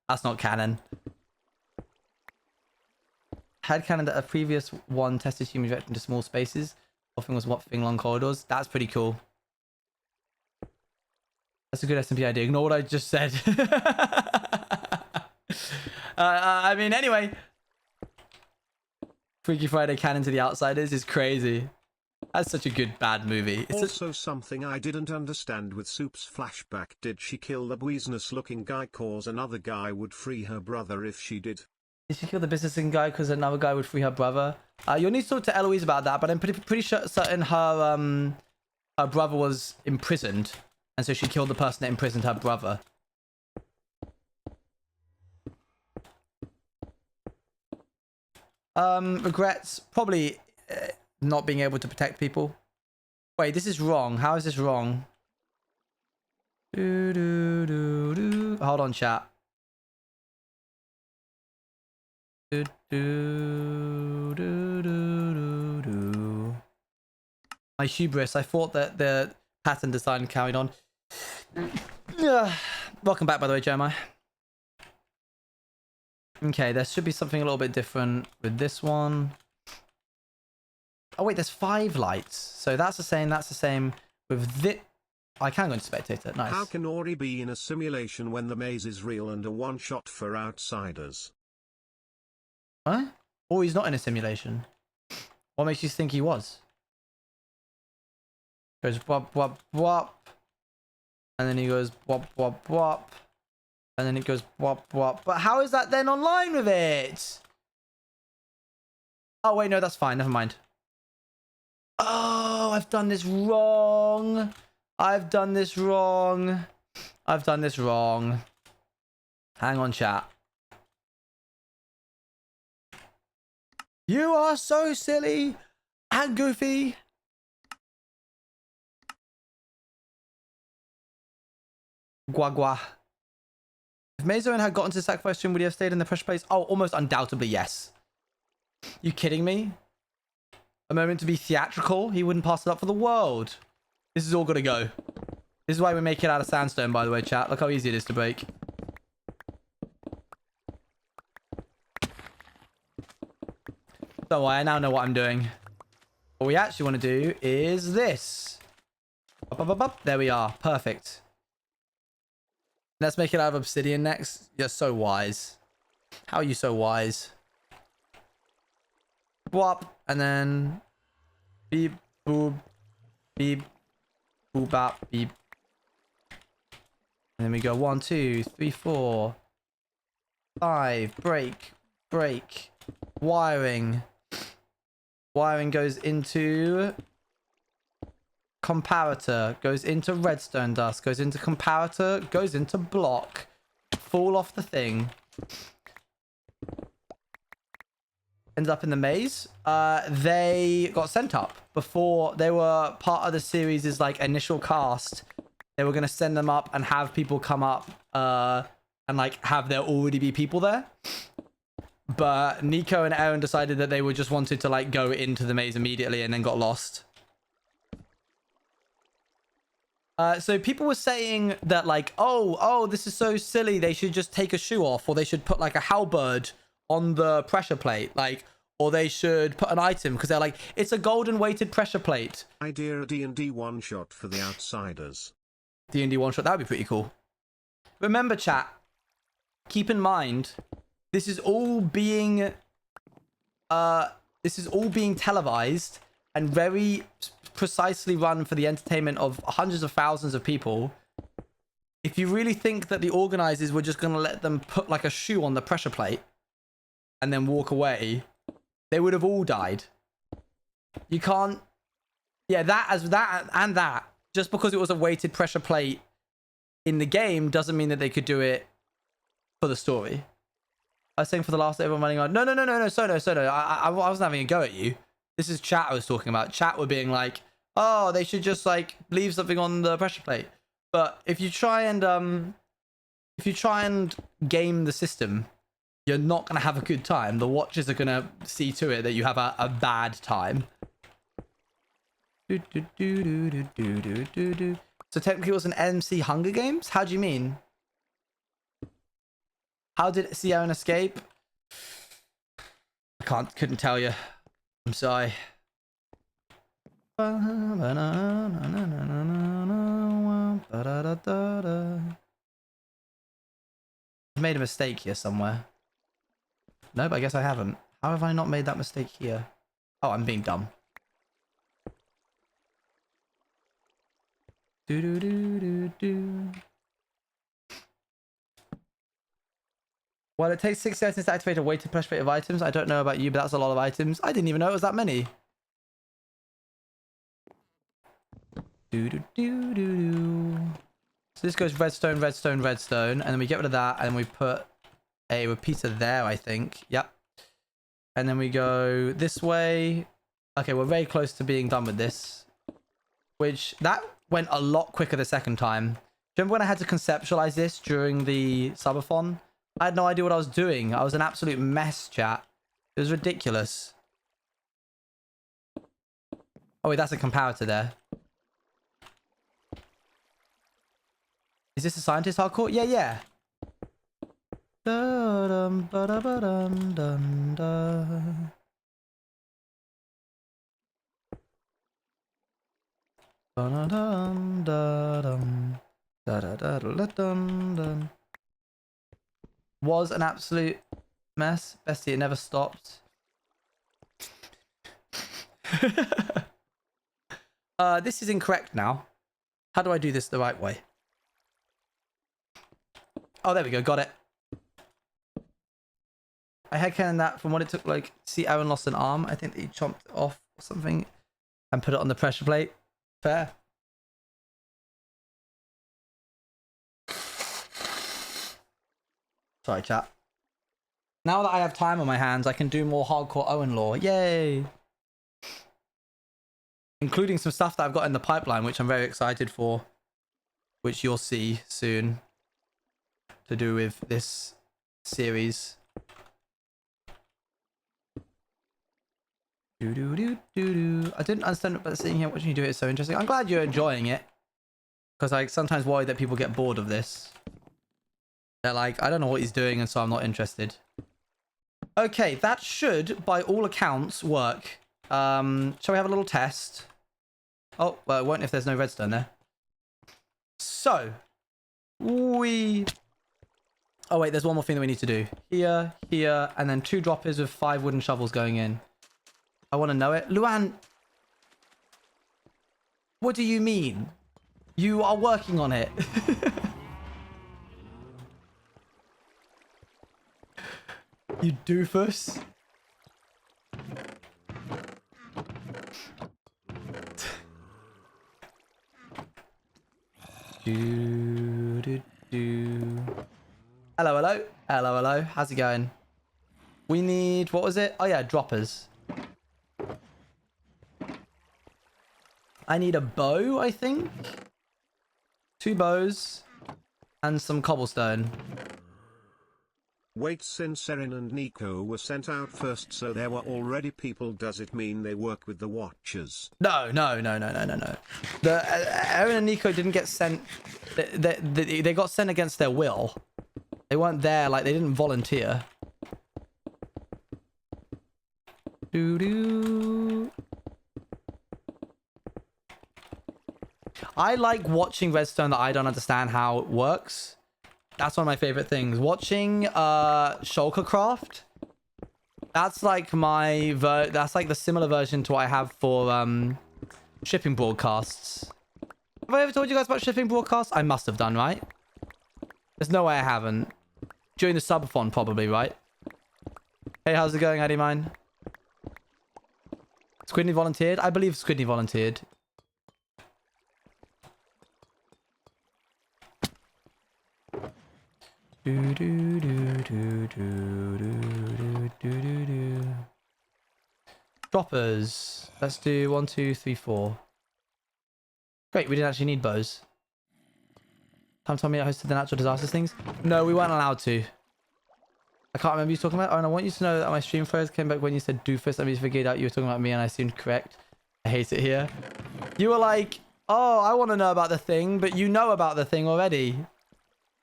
That's not canon. Had canon that a previous one tested human reaction into small spaces. Often was what thing long corridors. That's pretty cool. That's a good SMP idea. Ignore what I just said. I mean, anyway. Freaky Friday canon to the Outsiders is crazy. That's such a good bad movie. It's also something I didn't understand with Soup's flashback. Did she kill the business looking guy cause another guy would free her brother if she did? Did she kill the businessing guy because another guy would free her brother? You'll need to talk to Eloise about that, but I'm pretty sure certain her brother was imprisoned, and so she killed the person that imprisoned her brother. Regrets probably not being able to protect people. Wait, this is wrong. How is this wrong? Hold on, chat. My hubris. I thought that the pattern design carried on. Welcome back, by the way, Jeremiah. Okay, there should be something a little bit different with this one. Oh wait, there's 5 lights. So that's the same with this. I can go into spectator. Nice. How can Ori be in a simulation when the maze is real and a one-shot for outsiders? Huh? Oh, he's not in a simulation. What makes you think he was? Goes wop wop wop, and then he goes wop wop wop, and then it goes wop wop. But how is that then online with it? Oh wait, no, that's fine. Never mind. Oh, I've done this wrong. I've done this wrong. I've done this wrong. Hang on, chat. You are so silly and goofy. Guagua. If Mazoin had gotten to the sacrifice room, would he have stayed in the pressure place? Oh, almost undoubtedly, yes. You kidding me? A moment to be theatrical? He wouldn't pass it up for the world. This is all gonna go. This is why we make it out of sandstone, by the way, chat. Look how easy it is to break. Don't worry, I now know what I'm doing. What we actually want to do is this. Up, up, up, up. There we are. Perfect. Let's make it out of obsidian next. You're so wise. How are you so wise? Bwop. And then... beep, boop, beep, boop, bop, beep. And then we go 1, 2, 3, 4, 5. Break. Break. Wiring. Wiring goes into... comparator, goes into redstone dust, goes into comparator, goes into block. Fall off the thing. Ends up in the maze. They got sent up before they were part of the series' like initial cast. They were going to send them up and have people come up and like have there already be people there. But Nico and Aaron decided that they were just wanted to like go into the maze immediately and then got lost. So people were saying that like, oh, this is so silly. They should just take a shoe off, or they should put like a halberd on the pressure plate, like, or they should put an item because they're like, it's a golden weighted pressure plate. Idea a D&D one-shot for the outsiders. D&D one-shot, that would be pretty cool. Remember, chat, keep in mind, this is all being televised and very precisely run for the entertainment of hundreds of thousands of people. If you really think that the organizers were just going to let them put like a shoe on the pressure plate and then walk away, they would have all died. You can't... Yeah, that as that and that. Just because it was a weighted pressure plate in the game doesn't mean that they could do it for the story. I was saying for the last everyone running on. No, Sono. I wasn't having a go at you. This is chat I was talking about. Chat were being like, oh, they should just like leave something on the pressure plate. But if you try and game the system, you're not gonna have a good time. The watchers are gonna see to it that you have a bad time. So technically it was an MC Hunger Games? How do you mean? How did Sierra escape? I couldn't tell you. I'm sorry. I made a mistake here somewhere. Nope, I guess I haven't. How have I not made that mistake here? Oh, I'm being dumb. Well, it takes 60 seconds to activate a weighted pressure plate of items. I don't know about you, but that's a lot of items. I didn't even know it was that many. So this goes redstone, redstone, redstone, and then we get rid of that, and then we put a repeater there, I think. Yep. And then we go this way. Okay, we're very close to being done with this. Which, that went a lot quicker the second time. Do you remember when I had to conceptualize this during the subathon? I had no idea what I was doing. I was an absolute mess, chat. It was ridiculous. Oh wait, that's a comparator there. Is this a scientist hardcore? Yeah, yeah. Da-dum, ba-da-ba-dum, dum, da. Ba-da-dum, da-dum. Da-da-da-da-dum-dum. Was an absolute mess. Bestie, it never stopped. This is incorrect now. How do I do this the right way? Oh, there we go. Got it. I headcanon that from what it took, like, see Aaron lost an arm. I think that he chomped it off or something and put it on the pressure plate. Fair. Sorry, chat. Now that I have time on my hands, I can do more hardcore Owen lore. Yay! Including some stuff that I've got in the pipeline, which I'm very excited for. Which you'll see soon. To do with this series. I didn't understand, but sitting here watching you do it is so interesting. I'm glad you're enjoying it. Because I sometimes worry that people get bored of this. They're like, I don't know what he's doing, and so I'm not interested. Okay, that should, by all accounts, work. Shall we have a little test? Oh, well, it won't if there's no redstone there. So, we... Oh, wait, there's one more thing that we need to do. Here, here, and then 2 droppers with 5 wooden shovels going in. I want to know it. Luan, what do you mean? You are working on it. You doofus. Hello, hello. Hello, hello. How's it going? We need, what was it? Oh yeah, droppers. I need a bow, I think. 2 bows. And some cobblestone. Wait, since Erin and Nico were sent out first, so there were already people, does it mean they work with the Watchers? No. Erin and Nico didn't get sent. They got sent against their will. They weren't there, like, they didn't volunteer. I like watching redstone that I don't understand how it works. That's one of my favorite things. Watching Shulkercraft. That's like that's like the similar version to what I have for shipping broadcasts. Have I ever told you guys about shipping broadcasts? I must have done, right? There's no way I haven't. During the subathon, probably, right? Hey, how's it going, Addy Mine? Squidney volunteered? I believe Squidney volunteered. Do, do, do, do, do, do, do, do, do. Droppers. Let's do 1, 2, 3, 4. Great, we didn't actually need bows. Tom told me I hosted the natural disasters things. No, we weren't allowed to. I can't remember you talking about. Oh, and I want you to know that my stream phrase came back when you said doofus. I figured out you were talking about me and I seemed correct. I hate it here. You were like, oh, I want to know about the thing, but you know about the thing already.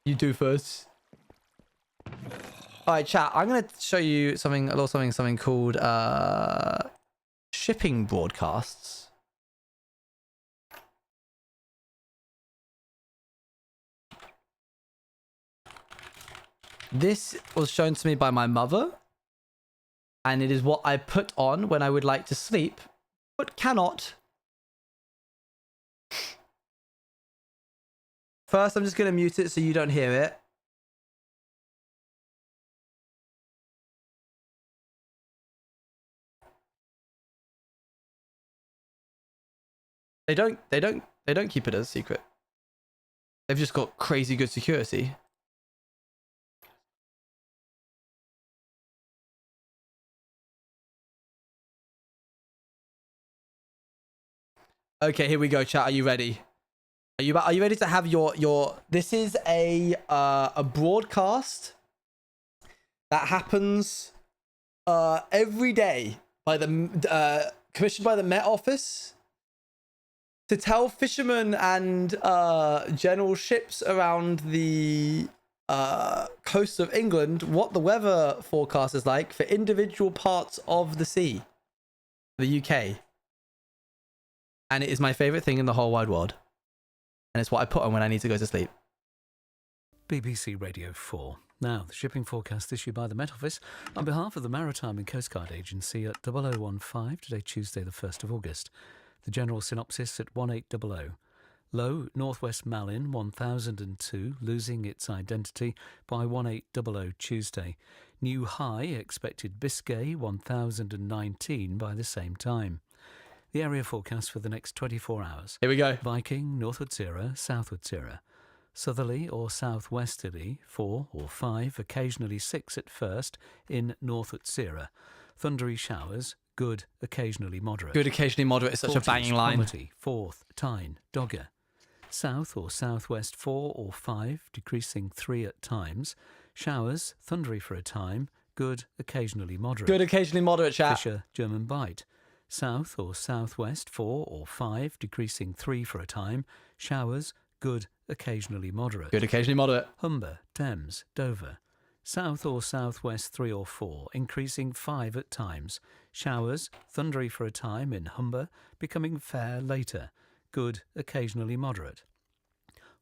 You doofus. All right, chat. I'm going to show you something, a little something called shipping broadcasts. This was shown to me by my mother, and it is what I put on when I would like to sleep, but cannot. First, I'm just going to mute it so you don't hear it. They don't keep it as a secret. They've just got crazy good security. Okay, here we go, chat. Are you ready? Are you ready to have your this is a broadcast that happens every day by the commissioned by the Met Office to tell fishermen and general ships around the coast of England what the weather forecast is like for individual parts of the sea, the UK. And it is my favorite thing in the whole wide world. And it's what I put on when I need to go to sleep. BBC Radio 4. Now, the shipping forecast issued by the Met Office on behalf of the Maritime and Coast Guard Agency at 0015, today Tuesday the 1st of August. The general synopsis at 1800. Low, northwest Malin, 1002, losing its identity by 1800 Tuesday. New high, expected Biscay, 1019 by the same time. The area forecast for the next 24 hours. Here we go. Viking, northward Sierra, southward Sierra. Southerly or southwesterly, 4 or 5, occasionally 6 at first, in northward Sierra. Thundery showers, good, occasionally moderate. Good, occasionally moderate is such a banging line. Cromarty, 4th, Tyne, Dogger. South or southwest 4 or 5, decreasing 3 at times. Showers, thundery for a time, good, occasionally moderate. Good, occasionally moderate, chat. Fisher, German Bight. South or southwest 4 or 5, decreasing 3 for a time. Showers, good, occasionally moderate. Good, occasionally moderate. Humber, Thames, Dover. South or southwest 3 or 4, increasing 5 at times. Showers, thundery for a time in Humber, becoming fair later. Good, occasionally moderate.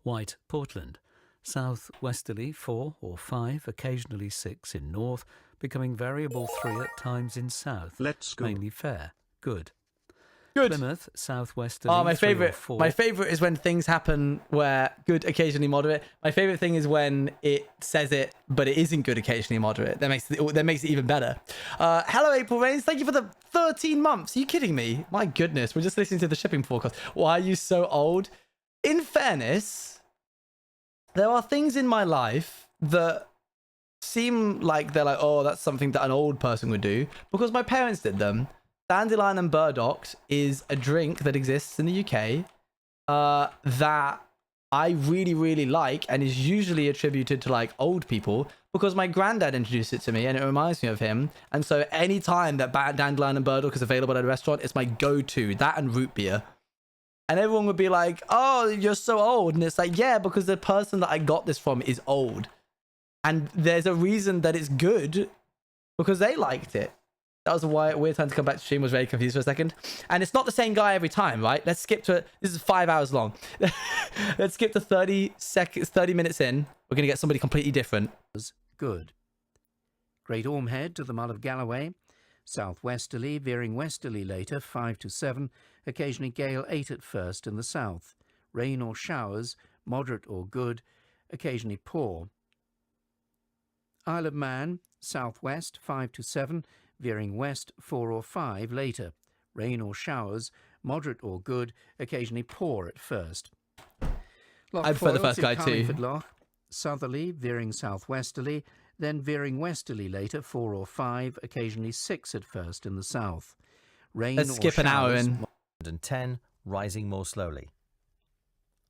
White, Portland. Southwesterly 4 or 5, occasionally 6 in north, becoming variable 3 at times in south. Let's go. Mainly fair. Good. Good. Plymouth, southwesterly. Oh, my 3 or favorite. 4. My favorite is when things happen where good, occasionally moderate. My favorite thing is when it says it, but it isn't good, occasionally moderate. That makes it even better. Hello, April Rains. Thank you for the 13 months. Are you kidding me? My goodness, we're just listening to the shipping forecast. Why are you so old? In fairness, there are things in my life that seem like they're like, oh, that's something that an old person would do because my parents did them. Dandelion and Burdock is a drink that exists in the UK that I really, really like and is usually attributed to like old people because my granddad introduced it to me and it reminds me of him. And so anytime that Dandelion and Burdock is available at a restaurant, it's my go-to, that and root beer. And everyone would be like, oh, you're so old. And it's like, yeah, because the person that I got this from is old. And there's a reason that it's good because they liked it. That was a weird time to come back to stream. Was very confused for a second. And it's not the same guy every time, right? Let's skip to it. This is 5 hours long. Let's skip to 30 minutes in. We're going to get somebody completely different. Good. Great Ormhead to the Mull of Galloway. Southwesterly, veering westerly later, 5 to 7. Occasionally gale 8 at first in the south. Rain or showers, moderate or good. Occasionally poor. Isle of Man, southwest, 5 to 7. Veering west 4 or 5 later. Rain or showers, moderate or good, occasionally poor at first. I prefer the first guy too. Carlingford Loch, southerly, veering southwesterly, then veering westerly later, 4 or 5, occasionally 6 at first in the south. Rain Let's or skip an hour showers, in. And 10, rising more slowly.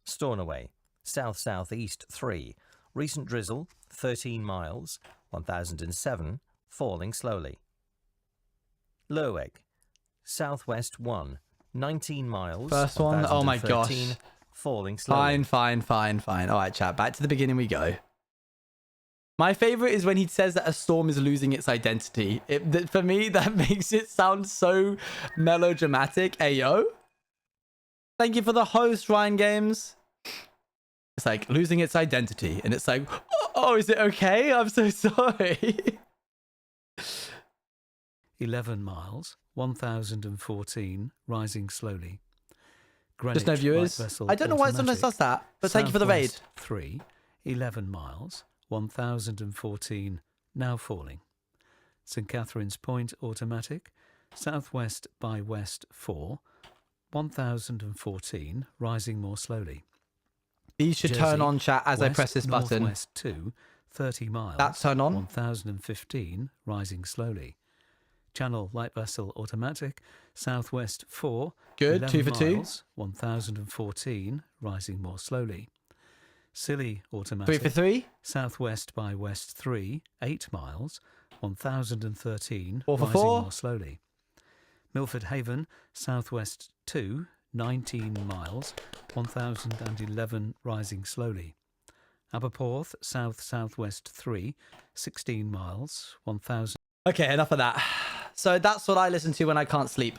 Stornoway, south-southeast 3, recent drizzle, 13 miles, 1007, falling slowly. Lerwick, southwest 1, 19 miles, First one? Oh my 1013, gosh. falling slowly. Fine. All right, chat. Back to the beginning we go. My favorite is when he says that a storm is losing its identity. For me, that makes it sound so melodramatic. Ayo. Thank you for the host, Ryan Games. It's like losing its identity. And it's like, oh, is it okay? I'm so sorry. 11 miles, 1014, rising slowly. Just no viewers. I don't know why it sometimes does that, but thank you for the raid. 3, 11 miles, 1014, now falling. St Catherine's Point automatic, southwest by west 4, 1014, rising more slowly. These should Jersey, turn on, chat, as I west, press this button. Northwest 2, 30 miles. That turn on. 1015, rising slowly. Channel light vessel automatic, southwest 4. Good, 2 for 2. Miles, 1014, rising more slowly. Scilly automatic. 3 for 3. Southwest by west 3, 8 miles, 1013, 4 for rising 4. more slowly. Milford Haven, southwest 2, 19 miles, 1011, rising slowly. Aberporth, south-southwest 3, 16 miles, 1000. Okay, enough of that. So that's what I listen to when I can't sleep.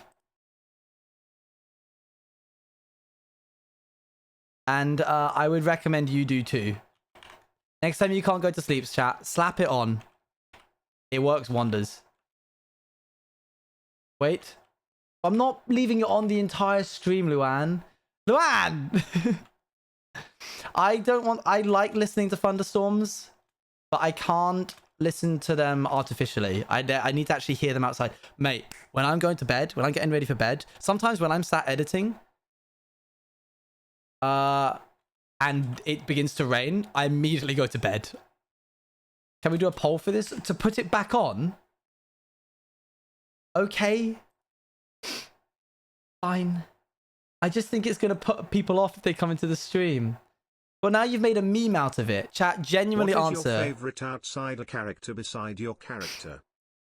And I would recommend you do too. Next time you can't go to sleep, chat, slap it on. It works wonders. Wait. I'm not leaving it on the entire stream, Luan. Luan! I like listening to thunderstorms, but I can't listen to them artificially. I need to actually hear them outside. Mate, when I'm going to bed, when I'm getting ready for bed, sometimes when I'm sat editing, and it begins to rain, I immediately go to bed. Can we do a poll for this? To put it back on? Okay. Fine. I just think it's going to put people off if they come into the stream. But now you've made a meme out of it. Chat, genuinely answer. What is your favorite outsider character beside your character?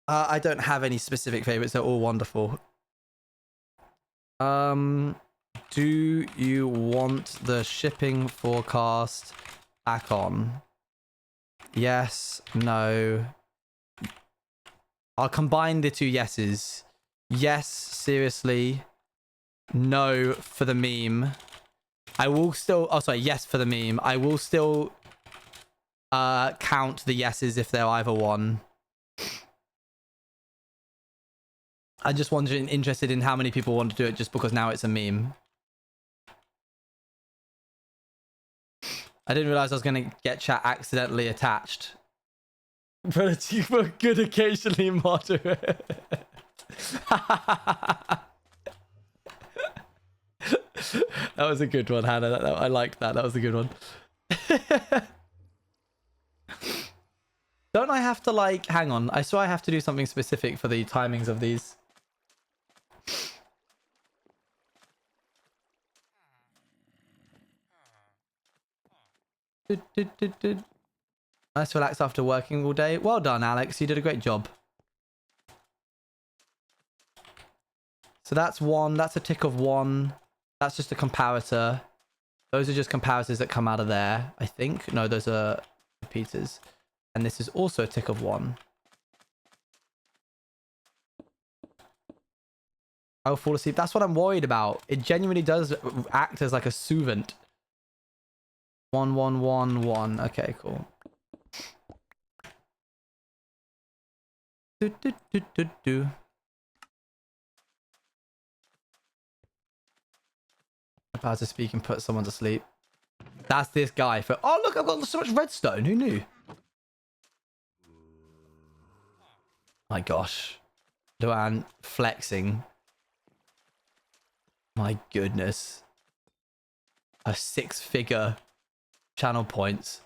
I don't have any specific favorites. They're all wonderful. Do you want the shipping forecast back on? Yes, no. I'll combine the two yeses. Yes, seriously. No for the meme. I will still... Oh, sorry. Yes for the meme. I will still count the yeses if they're either one. I'm just wondering, interested in how many people want to do it just because now it's a meme. I didn't realize I was going to get chat accidentally attached. Relatively good, occasionally moderate. That was a good one, Hannah. I liked that. That was a good one. Don't I have to, like... Hang on. I saw I have to do something specific for the timings of these. Nice to relax after working all day. Well done, Alex. You did a great job. So that's one. That's a tick of 1. That's just a comparator. Those are just comparators that come out of there, I think. No, those are repeaters. And this is also a tick of 1. I'll fall asleep. That's what I'm worried about. It genuinely does act as like a soothant. 1, 1, 1, 1. Okay, cool. Do. About to speak and put someone to sleep. That's this guy. For oh look, I've got so much redstone. Who knew? My gosh, Luan flexing. My goodness. A 6-figure channel points.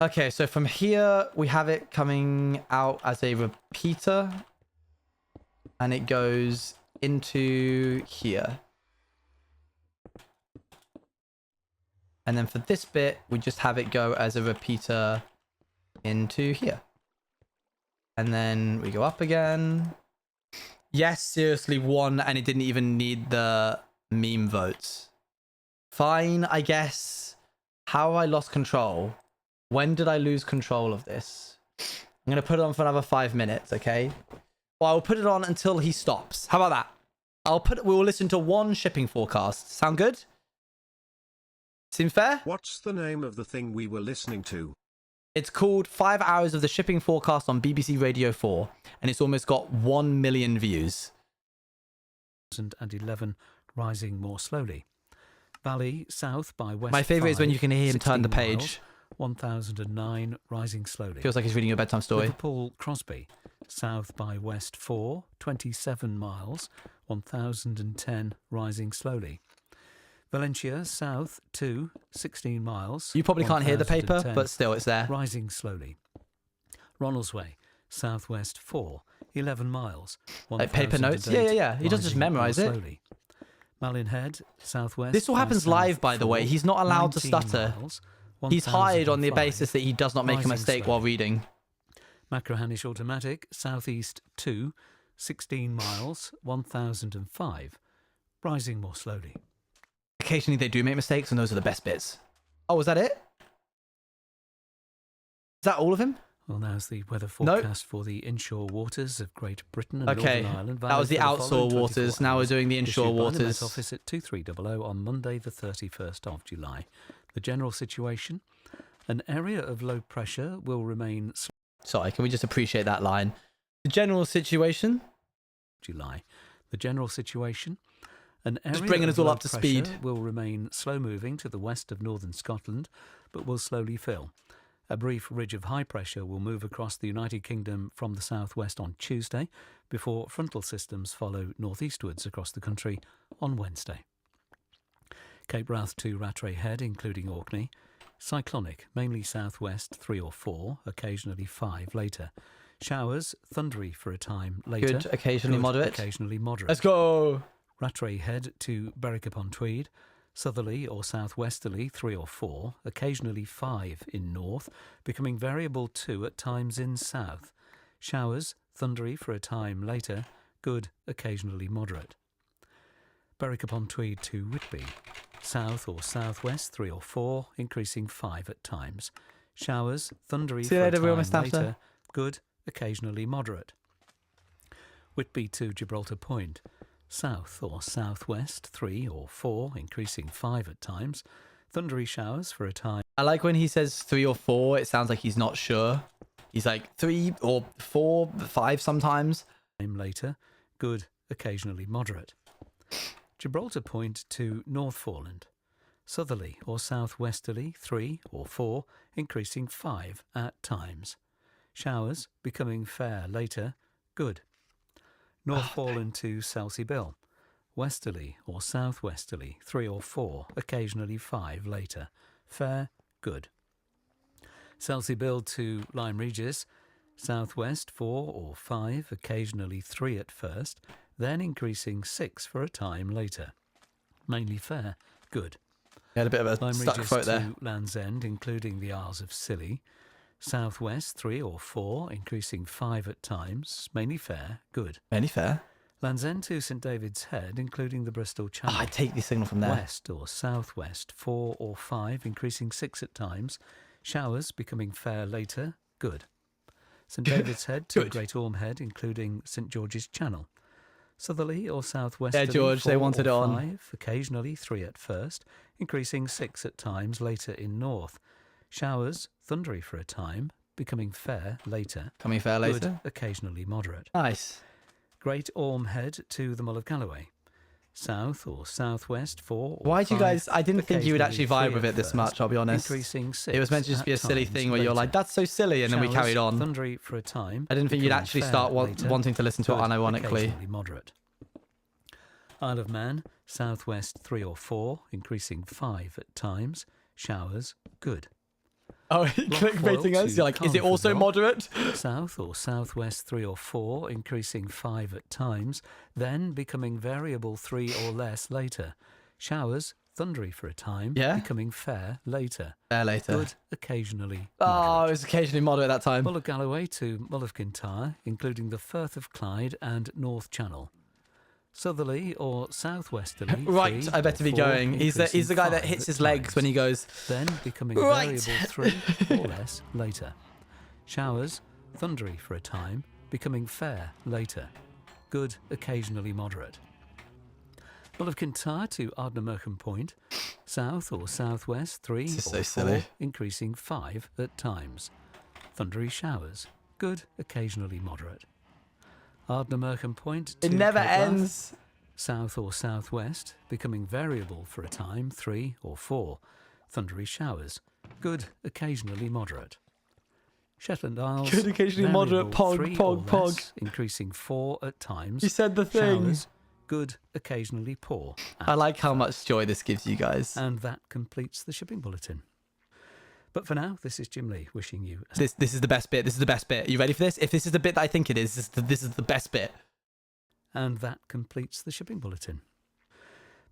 Okay, so from here, we have it coming out as a repeater. And it goes into here. And then for this bit, we just have it go as a repeater into here. And then we go up again. Yes, seriously, won, and it didn't even need the meme votes. Fine, I guess. How I lost control. When did I lose control of this? I'm going to put it on for another 5 minutes, okay? Well, I'll put it on until he stops. How about that? We'll listen to one shipping forecast. Sound good? Seem fair? What's the name of the thing we were listening to? It's called 5 hours of the shipping forecast on BBC Radio 4, and it's almost got 1 million views. 2011 rising more slowly. Valley south by west. My favorite is when you can hear him turn the 16 page. miles, 1009 rising slowly. Feels like he's reading a bedtime story. Liverpool Crosby south by west 4, 27 miles, 1010 rising slowly. Valencia south 2, 16 miles. You probably can't hear the paper, 1010, but still it's there. rising slowly. Ronaldsway southwest 4, 11 miles. Like paper notes? 1008, Yeah. He doesn't just rising memorize more it. slowly. Malin southwest. This all by happens south live, by the 4, way. He's not allowed to 19 stutter. miles, He's hired on the 1005, basis that he does not make a rising mistake slowly. while reading. Macrohanish Automatic, southeast 2, 16 miles, 1005, rising more slowly. Occasionally they do make mistakes, and those are the best bits. Oh, was that it? Is that all of him? Well, now's the weather forecast for the inshore waters of Great Britain and Okay, Northern Ireland. that was the Valid for outshore following 24 waters. Now we're hours. doing the inshore Issued by the Met waters. Office at 2300 on Monday, the 31st of July. The general situation: an area of low pressure will remain. Sorry, can we just appreciate that line? The general situation? July. The general situation: an area Just bringing of us all low up to pressure speed. will remain slow moving to the west of northern Scotland, but will slowly fill. A brief ridge of high pressure will move across the United Kingdom from the southwest on Tuesday, before frontal systems follow northeastwards across the country on Wednesday. Cape Wrath to Rattray Head, including Orkney. Cyclonic, mainly southwest 3 or 4, occasionally 5 later. Showers, thundery for a time later. Good, occasionally moderate. Occasionally moderate. Let's go! Rattray Head to Berwick upon Tweed. Southerly or southwesterly 3 or 4, occasionally 5 in north, becoming variable 2 at times in south. Showers, thundery for a time later, good, occasionally moderate. Berwick upon Tweed to Whitby. South or southwest 3 or 4, increasing 5 at times. Showers, thundery See you for later, a Real time Mr. later, good, occasionally moderate. Whitby to Gibraltar Point. South or southwest 3 or 4, increasing 5 at times. Thundery showers for a time. I like when he says 3 or 4, it sounds like he's not sure. He's like 3 or 4, 5 sometimes. Later, good, occasionally moderate. Gibraltar Point to Northforeland. Southerly or southwesterly 3 or 4, increasing 5 at times. Showers becoming fair later, good. Northforeland to Selsey Bill. Westerly or southwesterly 3 or 4, occasionally 5 later. Fair, good. Selsey Bill to Lyme Regis. Southwest 4 or 5, occasionally 3 at first, then increasing 6 for a time later. Mainly fair, good. He had a bit of a Lyme stuck Regis quote there. to Land's End, including the Isles of Scilly. Southwest 3 or 4, increasing 5 at times, mainly fair, good. Any fair? Land's End to St David's Head, including the Bristol Channel. I take the signal from there. West or southwest 4 or 5, increasing 6 at times. Showers becoming fair later, good. St David's Head to Good. Great Orme Head, including St George's Channel. Southerly or southwesterly Yeah, George, 4 they wanted or it on. 5, occasionally 3 at first, increasing 6 at times later in north. Showers, thundery for a time, becoming fair later. Coming fair Good, later. occasionally moderate. Nice. Great Orme Head to the Mull of Galloway. South or southwest 4 or Why do you 5, guys... I didn't think you would actually occasionally vibe with 3 it at this first, much, I'll be honest. Increasing 6 It was meant to just at be a silly times thing where you're later. like, that's so silly, and then we Showers, carried on. Thundery for a time. I didn't think you'd becoming actually fair start later, wanting to listen to it good, unironically. occasionally moderate. Isle of Man, southwest 3 or 4, increasing 5 at times. Showers, good. Oh, clickbaiting us? You're like, is it also moderate? South or southwest 3 or 4, increasing 5 at times, then becoming variable 3 or less later. Showers, thundery for a time, becoming fair later. Fair later. Good, occasionally moderate. Oh, it was occasionally moderate at that time. Mull of Galloway to Mull of Kintyre, including the Firth of Clyde and North Channel. Southerly or southwesterly. Right, I better be going. He's the guy that hits his legs when he goes. Then becoming variable 3 or less later. Showers, thundery for a time, becoming fair later. Good, occasionally moderate. Mull of Kintyre to Ardnamurchan Point, south or southwest 3 or 4, increasing 5 at times. Thundery showers, good, occasionally moderate. Ardnamurchan Point to It never Kirkbath, ends. south or southwest, becoming variable for a time 3 or 4. Thundery showers, good, occasionally moderate. Shetland Isles, Good, occasionally moderate. Pog, 3 pog, or pog. less, increasing 4 at times. You said the thing. Showers, good, occasionally poor. I like how much joy this gives you guys. And that completes the shipping bulletin. But for now, this is Jim Lee wishing you a This is the best bit. This is the best bit. Are you ready for this? If this is the bit that I think it is, this is the best bit. And that completes the shipping bulletin.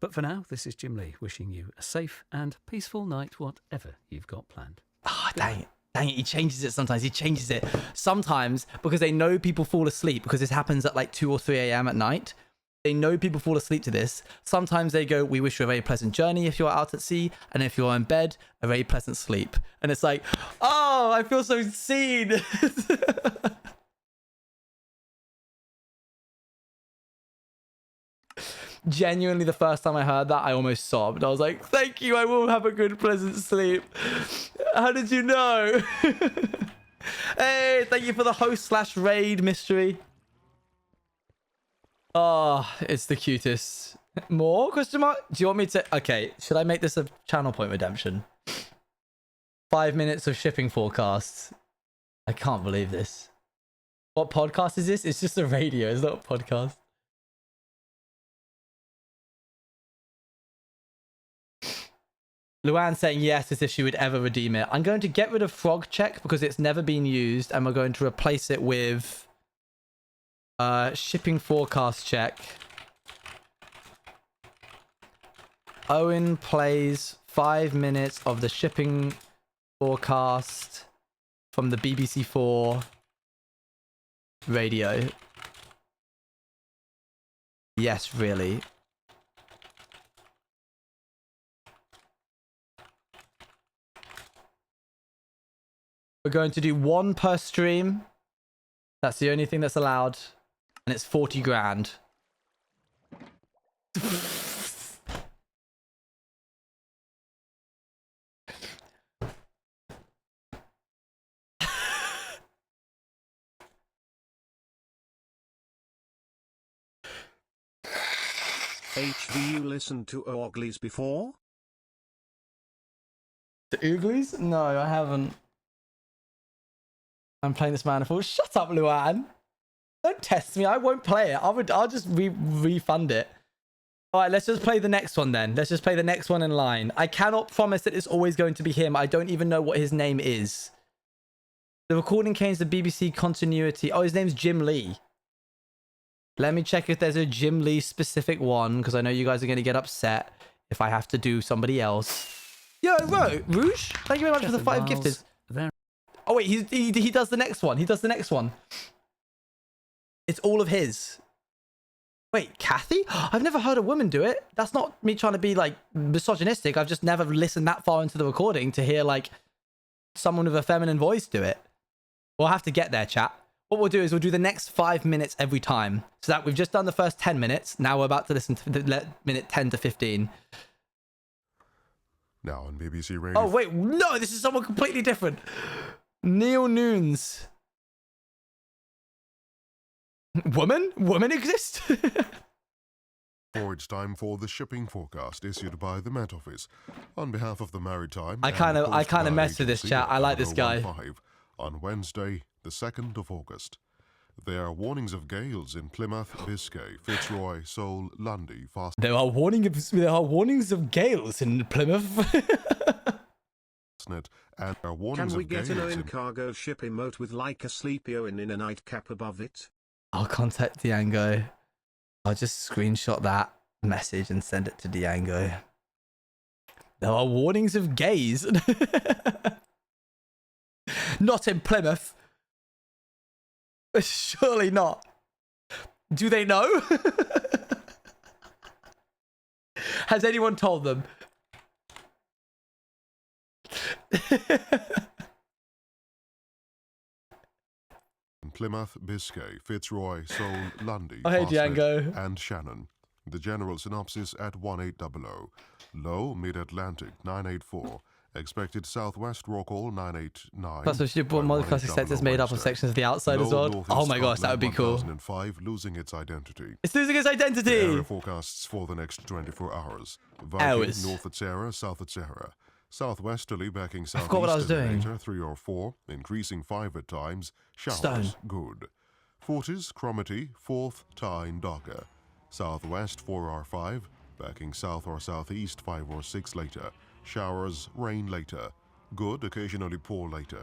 But for now, this is Jim Lee wishing you a safe and peaceful night, whatever you've got planned. Oh, dang it. Dang it. He changes it sometimes. He changes it. Sometimes, because they know people fall asleep, because this happens at like 2 or 3 a.m. at night. They know people fall asleep to this. Sometimes they go, we wish you a very pleasant journey if you're out at sea. And if you're in bed, a very pleasant sleep. And it's like, oh, I feel so seen. Genuinely, the first time I heard that, I almost sobbed. I was like, thank you, I will have a good, pleasant sleep. How did you know? Hey, thank you for the host/raid mystery. Oh, it's the cutest. More? Question mark? Do you want me to... Okay, should I make this a channel point redemption? 5 minutes of shipping forecasts. I can't believe this. What podcast is this? It's just a radio. It's not a podcast. Luann saying yes as if she would ever redeem it. I'm going to get rid of frog check because it's never been used, and we're going to replace it with shipping forecast check. Owen plays 5 minutes of the shipping forecast from the BBC4 radio. Yes, really. We're going to do 1 per stream. That's the only thing that's allowed. And it's 40 grand. HV, you listened to Ooglies before? The Ooglies? No, I haven't. I'm playing this Manifold. Shut up, Luann. Don't test me. I won't play it. I'll just refund it. All right, let's just play the next one then. Let's just play the next one in line. I cannot promise that it's always going to be him. I don't even know what his name is. The recording contains the BBC continuity. Oh, his name's Jim Lee. Let me check if there's a Jim Lee specific one, because I know you guys are going to get upset if I have to do somebody else. Yo, Rouge, thank you very much for the 5 gifted. Oh, wait, he does the next one. He does the next one. It's all of his. Wait, Kathy? I've never heard a woman do it. That's not me trying to be, like, misogynistic. I've just never listened that far into the recording to hear, like, someone with a feminine voice do it. We'll have to get there, chat. What we'll do is we'll do the next 5 minutes every time. So that we've just done the first 10 minutes. Now we're about to listen to the minute 10 to 15. Now on BBC Radio. Oh, wait. No, this is someone completely different. Neil Noons. Woman? Women exist? Or it's time for the shipping forecast issued by the Met Office on behalf of the Maritime. I kind of mess with this chat. I like this guy. 015 on Wednesday, the 2nd of August. There are warnings of gales in Plymouth, Biscay, Fitzroy, Seoul, Lundy, There are warnings of gales in Plymouth. Fastnet, and there are Can warnings we of get an gales Owen in cargo ship emote with like a sleepy Owen in a nightcap above it? I'll contact Diango. I'll just screenshot that message and send it to Diango. There are warnings of gays. Not in Plymouth. Surely not. Do they know? Has anyone told them? Plymouth, Biscay, Fitzroy, Seoul, Lundy, Oh, hey, Fastnet, Django. and Shannon. The general synopsis at 1800. Low, mid-Atlantic 984. Expected southwest rockall 989. Plus, if you bought model classic sets, it's made up of sections of the outside as well. Oh my gosh, that would be cool. 2005, losing its identity. It's losing its identity. Area forecasts for the next 24 hours. Viking, north at Sarah, south at Sarah. Southwesterly backing southeast. I forgot what I was doing. Later, 3 or 4, increasing 5 at times. Showers, Stone. good. Forties, Cromarty, 4th, Tyne, Docker. Southwest 4 or 5, backing south or southeast 5 or 6 later. Showers, rain later. Good, occasionally poor later.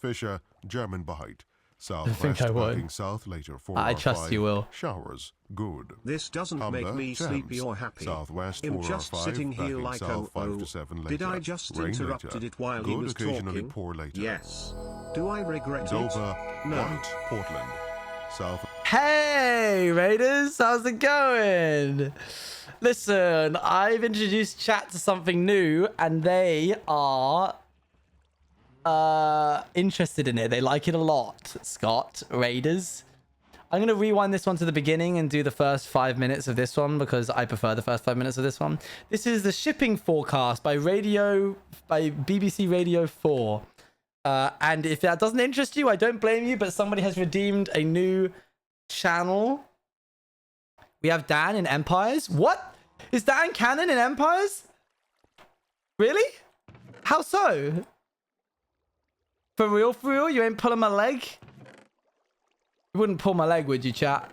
Fisher, German Bight. Southwest I would. backing south later 4 I or trust 5. you will. Showers, good. This doesn't Humber, make me Thames. sleepy or happy. Southwest Him 4 just or 5, sitting here backing like south 5 oh, to 7 later. did I just Rain interrupted later. it while Good, he was occasionally talking? poor later. Yes. Do I regret Dover, it? No. White, Portland. South. Hey, Raiders, how's it going? Listen, I've introduced chat to something new, and they are interested in it. They like it a lot. Scott, Raiders. I'm going to rewind this one to the beginning and do the first 5 minutes of this one because I prefer the first 5 minutes of this one. This is the shipping forecast by BBC Radio 4. And if that doesn't interest you, I don't blame you, but somebody has redeemed a new channel. We have Dan in Empires. What? Is Dan canon in Empires? Really? How so? For real? You ain't pulling my leg? You wouldn't pull my leg, would you, chat?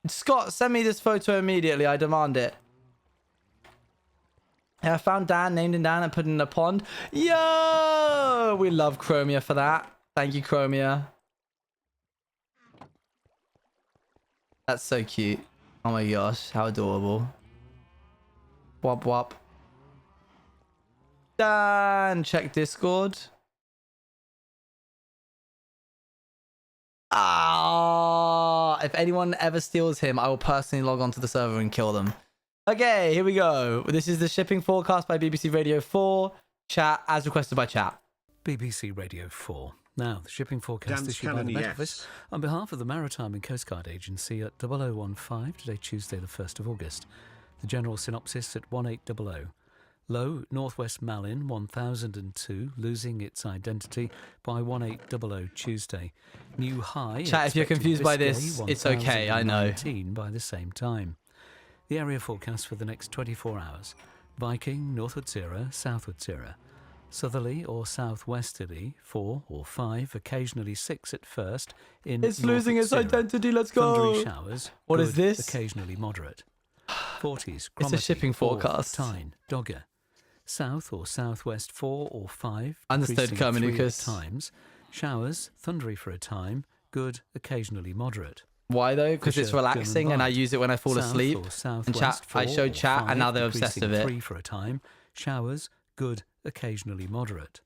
Scott, send me this photo immediately. I demand it. I found Dan, named him Dan, and put it in a pond. Yo! We love Chromia for that. Thank you, Chromia. That's so cute. Oh my gosh, how adorable. Wop wop. Dan, check Discord. Ah, if anyone ever steals him, I will personally log onto the server and kill them. Okay, here we go. This is the shipping forecast by BBC Radio 4. Chat, as requested by chat. BBC Radio 4. Now, the shipping forecast Dan's issued by canon, the Met Office yes. on behalf of the Maritime and Coast Guard Agency at 0015, today Tuesday the 1st of August. The general synopsis at 1800. Low, northwest Malin 1002, losing its identity by 1800 Tuesday. New high. Chat, if you're expected confused by Biscay, this, it's okay, I know. 1019 by the same time. The area forecast for the next 24 hours. Viking, northward Zera, southward Zera. Southerly or southwesterly, 4 or 5, occasionally 6 at first. It's losing its Zera. identity, let's go. Thundery showers. What is good, this? Occasionally moderate. 40s. It's a shipping forecast. Tyne, Dogger. South or southwest 4 or 5. Understood, increasing 3 at Carmenucas. times. Showers, thundery for a time. Good, occasionally moderate. Why though? Because it's Fisher, relaxing German and I Bight. use it when I fall South asleep. or And southwest chat, I 4 showed or chat 5, and now they're obsessed increasing with it. 3 for a time. Showers, good, occasionally moderate.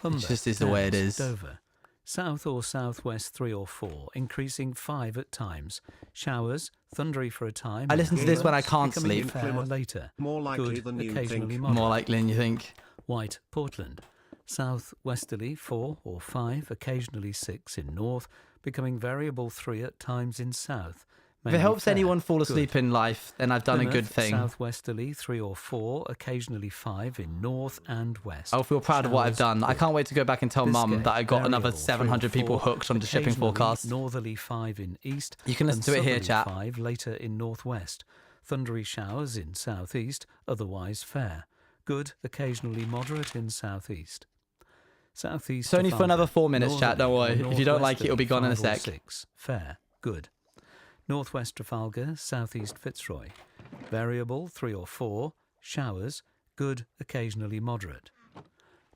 Humber, It just is the way it Thames, is. Dover. South or southwest 3 or 4, increasing 5 at times. Showers, thundery for a time. I listen to this when I can't becoming sleep. fair later. More likely Good, than you occasionally think. moderate. More likely than you think. White, Portland. Southwesterly 4 or 5, occasionally 6 in north, becoming variable 3 at times in south. If it mainly helps fair. anyone fall Good. asleep in life, then I've done a good Plymouth, thing. Southwesterly 3 or 4, occasionally 5 in north and west. I'll feel proud of what I've Showers, done. I good. can't wait to go back and tell Mum Biscay, that I got another variable 700 3 or people 4, hooked on the shipping occasionally forecast. Northerly 5 in east. You can listen and to it here, southerly chat. 5 later in northwest. Thundery showers in southeast, otherwise fair. Good, occasionally moderate in southeast. Southeast. It's only for another 4 minutes, chat. Don't worry. If you don't like it, it'll be gone in a sec. 6. Fair. Good. Northwest Trafalgar, southeast Fitzroy. Variable 3 or 4. Showers. Good, occasionally moderate.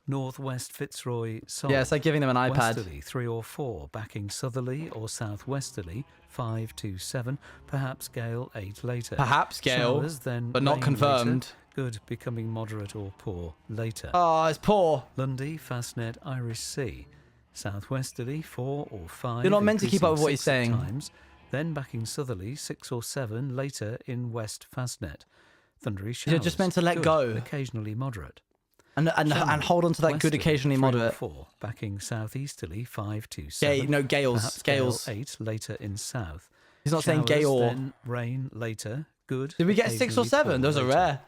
Northwest Fitzroy, Sol. Yeah, it's like giving them an iPad. Westerly 3 or 4, backing southerly or southwesterly 5 to 7. Perhaps gale 8 later. Perhaps gale, Showers, then but not rain confirmed. later. Good, becoming moderate or poor later. Oh, it's poor. Lundy, Fastnet, Irish Sea. Southwesterly 4 or 5. You're not meant to keep up with what he's increasing 6 saying. at times, then backing southerly 6 or 7 later in West Fastnet. Thundery showers. You're just meant to let Good, go. Occasionally moderate. And Channel, hold on to that good westerly, occasionally 3 or moderate. 4, backing southeasterly 5 to 7. No, gales. Perhaps Gales. gale 8 later in south. He's not saying Showers, gale. then rain later. Good. Did we get 6 or occasionally 7? poor Those are later. rare.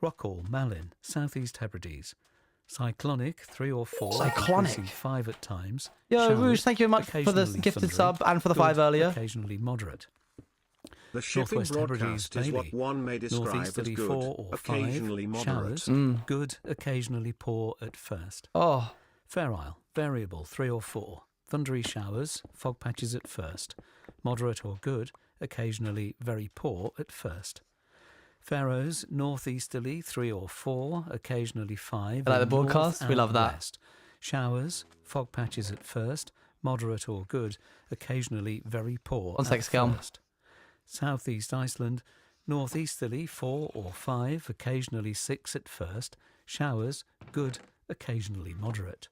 Rockall, Malin, Southeast Hebrides. Cyclonic 3 or 4. Cyclonic. increasing 5 at times. Yo, Showers, Rouge, thank you very much for the occasionally gifted thundery, sub and for the good, 5 earlier. Occasionally moderate. The shipping Northwest Hebrides, broadcast is what Bailey. one may describe as Northeasterly good, 4 or occasionally 5. moderate. Showers. Good, occasionally poor at first. Oh, Fair Isle, variable 3 or 4. Thundery showers, fog patches at first. Moderate or good, occasionally very poor at first. Faroes, northeasterly 3 or 4, occasionally 5. I like the in broadcast, north we and love that. west. Showers, fog patches at first. Moderate or good, occasionally very poor One sec, at Scalm. first. Southeast Iceland, northeasterly 4 or 5, occasionally 6 at first. Showers, good, occasionally moderate.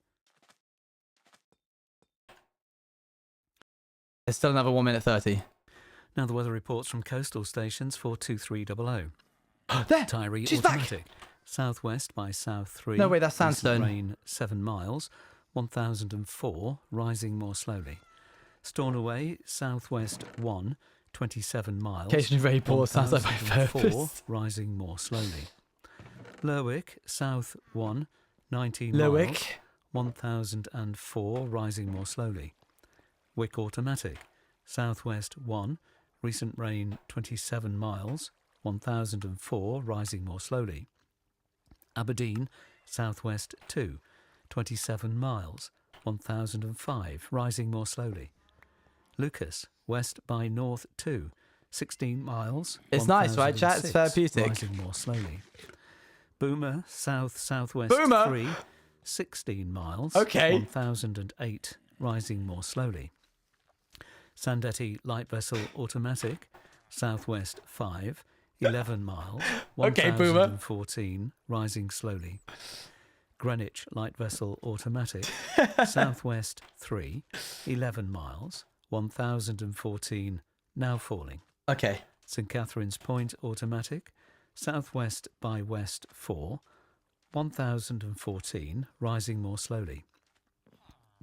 there's still another 1 minute 30. Now the weather reports from coastal stations for 2300. There! Tyree She's back! automatic. Southwest by south 3. No, wait, that's recent sandstone. Rain 7 miles. 1004, rising more slowly. Stornoway, southwest 1, 27 miles. Occasionally very poor, sounds like my 1004, purpose. rising more slowly. Lerwick, south 1, 19 Lerwick. miles. 1004, rising more slowly. Wick automatic, southwest 1, recent rain 27 miles. 1004, rising more slowly. Aberdeen, southwest 2, 27 miles, 1005, rising more slowly. Lucas, west by north 2, 16 miles. It's nice, right, chat? It's 1006, therapeutic. Rising more slowly. Boomer, south-southwest Boomer? 3, 16 miles. Okay. 1008, rising more slowly. Sandetti, light vessel automatic, southwest 5, 11 miles. Okay, Boomer. 1014, rising slowly. Greenwich, light vessel automatic, southwest 3, 11 miles, 1014, now falling. Okay. St Catherine's Point automatic, southwest by west 4, 1014, rising more slowly.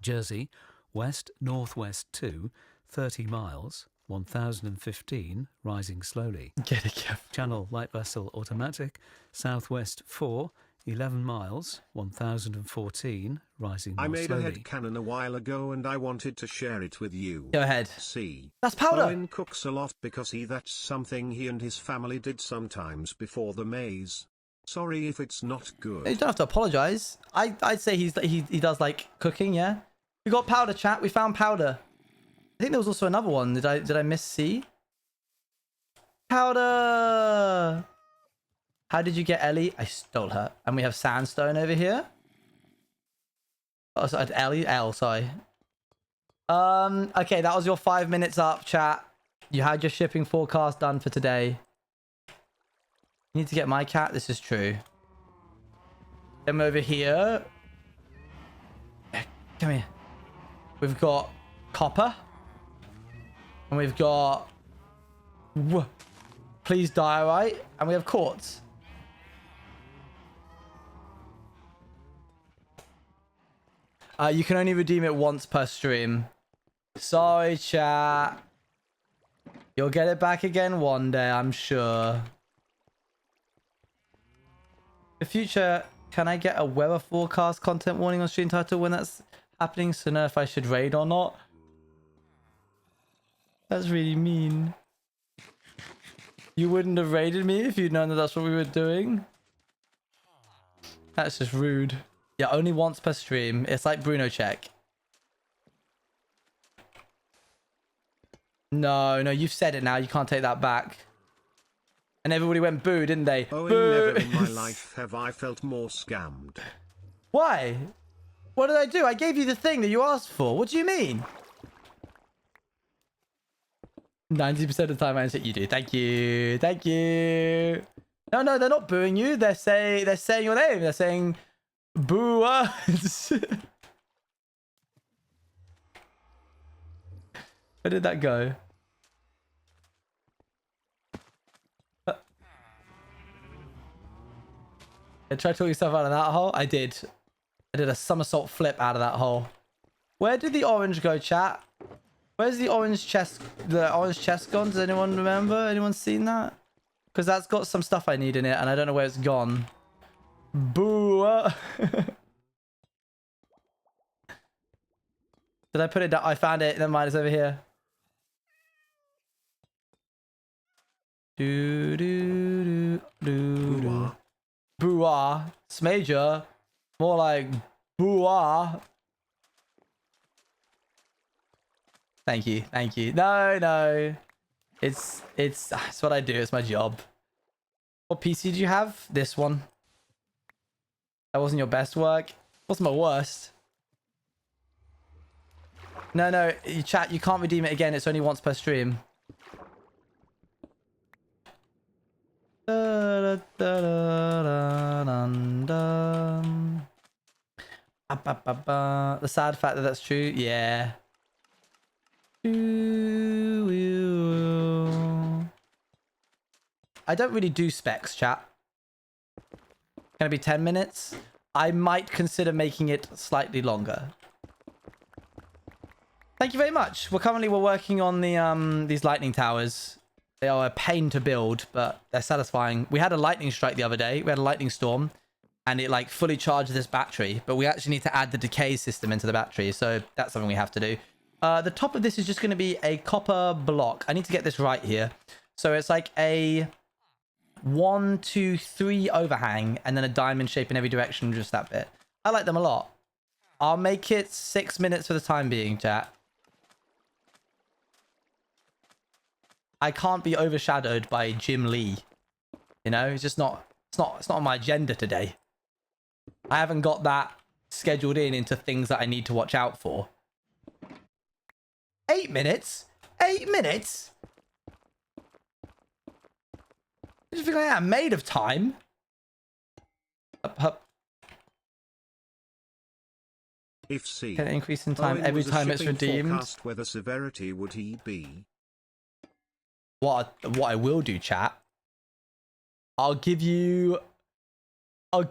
Jersey, west northwest 2, 30 miles, 1015, rising slowly. Get it, Kev. Channel light vessel automatic, southwest 4, 11 miles, 1014, rising more I made slowly. a headcanon a while ago and I wanted to share it with you. Go ahead. See. That's powder. Owen cooks a lot because that's something he and his family did sometimes before the maze. Sorry if it's not good. You don't have to apologize. I'd say he does like cooking, yeah. We got powder, chat. We found powder. I think there was also another one. Did I miss C? Powder. How did you get Ellie? I stole her. And we have sandstone over here. Oh, sorry, Ellie. L. Sorry. Okay, that was your 5 minutes up, chat. You had your shipping forecast done for today. You need to get my cat. This is true. Come over here. Come here. We've got copper. And we've got please diorite. And we have quartz. You can only redeem it once per stream. Sorry, chat. You'll get it back again one day, I'm sure. In the future, can I get a weather forecast content warning on stream title when that's happening so know if I should raid or not? That's really mean. You wouldn't have raided me if you'd known that that's what we were doing? That's just rude. Yeah, only once per stream. It's like Bruno check. No, you've said it now. You can't take that back. And everybody went boo, didn't they? Oh, Boo! never in my life have I felt more scammed. Why? What did I do? I gave you the thing that you asked for. What do you mean? 90% of the time I answer you do. Thank you. Thank you. No, they're not booing you. They're saying your name. They're saying boo us. Where did that go? Try to talk yourself out of that hole. I did. I did a somersault flip out of that hole. Where did the orange go, chat? Where's the orange chest? The orange chest gone? Does anyone remember? Anyone seen that? Because that's got some stuff I need in it, and I don't know where it's gone. Boo! Did I put it down? I found it. Never mind. It's over here. Do do do do. Boo-ah. Smager. More like boo-ah. Thank you. No. It's what I do. It's my job. What PC do you have? This one. That wasn't your best work. Wasn't my worst. No. You chat. You can't redeem it again. It's only once per stream. The sad fact that that's true. Yeah. I don't really do specs, chat. Gonna be 10 minutes. I might consider making it slightly longer. Thank you very much. We're working on the these lightning towers. They are a pain to build, but they're satisfying. We had a lightning strike the other day. We had a lightning storm, and it like fully charged this battery. But we actually need to add the decay system into the battery, so that's something we have to do. The top of this is just going to be a copper block. I need to get this right here. So it's like a 1, 2, 3 overhang, and then a diamond shape in every direction, just that bit. I like them a lot. I'll make it 6 minutes for the time being, chat. I can't be overshadowed by Jim Lee. You know, it's just not, it's not on my agenda today. I haven't got that scheduled into things that I need to watch out for. 8 minutes? 8 minutes? I just think I am made of time. If C. Can it increase in time every time it's redeemed? Forecast, whether severity would he be? What I will do, chat. I'll give you a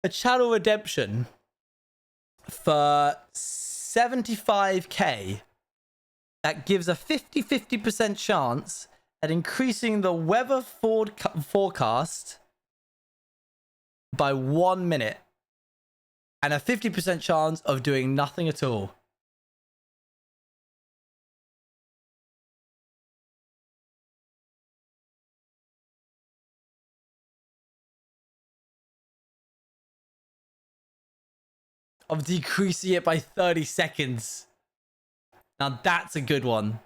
channel redemption for 75k. That gives a 50% chance at increasing the weather forecast by 1 minute, and a 50% chance of doing nothing at all. Of decreasing it by 30 seconds. Now that's a good one.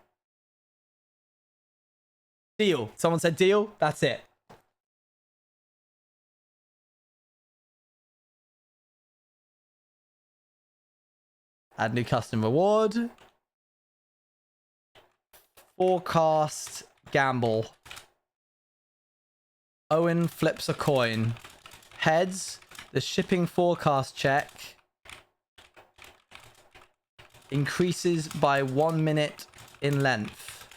Deal. Someone said deal. That's it. Add new custom reward. Forecast gamble. Owen flips a coin. Heads. The shipping forecast check increases by 1 minute in length.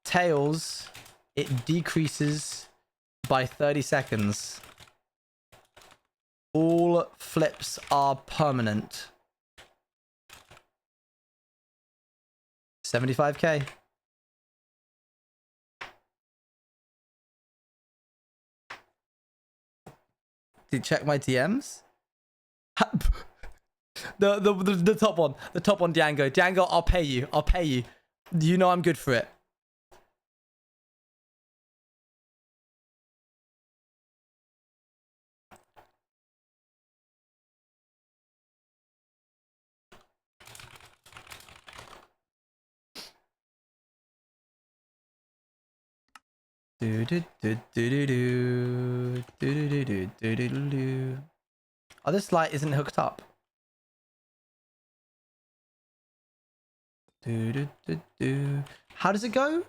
Tails, it decreases by 30 seconds. All flips are permanent. 75k. Did you check my DMs? The top one. The top one, Django. Django, I'll pay you. I'll pay you. You know I'm good for it. Do do do do do do do do do do do do. Oh, this light isn't hooked up. Do do do do. How does it go?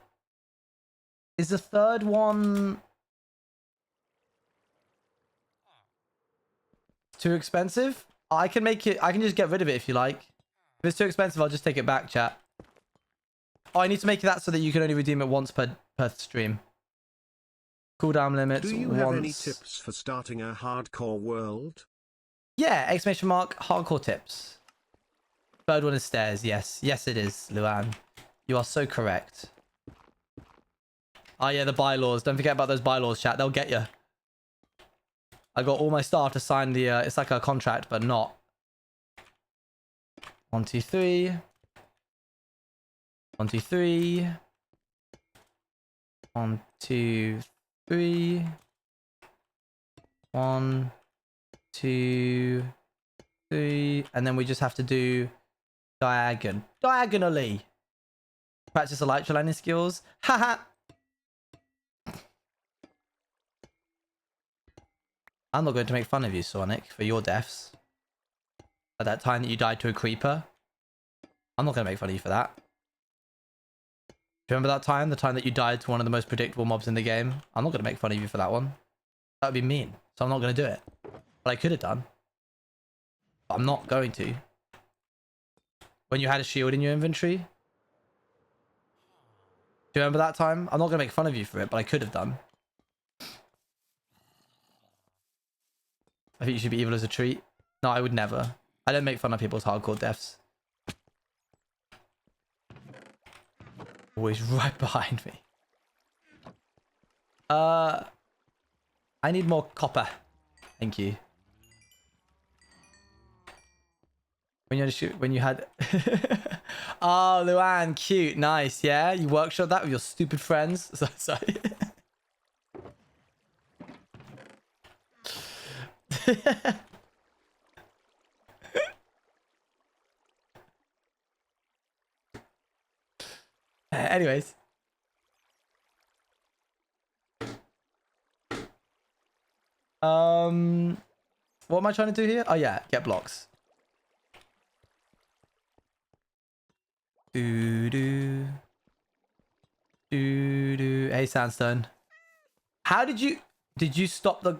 Is the third one too expensive? I can make it. I can just get rid of it if you like. If it's too expensive, I'll just take it back, chat. Oh, I need to make that so that you can only redeem it once per stream. Cooldown limits. Do you once. have any tips for starting a hardcore world? Yeah! Exclamation mark. Hardcore tips. Third one is stairs. Yes, yes, it is, Luan. You are so correct. Oh yeah, the bylaws. Don't forget about those bylaws, chat. They'll get you. I got all my staff to sign the. It's like a contract, but not. 1, 2, 3. 1, 2, 3. 1, 2, 3. 1, 2, 3. And then we just have to do diagonally. Practice elytra landing skills. Haha. I'm not going to make fun of you, Sonic, for your deaths. At that time that you died to a creeper. I'm not going to make fun of you for that. Do you remember that time? The time that you died to one of the most predictable mobs in the game? I'm not going to make fun of you for that one. That would be mean. So I'm not going to do it. But I could have done. But I'm not going to. When you had a shield in your inventory. Do you remember that time? I'm not going to make fun of you for it, but I could have done. I think you should be evil as a treat. No, I would never. I don't make fun of people's hardcore deaths. Always right behind me. I need more copper. Thank you. When you had oh, Luan, cute, nice, yeah. You workshop that with your stupid friends. Sorry. Anyways. What am I trying to do here? Oh yeah, get blocks. Do do do do. Hey, Sandstone. How did you stop the?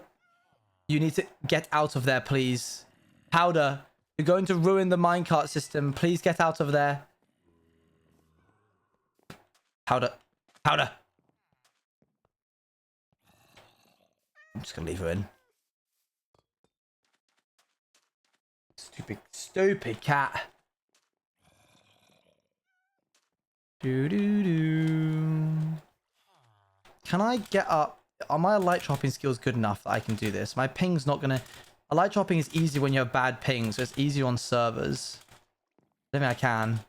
You need to get out of there, please. Powder, you're going to ruin the minecart system. Please get out of there. Powder. Powder. I'm just gonna leave her in. Stupid cat. Do do do. Can I get up? Are my light chopping skills good enough that I can do this? My ping's not gonna. A light chopping is easy when you have bad ping, so it's easy on servers. I don't think I can.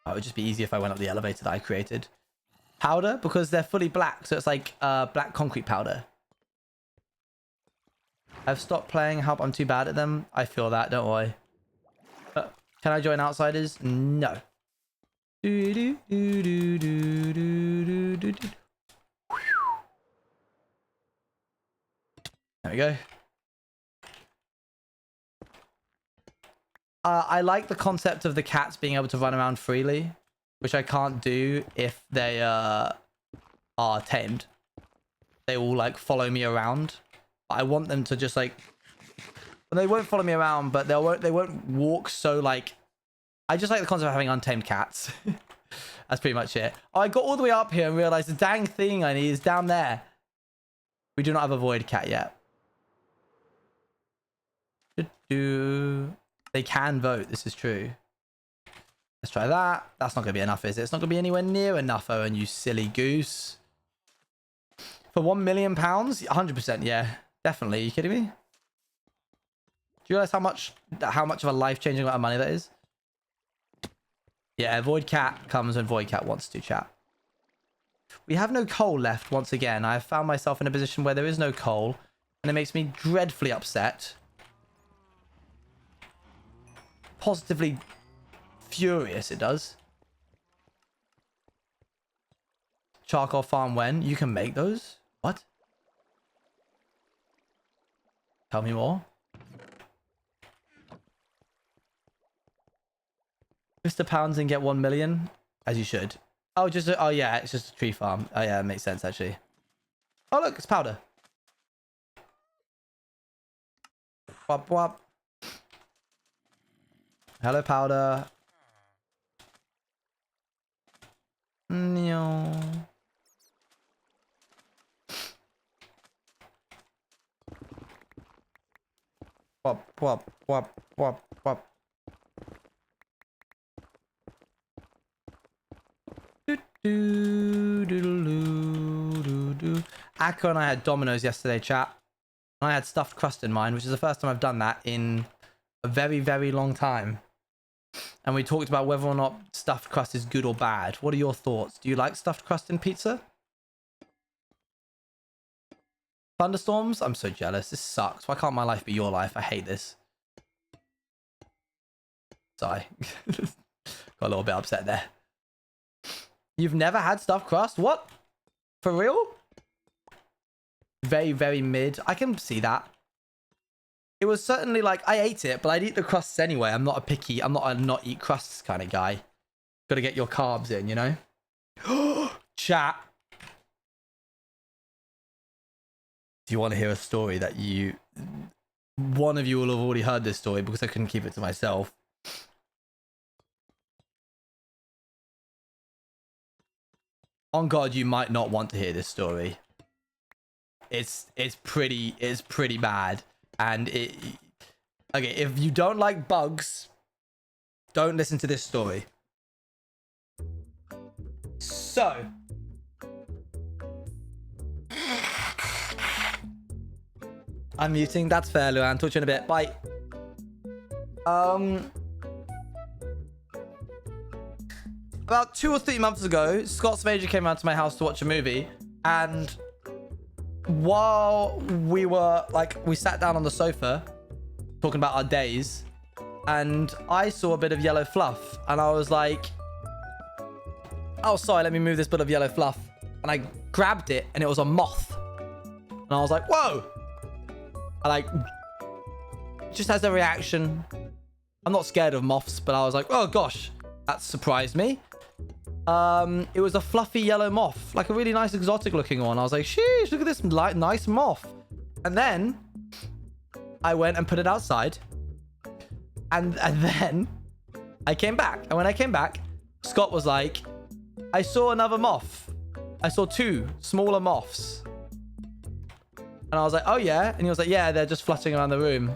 Oh, it would just be easy if I went up the elevator that I created. Powder, because they're fully black, so it's like black concrete powder. I've stopped playing. Help, I'm too bad at them. I feel that, don't worry. Can I join Outsiders? No. Do, do, do, do, do, do, do, do. There we go. I like the concept of the cats being able to run around freely, which I can't do if they are tamed. They will like follow me around. I want them to just like, well, they won't follow me around, but they won't walk so like. I just like the concept of having untamed cats. That's pretty much it. Oh, I got all the way up here and realized the dang thing I need is down there. We do not have a void cat yet. They can vote. This is true. Let's try that. That's not going to be enough, is it? It's not going to be anywhere near enough, Owen, you silly goose. For £1 million? 100%, yeah. Definitely. Are you kidding me? Do you realize how much of a life-changing amount of money that is? Yeah, Void Cat comes when Void Cat wants to, chat. We have no coal left once again. I have found myself in a position where there is no coal, and it makes me dreadfully upset. Positively furious, it does. charcoal farm when? You can make those? What? Tell me more. £50 and get 1 million? As you should. Oh, oh yeah, it's just a tree farm. Oh yeah, it makes sense actually. Oh look, it's powder. Wop wop. Hello, powder. No. Wop wop wop wop wop. Akko and I had Domino's yesterday, chat. I had stuffed crust in mine, which is the first time I've done that in a very, very long time. And we talked about whether or not stuffed crust is good or bad. What are your thoughts? Do you like stuffed crust in pizza? Thunderstorms? I'm so jealous. This sucks. Why can't my life be your life? I hate this. Sorry. Got a little bit upset there. You've never had stuffed crust? What? For real? Very, very mid. I can see that. It was certainly like, I ate it, but I'd eat the crusts anyway. I'm not a not eat crusts kind of guy. Gotta get your carbs in, you know? Chat. Do you want to hear a story that one of you will have already heard this story because I couldn't keep it to myself. On God, you might not want to hear this story. It's pretty bad. And okay, if you don't like bugs, don't listen to this story. So, I'm muting. That's fair, Luan. Talk to you in a bit. Bye. About 2 or 3 months ago, Scott's Major came around to my house to watch a movie, and while we sat down on the sofa talking about our days, and I saw a bit of yellow fluff, and I was like, oh, sorry, let me move this bit of yellow fluff. And I grabbed it, and it was a moth. And I was like, whoa. I just has a reaction. I'm not scared of moths, but I was like, oh gosh, that surprised me. It was a fluffy yellow moth, like a really nice exotic looking one. I was like, sheesh, look at this nice moth. And then I went and put it outside. And then I came back. And when I came back, Scott was like, I saw another moth. I saw 2 smaller moths. And I was like, oh yeah? And he was like, yeah, they're just fluttering around the room.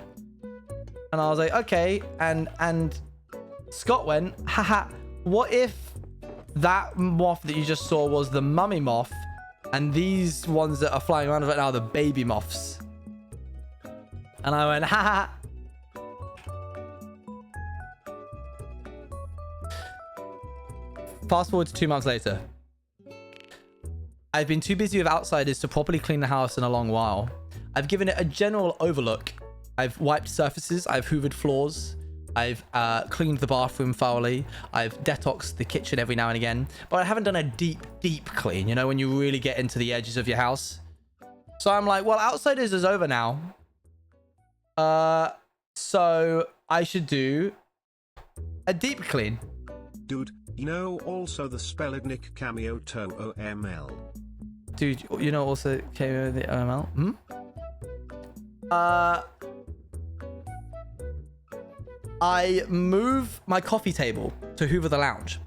And I was like, okay. And Scott went, haha, what if that moth that you just saw was the mummy moth, and these ones that are flying around right now are the baby moths? And I went, haha. Fast forward to 2 months later. I've been too busy with outsiders to properly clean the house in a long while. I've given it a general overlook. I've wiped surfaces, I've hoovered floors, I've cleaned the bathroom thoroughly, I've detoxed the kitchen every now and again, but I haven't done a deep clean, you know, when you really get into the edges of your house. So I'm like, well, outsiders is over now. So I should do a deep clean. Dude, you know also the Spellednik cameo to OML. Dude, you know also cameo the OML? I move my coffee table to hoover the lounge.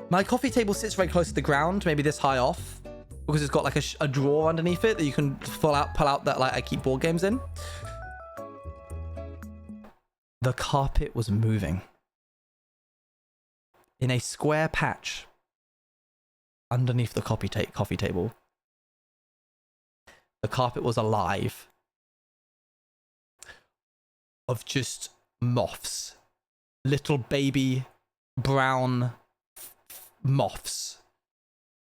My coffee table sits very close to the ground, maybe this high off, because it's got like a drawer underneath it that you can pull out that like I keep board games in. The carpet was moving in a square patch underneath the coffee table. The carpet was alive of just moths, little baby brown moths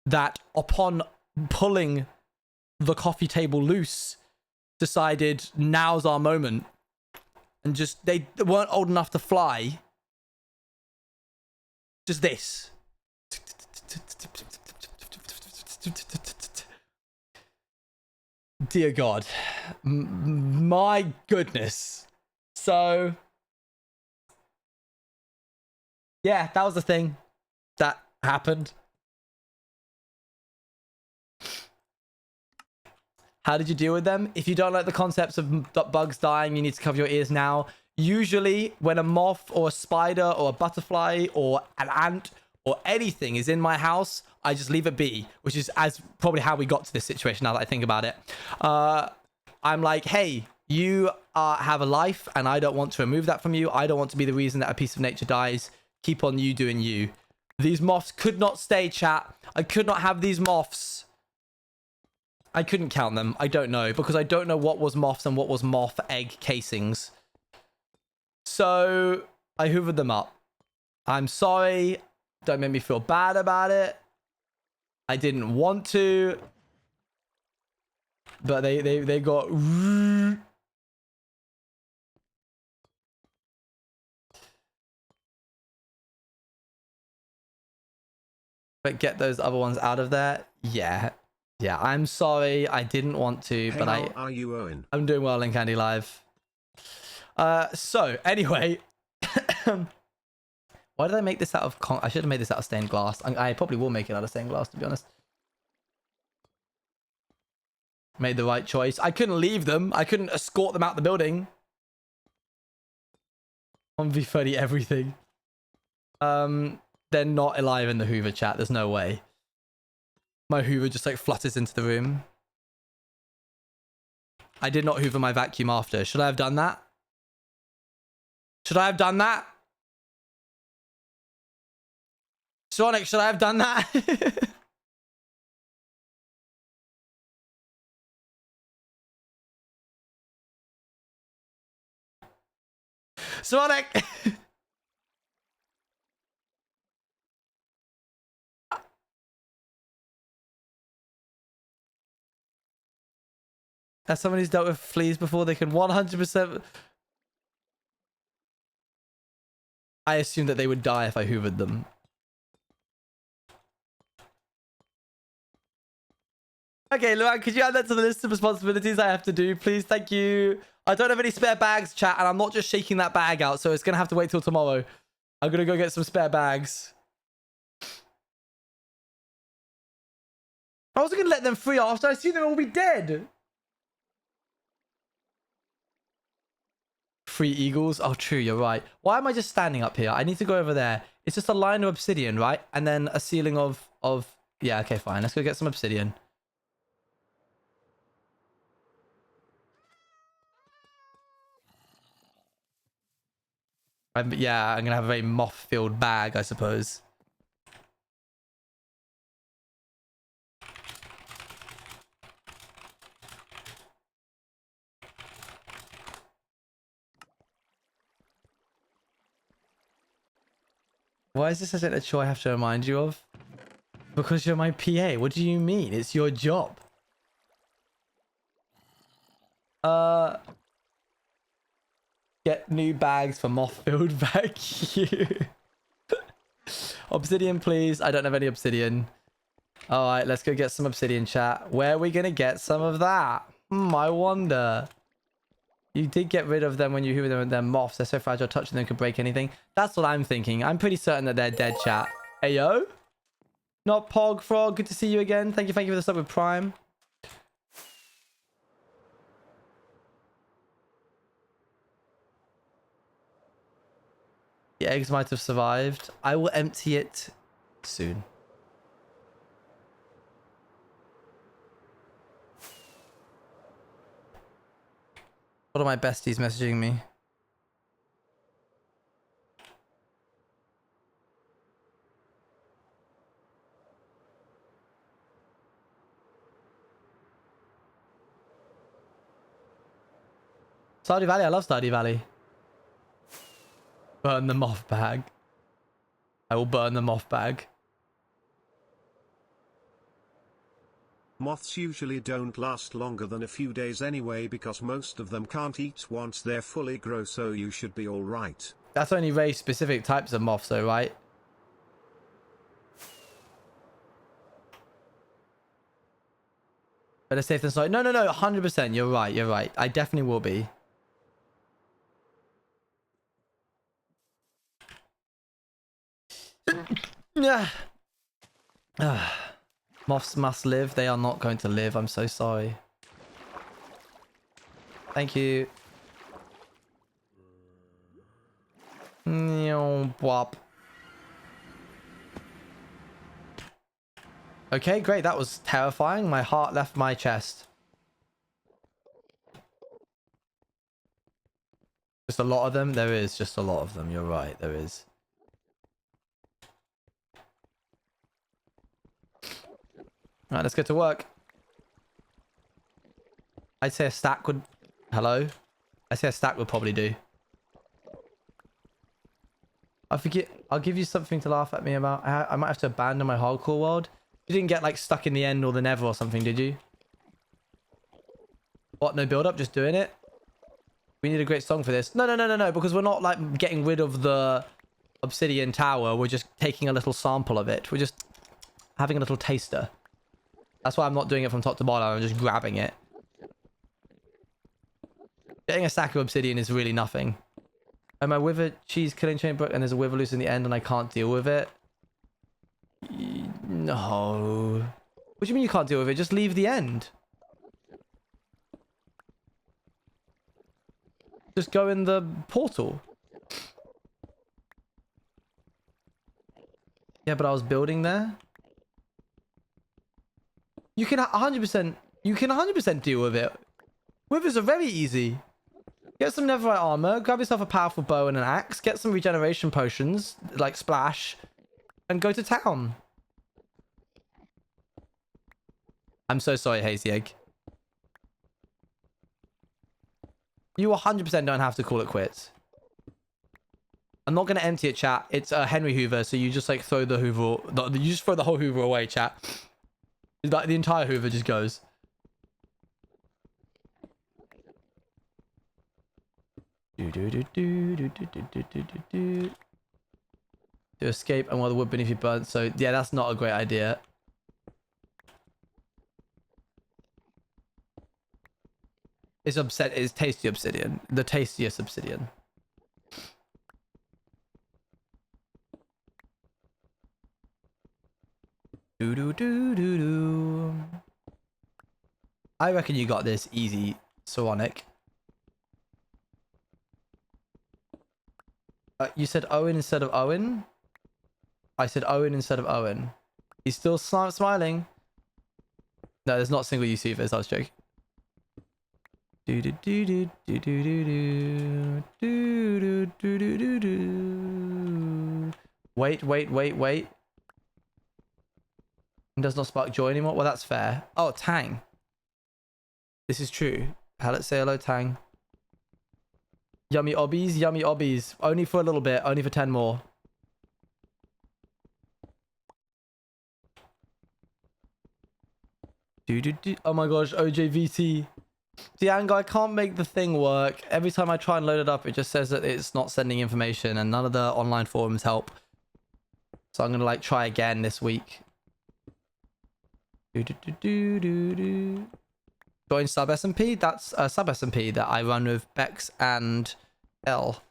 that, upon pulling the coffee table loose, decided now's our moment, and just they weren't old enough to fly, Just this. Dear God. My goodness. So, yeah, that was the thing that happened. How did you deal with them? If you don't like the concepts of bugs dying, you need to cover your ears now. Usually, when a moth or a spider or a butterfly or an ant or anything is in my house, I just leave it be, which is probably how we got to this situation now that I think about it. I'm like, hey, you have a life and I don't want to remove that from you. I don't want to be the reason that a piece of nature dies. Keep on you doing you. These moths could not stay, chat. I could not have these moths. I couldn't count them. I don't know, because I don't know what was moths and what was moth egg casings. So I hoovered them up. I'm sorry. Don't make me feel bad about it. I didn't want to. But they got... But get those other ones out of there. Yeah. Yeah, I'm sorry. I didn't want to, Hey, but how are you, Owen? I'm doing well in Candy Live. So, anyway. Why did I make this out of... I should have made this out of stained glass. I probably will make it out of stained glass, to be honest. Made the right choice. I couldn't leave them. I couldn't escort them out the building. 1v30 everything. They're not alive in the Hoover, chat. There's no way. My Hoover just like flutters into the room. I did not Hoover my vacuum after. Should I have done that? Should I have done that? Sonic, should I have done that? Sonic! As someone who's dealt with fleas before, they can 100%... I assumed that they would die if I hoovered them. Okay, Luan, could you add that to the list of responsibilities I have to do, please? Thank you. I don't have any spare bags, chat, and I'm not just shaking that bag out, so it's going to have to wait till tomorrow. I'm going to go get some spare bags. I wasn't going to let them free after. I assumed they would all be dead. Free eagles. Oh, true. You're right. Why am I just standing up here? I need to go over there. It's just a line of obsidian, right? And then a ceiling of... Yeah, okay, fine. Let's go get some obsidian. Yeah, I'm going to have a very moth-filled bag, I suppose. Why is this such a chore I have to remind you of? Because you're my PA. What do you mean? It's your job. Get new bags for moth-filled vacuum. Obsidian, please. I don't have any obsidian. All right, let's go get some obsidian, chat. Where are we going to get some of that? I wonder. You did get rid of them when you hoovered them with their moths. They're so fragile, touching them could break anything. That's what I'm thinking. I'm pretty certain that they're dead, chat. Hey, yo. Not Pog Frog. Good to see you again. Thank you for the sub with Prime. The eggs might have survived. I will empty it soon. What are my besties messaging me? Stardew Valley, I love Stardew Valley. Burn the moth bag. I will burn the moth bag. Moths usually don't last longer than a few days anyway because most of them can't eat once they're fully grown, so you should be alright. That's only very specific types of moths though, right? Better safe than sorry. No, 100%. You're right. I definitely will be. Yeah. Moths must live. They are not going to live. I'm so sorry. Thank you. Bwop. Okay, great. That was terrifying. My heart left my chest. Just a lot of them? There is just a lot of them. You're right. There is. Alright, let's get to work. I'd say a stack would... Hello? I'd say a stack would probably do. I forget. I'll give you something to laugh at me about. I might have to abandon my hardcore world. You didn't get like stuck in the end or the never or something, did you? What? No build up? Just doing it? We need a great song for this. No. Because we're not like getting rid of the obsidian tower. We're just taking a little sample of it. We're just having a little taster. That's why I'm not doing it from top to bottom. I'm just grabbing it. Getting a stack of obsidian is really nothing. Am I with a cheese killing chain book and there's a wither loose in the end and I can't deal with it? No. What do you mean you can't deal with it? Just leave the end. Just go in the portal. Yeah, but I was building there. You can 100%. You can 100% deal with it. Withers are very easy. Get some netherite armor. Grab yourself a powerful bow and an axe. Get some regeneration potions, like splash, and go to town. I'm so sorry, Hazy Egg. You 100% don't have to call it quits. I'm not going to empty it, chat. It's Henry Hoover, so you just like throw the Hoover... You just throw the whole Hoover away, chat. Like the entire Hoover just goes. To escape and while the wood beneath you burns. So yeah, that's not a great idea. It's tasty obsidian. The tastiest obsidian. I reckon you got this easy, Soronic. You said Owen instead of Owen? I said Owen instead of Owen. He's still smiling. No, there's not single use Uvers, I was joking. Wait. It does not spark joy anymore? Well, that's fair. Oh, Tang. This is true. Let's say hello, Tang. Yummy obbies. Only for a little bit. Only for 10 more. Oh my gosh, OJVT. Diango, I can't make the thing work. Every time I try and load it up, it just says that it's not sending information and none of the online forums help. So I'm going to like try again this week. Join sub SMP. That's a sub SMP that I run with Bex and L.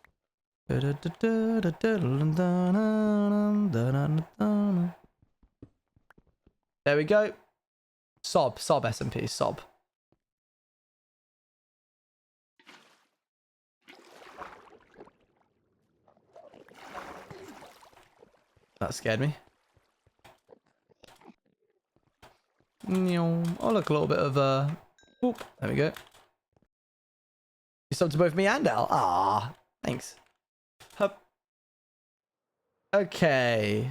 There we go. Sob SMP, sob. That scared me. Oh, look, a little bit of Oop, there we go. You subbed to both me and Al. Ah, thanks. Hup. Okay.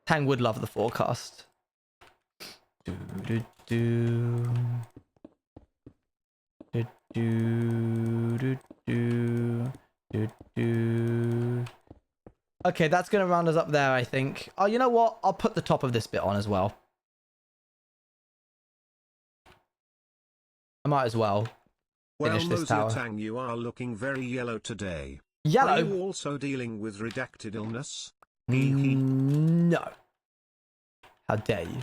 Tang would love the forecast. Okay, that's gonna round us up there, I think. Oh, you know what? I'll put the top of this bit on as well. I might as well finish this tower. Tang, you are looking very yellow today. Yellow? Are you also dealing with redacted illness? No. How dare you?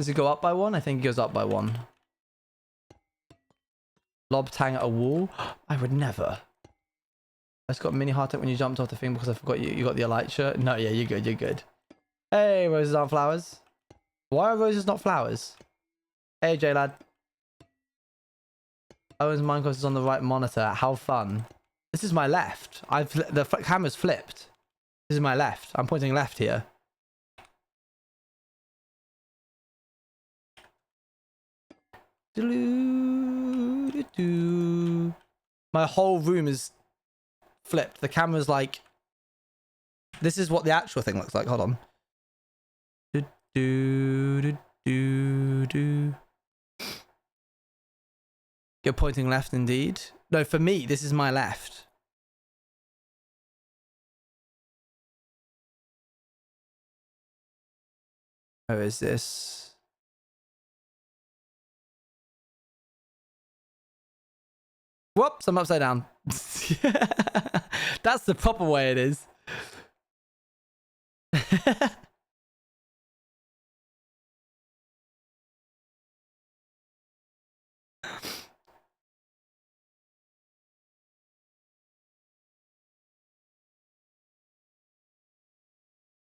Does it go up by one? I think it goes up by one. Lob tang at a wall? I would never. I just got a mini heart attack when you jumped off the thing because I forgot you got the light shirt. No, yeah, you're good, you're good. Hey, roses aren't flowers. Why are roses not flowers? Hey, J-Lad. Owen's Minecraft is on the right monitor. How fun. This is my left. The camera's flipped. This is my left. I'm pointing left here. My whole room is flipped. The camera's like... This is what the actual thing looks like. Hold on. You're pointing left indeed. No, for me, this is my left. Where is this? Whoops, I'm upside down. That's the proper way it is.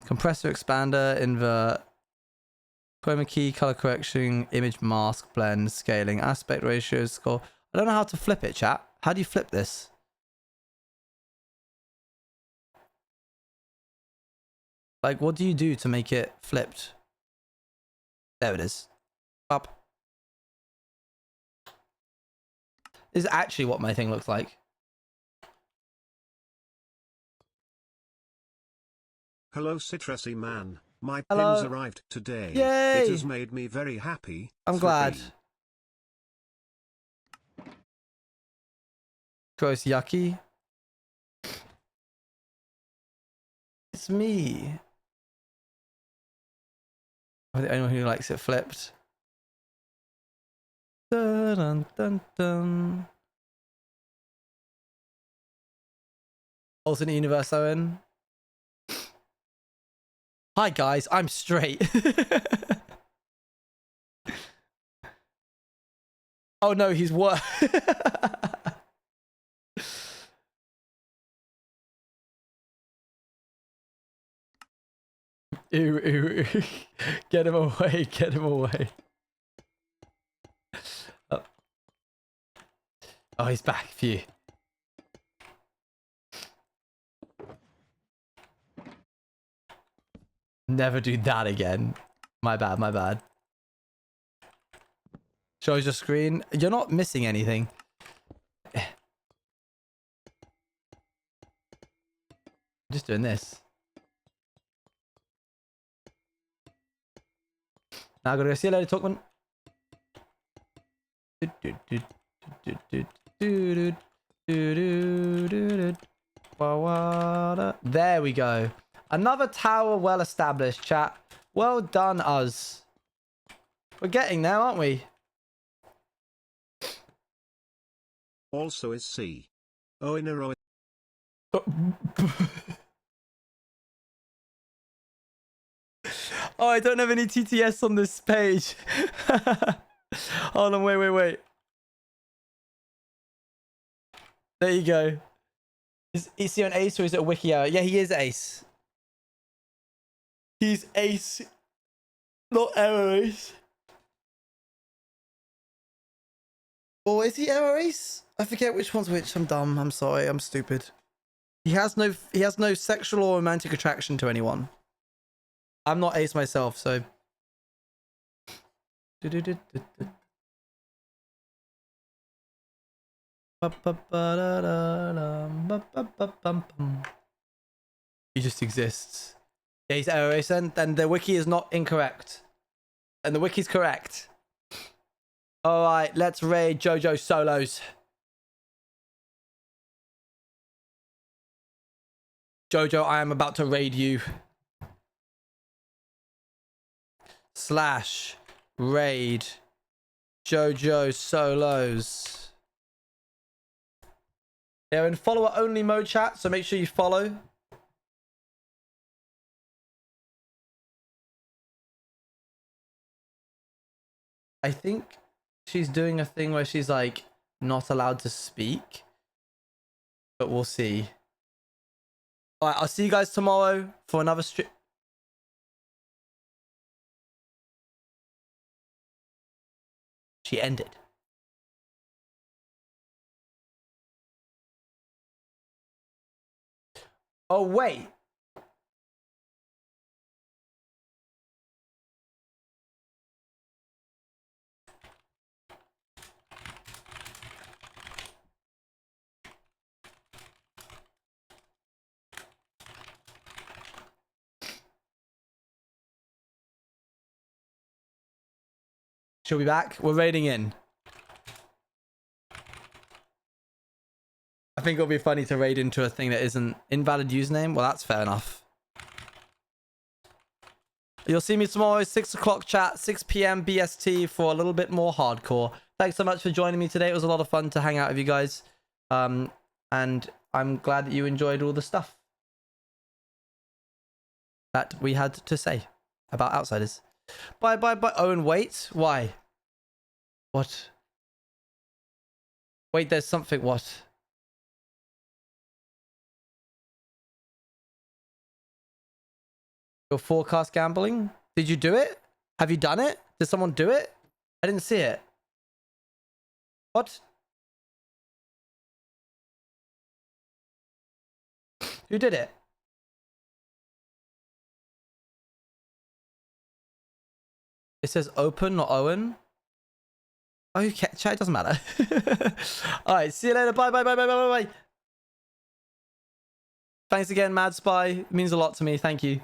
Compressor, expander, invert, chroma key, color correction, image mask, blend, scaling, aspect ratio, score. I don't know how to flip it, chat. How do you flip this? Like, what do you do to make it flipped? There it is. Up. This is actually what my thing looks like. Hello, Citrusy Man. My Hello. pins arrived today. Yay! It has made me very happy. I'm glad. Gross, yucky. It's me. I'm the only one who likes it flipped. Dun, dun, dun, dun. Alternate universe, Owen. Hi guys, I'm straight. Oh no, he's what? Ew, ew, ew. Get him away, get him away. Oh, he's back. Phew. Never do that again. My bad, my bad. Shows your screen. You're not missing anything. I'm just doing this. Now I gotta go see you later, Talkman. There we go. Another tower well established, chat. Well done, us. We're getting there, aren't we? Also is C. Oinero. Oh, I don't have any TTS on this page. Hold on, wait. There you go. Is he an ace or is it a wiki error? Yeah, he is ace. He's ace, not error ace. Or is he error ace? I forget which one's which. I'm dumb. I'm sorry. I'm stupid. He has no sexual or romantic attraction to anyone. I'm not ace myself, so. He just exists. Yeah, he's error ace, and the wiki is not incorrect. And the wiki's correct. Alright, let's raid JoJo solos. JoJo, I am about to raid you. / raid JoJo solos. They're in follower only mode, chat, so make sure you follow. I think she's doing a thing where she's like not allowed to speak, but we'll see. All right, I'll see you guys tomorrow for another stream. She ended. Oh, wait. She'll be back. We're raiding in. I think it'll be funny to raid into a thing that isn't invalid username. Well, that's fair enough. You'll see me tomorrow, 6 o'clock chat, 6 p.m. BST for a little bit more hardcore. Thanks so much for joining me today. It was a lot of fun to hang out with you guys. And I'm glad that you enjoyed all the stuff that we had to say about Outsiders. Bye. Owen, wait. Why? What? Wait, there's something. What? Your forecast gambling? Did you do it? Have you done it? Did someone do it? I didn't see it. What? Who did it? It says open, not Owen. Okay, chat, it doesn't matter. Alright, see you later. Bye. Thanks again, Mad Spy. It means a lot to me. Thank you.